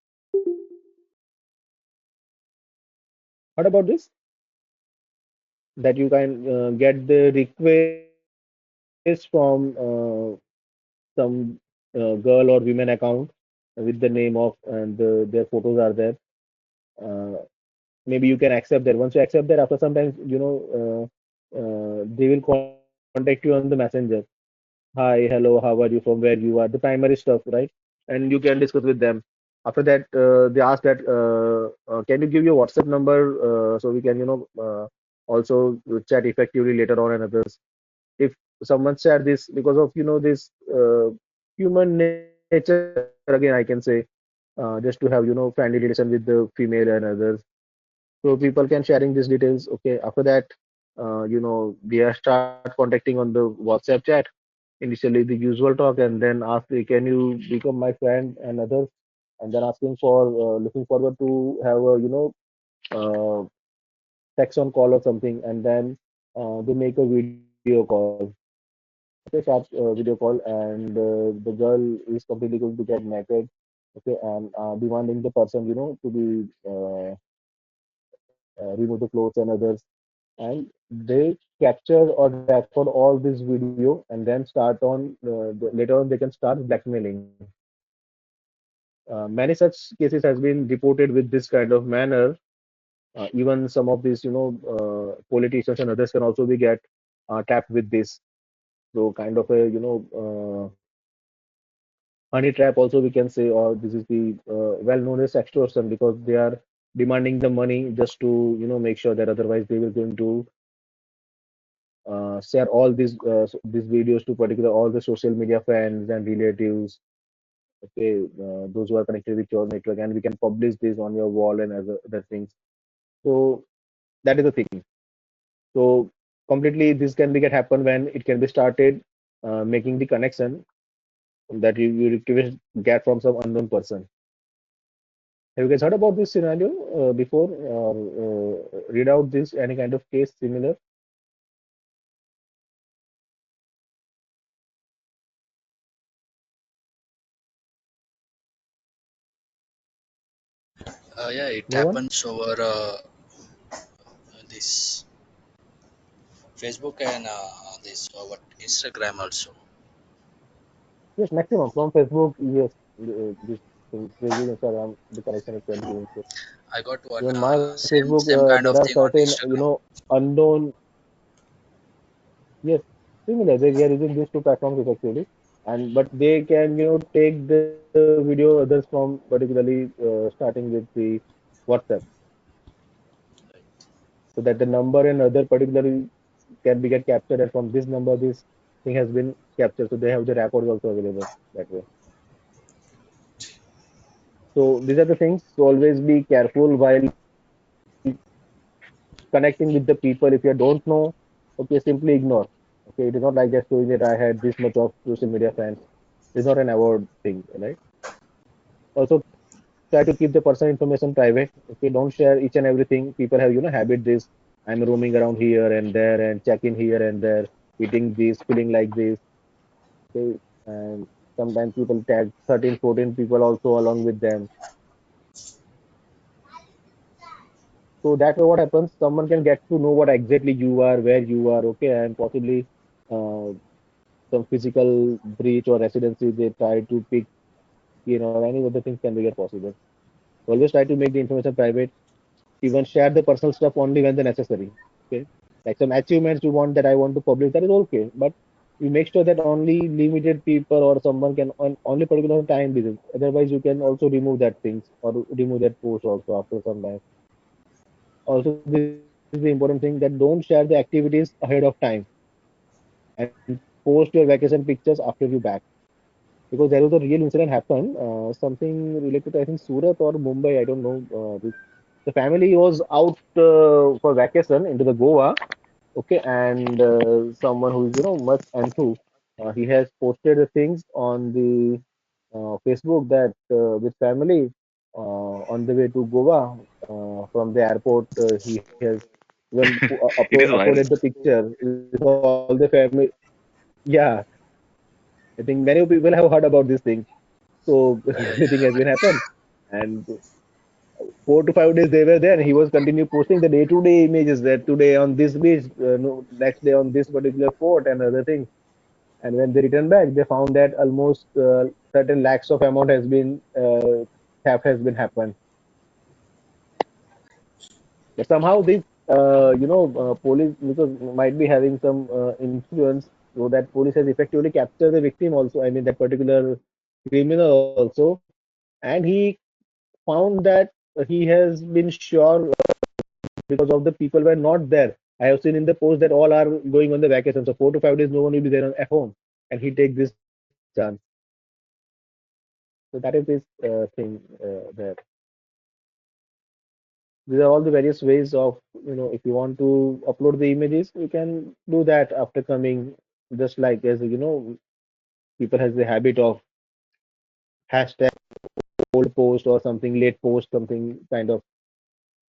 Heard about this? That you can get the request from some girl or women account with the name of, and their photos are there. Uh, Maybe you can accept that. Once you accept that, after sometimes, they will contact you on the messenger. Hi, hello, how are you, from where you are, the primary stuff, right? And you can discuss with them. After that, they ask that, can you give your WhatsApp number, so we can, also chat effectively later on, and others. If someone share this, because of, this human nature, again, I can say, just to have, friendly relation with the female and others. So people can sharing these details. Okay, after that, they are start contacting on the WhatsApp chat. Initially the usual talk, and then ask, can you become my friend and others, and then asking for, looking forward to have a, uh, text on call or something, and then they make a video call. Okay, start video call, and the girl is completely going to get naked. Okay, and demanding the person, to be remove the clothes and others, and they capture or record all this video, and then start on, later on they can start blackmailing. Many such cases has been reported with this kind of manner. Even some of these, politicians and others can also be get tapped with this. So kind of a, honey trap also we can say, or this is the well known as extortion, because they are demanding the money just to, make sure that otherwise they will going to share all these videos to particular all the social media friends and relatives. Okay, those who are connected with your network, and we can publish this on your wall and other things. So that is the thing. So completely this can be get happen when it can be started making the connection that you request get from some unknown person. Have you guys heard about this scenario before, or read out this any kind of case similar? Yeah, it No one? happens over this Facebook and this what Instagram also. Yes, maximum from Facebook. Yes, this thing, Facebook, Instagram, the connection it can be into. I got one Even my Facebook, same there kind are of thing certain, on Instagram. unknown. Yes, similar. They are using these two platforms effectively, and but they can, take the video others from particularly starting with the WhatsApp, so that the number and other particularly can be get captured, and from this number this thing has been captured. So they have the records also available that way. So these are the things. So always be careful while connecting with the people. If you don't know, okay, simply ignore. Okay, it is not like just showing that I had this much of social media friends. It's not an award thing, right? Also, try to keep the personal information private. Okay, don't share each and everything. People have, habit this. I'm roaming around here and there and checking here and there, eating this, feeling like this. Okay, and sometimes people tag 13, 14 people also along with them. So that way, what happens? Someone can get to know what exactly you are, where you are, okay, and possibly uh, some physical breach or residency they try to pick, or any other things can be get possible. Always try to make the information private. Even share the personal stuff only when they're necessary. Okay, like some achievements you want that I want to publish, that is okay, but you make sure that only limited people or someone can on only particular time visit. Otherwise, you can also remove that things or remove that post also after some time. Also, this is the important thing, that don't share the activities ahead of time, and post your vacation pictures after you back. Because there was a real incident happened, something related to, I think, Surat or Mumbai. I don't know this. The family was out for vacation into the Goa. Okay, and someone who is much into, he has posted the things on the Facebook that with family on the way to Goa from the airport, he has even It is uploaded viral. the picture with all the family. Yeah, I think many people have heard about these things. So everything has been happened, and 4 to 5 days they were there. He was continue posting the day-to-day images that today on this beach, no, next day on this particular fort and other things. And when they returned back, they found that almost certain lakhs of amount has been theft has been happened. But somehow this, police because might be having some influence, so that police has effectively captured the victim also. I mean that particular criminal also, and he found that he has been sure because of the people were not there. I have seen in the post that all are going on the vacation, so 4 to 5 days no one will be there at home, and he take this chance. So that is this thing there. These are all the various ways of, if you want to upload the images, you can do that after coming. Just like as people has the habit of hashtag old post or something late post, something kind of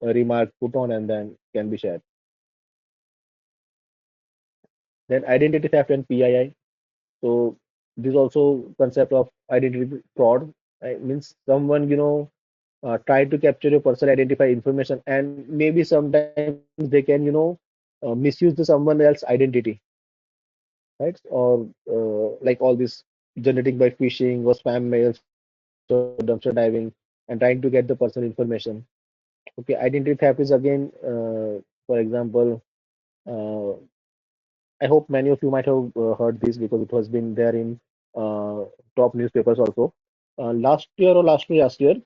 a remark put on and then can be shared. Then identity theft and PII. So this also concept of identity fraud. Means someone try to capture your personal identify information, and maybe sometimes they can misuse the someone else identity, right? Or like all this generating by phishing or spam mails or dumpster diving and trying to get the personal information. Okay, identity theft is again, for example, uh, I hope many of you might have heard this because it has been there in uh, top newspapers also. Last year or last year,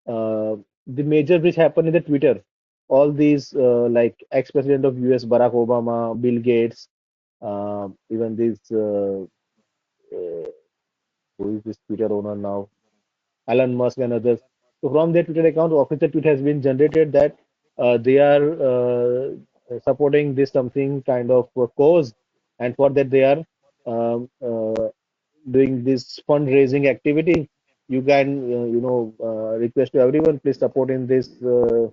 the major breach happened in the Twitter. All these like ex-president of US Barack Obama, Bill Gates, even this who is this Twitter owner now, Elon Musk and others. So from their Twitter account, official tweet has been generated that they are supporting this something kind of cause, and for that they are doing this fundraising activity. You can request to everyone, please support in this uh,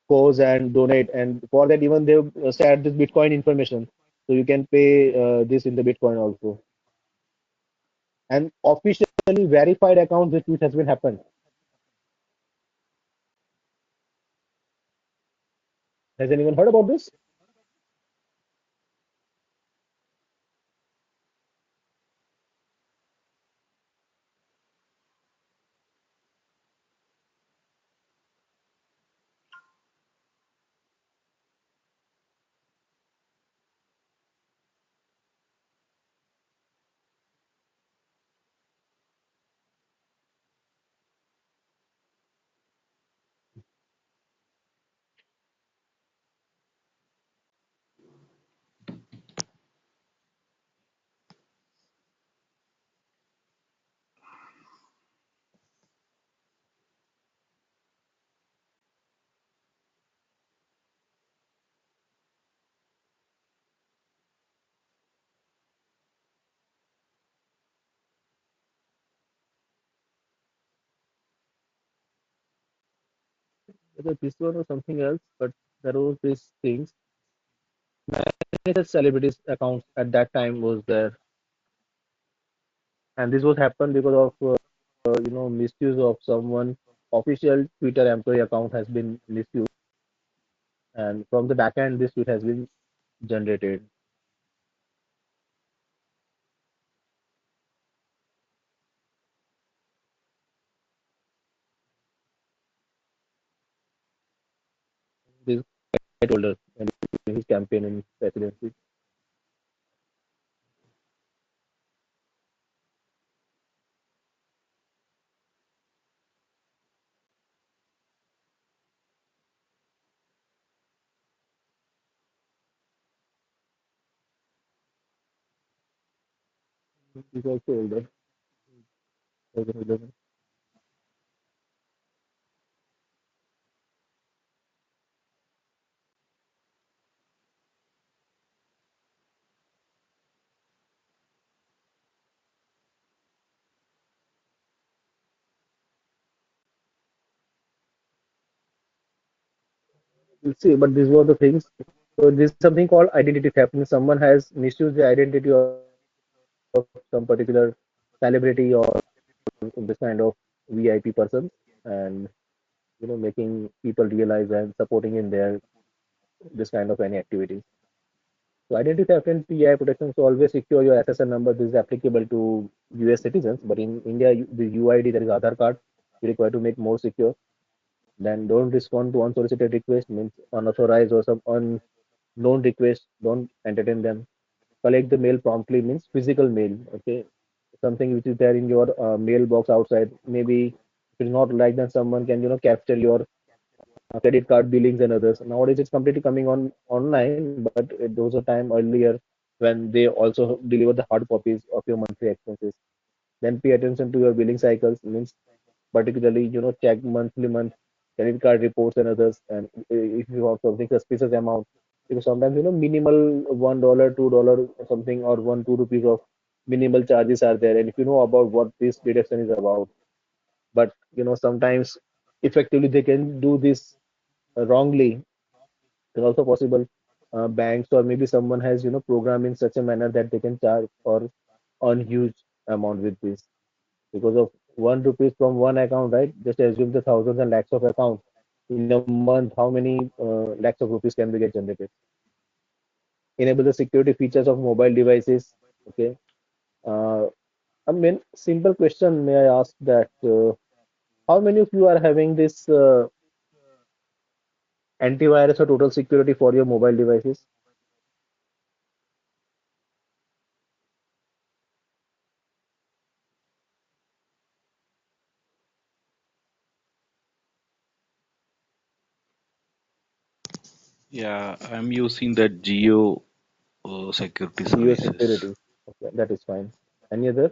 cause and donate. And for that, even they shared this Bitcoin information, so you can pay this in the Bitcoin also. And officially verified account, this tweet has been happened. Has anyone heard about this? Whether this one or something else, but there was these things. Many such celebrities accounts at that time was there, and this was happened because of misuse of someone. Official Twitter employee account has been misused, and from the back end, this tweet has been generated. This I told us and his campaign in presidency. He's also older, 2011. see, but these were the things. So there's something called identity theft. Means someone has misused the identity of some particular celebrity or this kind of VIP person, and making people realize and supporting in their this kind of any activities. So identity theft and PI protection, so always secure your SSN number. This is applicable to US citizens, but in India, the UID, that is Aadhaar card, you require to make more secure. Then don't respond to unsolicited requests, means unauthorized or some unknown requests. Don't entertain them. Collect the mail promptly, means physical mail. Okay, something which is there in your mailbox outside. Maybe if it's not like that, someone can capture your credit card billings and others. Nowadays, it's completely coming on online, but there was a time earlier when they also deliver the hard copies of your monthly expenses. Then pay attention to your billing cycles, means particularly check monthly month credit card reports and others. And if you have something suspicious amount, because sometimes minimal $1, $2 something, or 1 2 rupees of minimal charges are there. And if you know about what this deduction is about, but sometimes effectively they can do this wrongly. It's also possible banks or maybe someone has programmed in such a manner that they can charge or earn huge amount with this because of 1 rupees from one account, right? Just assume the thousands and lakhs of accounts in a month. How many lakhs of rupees can be get generated? Enable the security features of mobile devices. Okay. Uh, I mean, simple question. May I ask that how many of you are having this antivirus or total security for your mobile devices? Yeah, I'm using that Geo security Geo services. security. Okay, that is fine. Any other?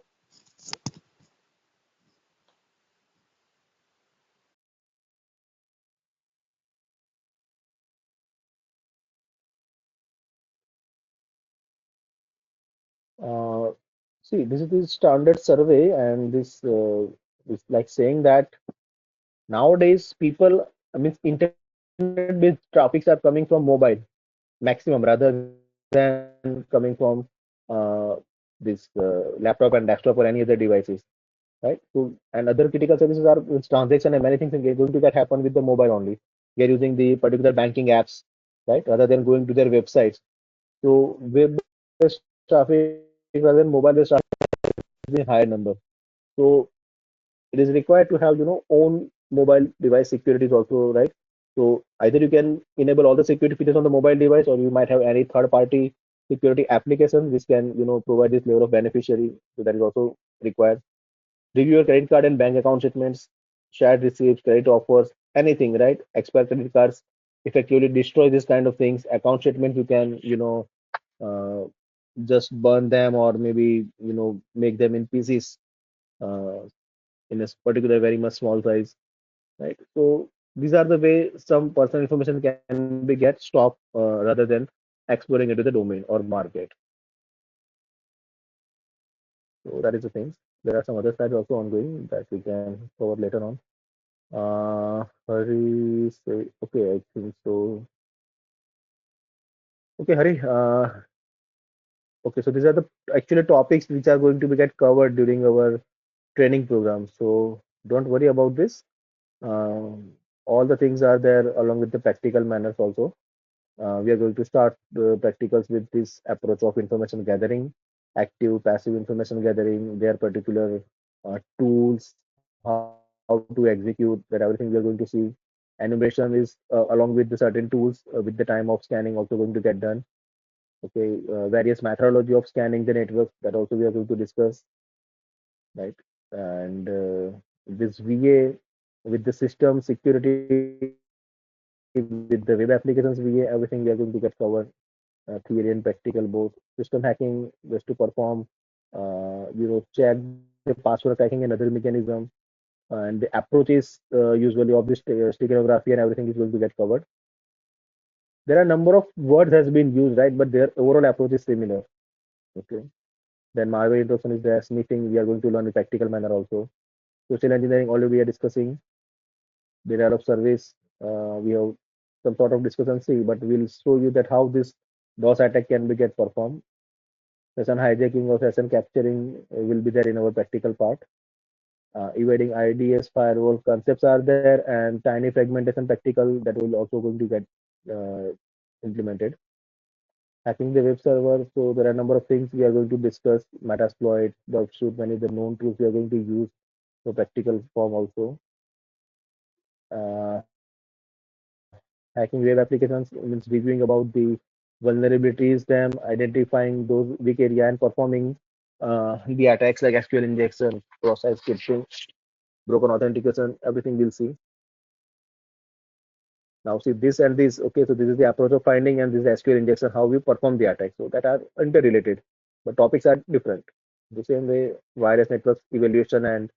Uh, See, this is the standard survey, and this is like saying that nowadays people, I mean, internet-based traffics are coming from mobile maximum rather than coming from this laptop and desktop or any other devices, right? So, and other critical services are it's transaction and many things are going to get happen with the mobile only. They're using the particular banking apps, right, rather than going to their websites. So, web-based traffic rather than mobile-based traffic has been higher number. So it is required to have own mobile device securities also, right? So either you can enable all the security features on the mobile device, or you might have any third party security application which can provide this layer of beneficiary. So that is also required. Review your credit card and bank account statements, shared receipts, credit offers, anything, right? Expired credit cards effectively destroy this kind of things. Account statements, you can uh, just burn them, or maybe make them in pieces uh, in a particular very much small size, right? So these are the way some personal information can be get stopped rather than exploring into the domain or market. So that is the things. There are some other sides also ongoing that we can cover later on. Hari say okay, I think so. Okay, Hari. Okay, so these are the actually topics which are going to be get covered during our training program. So don't worry about this. Um, all the things are there along with the practical manners also. We are going to start the practicals with this approach of information gathering, active, passive information gathering, their particular tools, how to execute, that everything we are going to see. Enumeration is along with the certain tools with the time of scanning also going to get done. Okay, various methodology of scanning the network, that also we are going to discuss, right? And this VA with the system security, with the web applications VA, everything we are going to get covered. Theory and practical both. System hacking just to perform, check the password cracking and other mechanism. And the approaches usually of this steganography and everything is going to get covered. There are a number of words has been used, right? But their overall approach is similar. Okay. Then malware introduction is there. Sniffing, we are going to learn in practical manner also. Social engineering, already we are discussing. Denial of service, we have some sort of discussion C, but we'll show you that how this DOS attack can be get performed. Session hijacking or session capturing will be there in our practical part. Evading IDS firewall concepts are there, and tiny fragmentation practical that will also going to get implemented. Hacking the web server. So there are a number of things we are going to discuss. Metasploit, Doveshoot, many of the known tools we are going to use for practical form also. Hacking web applications means reviewing about the vulnerabilities, them identifying those weak area and performing the attacks like SQL injection, cross-site scripting, broken authentication, everything we'll see. Now see this and this. Okay, so this is the approach of finding and this is SQL injection, how we perform the attack. So that are interrelated, but topics are different. The same way, wireless networks evaluation and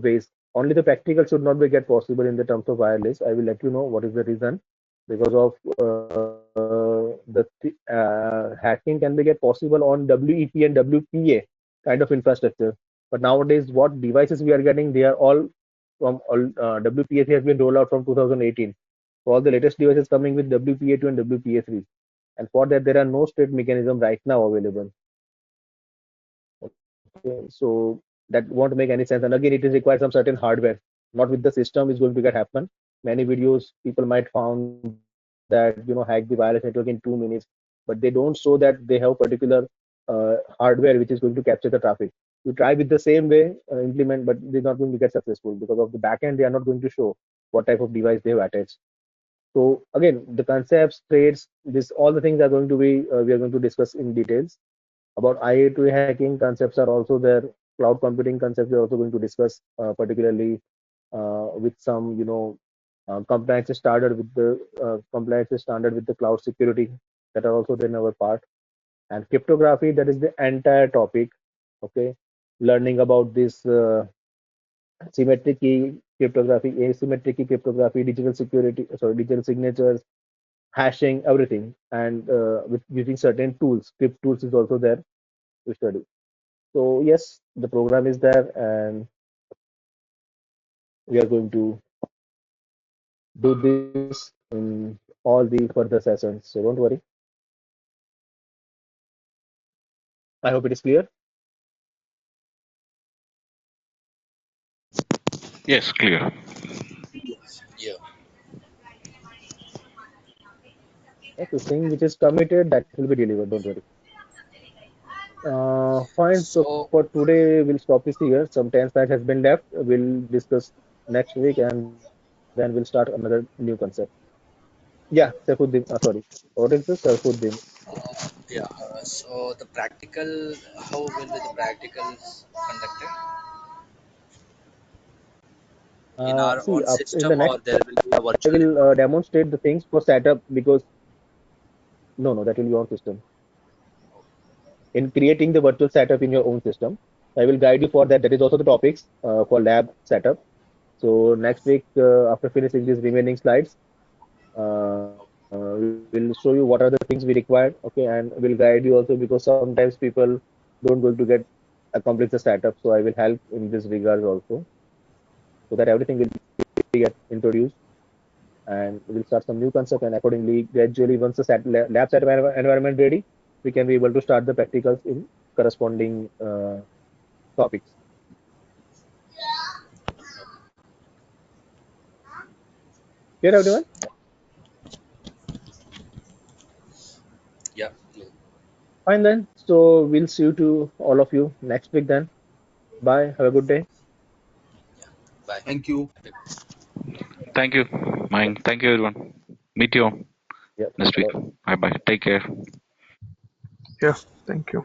ways. Only the practical should not be get possible in the terms of wireless. I will let you know what is the reason. Because of hacking can be get possible on WEP and WPA kind of infrastructure. But nowadays, what devices we are getting, they are all from WPA3 has been rolled out from 2018. So all the latest devices coming with WPA2 and WPA3. And for that, there are no state mechanism right now available. Okay, so that won't make any sense. And again, it is required some certain hardware. Not with the system is going to get happen. Many videos people might found that hack the wireless network in 2 minutes, but they don't show that they have particular hardware which is going to capture the traffic. You try with the same way implement, but they're not going to get successful because of the backend. They are not going to show what type of device they have attached. So again, the concepts, trades, this all the things are going to be we are going to discuss in details. About IoT hacking concepts are also there. Cloud computing concepts we are also going to discuss, particularly with some compliance standard with the cloud security that are also in our part. And cryptography, that is the entire topic. Okay, learning about this symmetric key cryptography, asymmetric key cryptography, digital signatures, hashing, everything, and with using certain tools. Script tools is also there to study. So yes, the program is there, and we are going to do this in all the further sessions. So don't worry. I hope it is clear. Yes, clear. Yeah. Okay, thing which is committed that will be delivered. Don't worry. Fine. So So for today, we'll stop this here. Some 10 slides has been left. We'll discuss next week, and then we'll start another new concept. Yeah, Saifuddin. Sorry. What is this? Saifuddin. yeah. So the practical, how will be the practicals conducted in our See, own in the system, next or there class, will be a I virtual will environment? demonstrate the things for setup because no, that will be your system. In creating the virtual setup in your own system, I will guide you for that. That is also the topics for lab setup. So next week, after finishing these remaining slides, we'll show you what are the things we require. Okay, and we'll guide you also because sometimes people don't going to get accomplish the setup. So I will help in this regard also, so that everything will get introduced, and we'll start some new concept. And accordingly, gradually, once the lab setup environment ready, we can be able to start the practicals in corresponding topics. Clear, everyone? Yeah. Yeah. Fine then. So we'll see you to all of you next week then. Bye. Have a good day. Bye. Thank you. Thank you, Yep. Mike. Thank you, everyone. Meet you Yeah. Thanks next a week. lot. Bye bye. Take care. Yeah, thank you.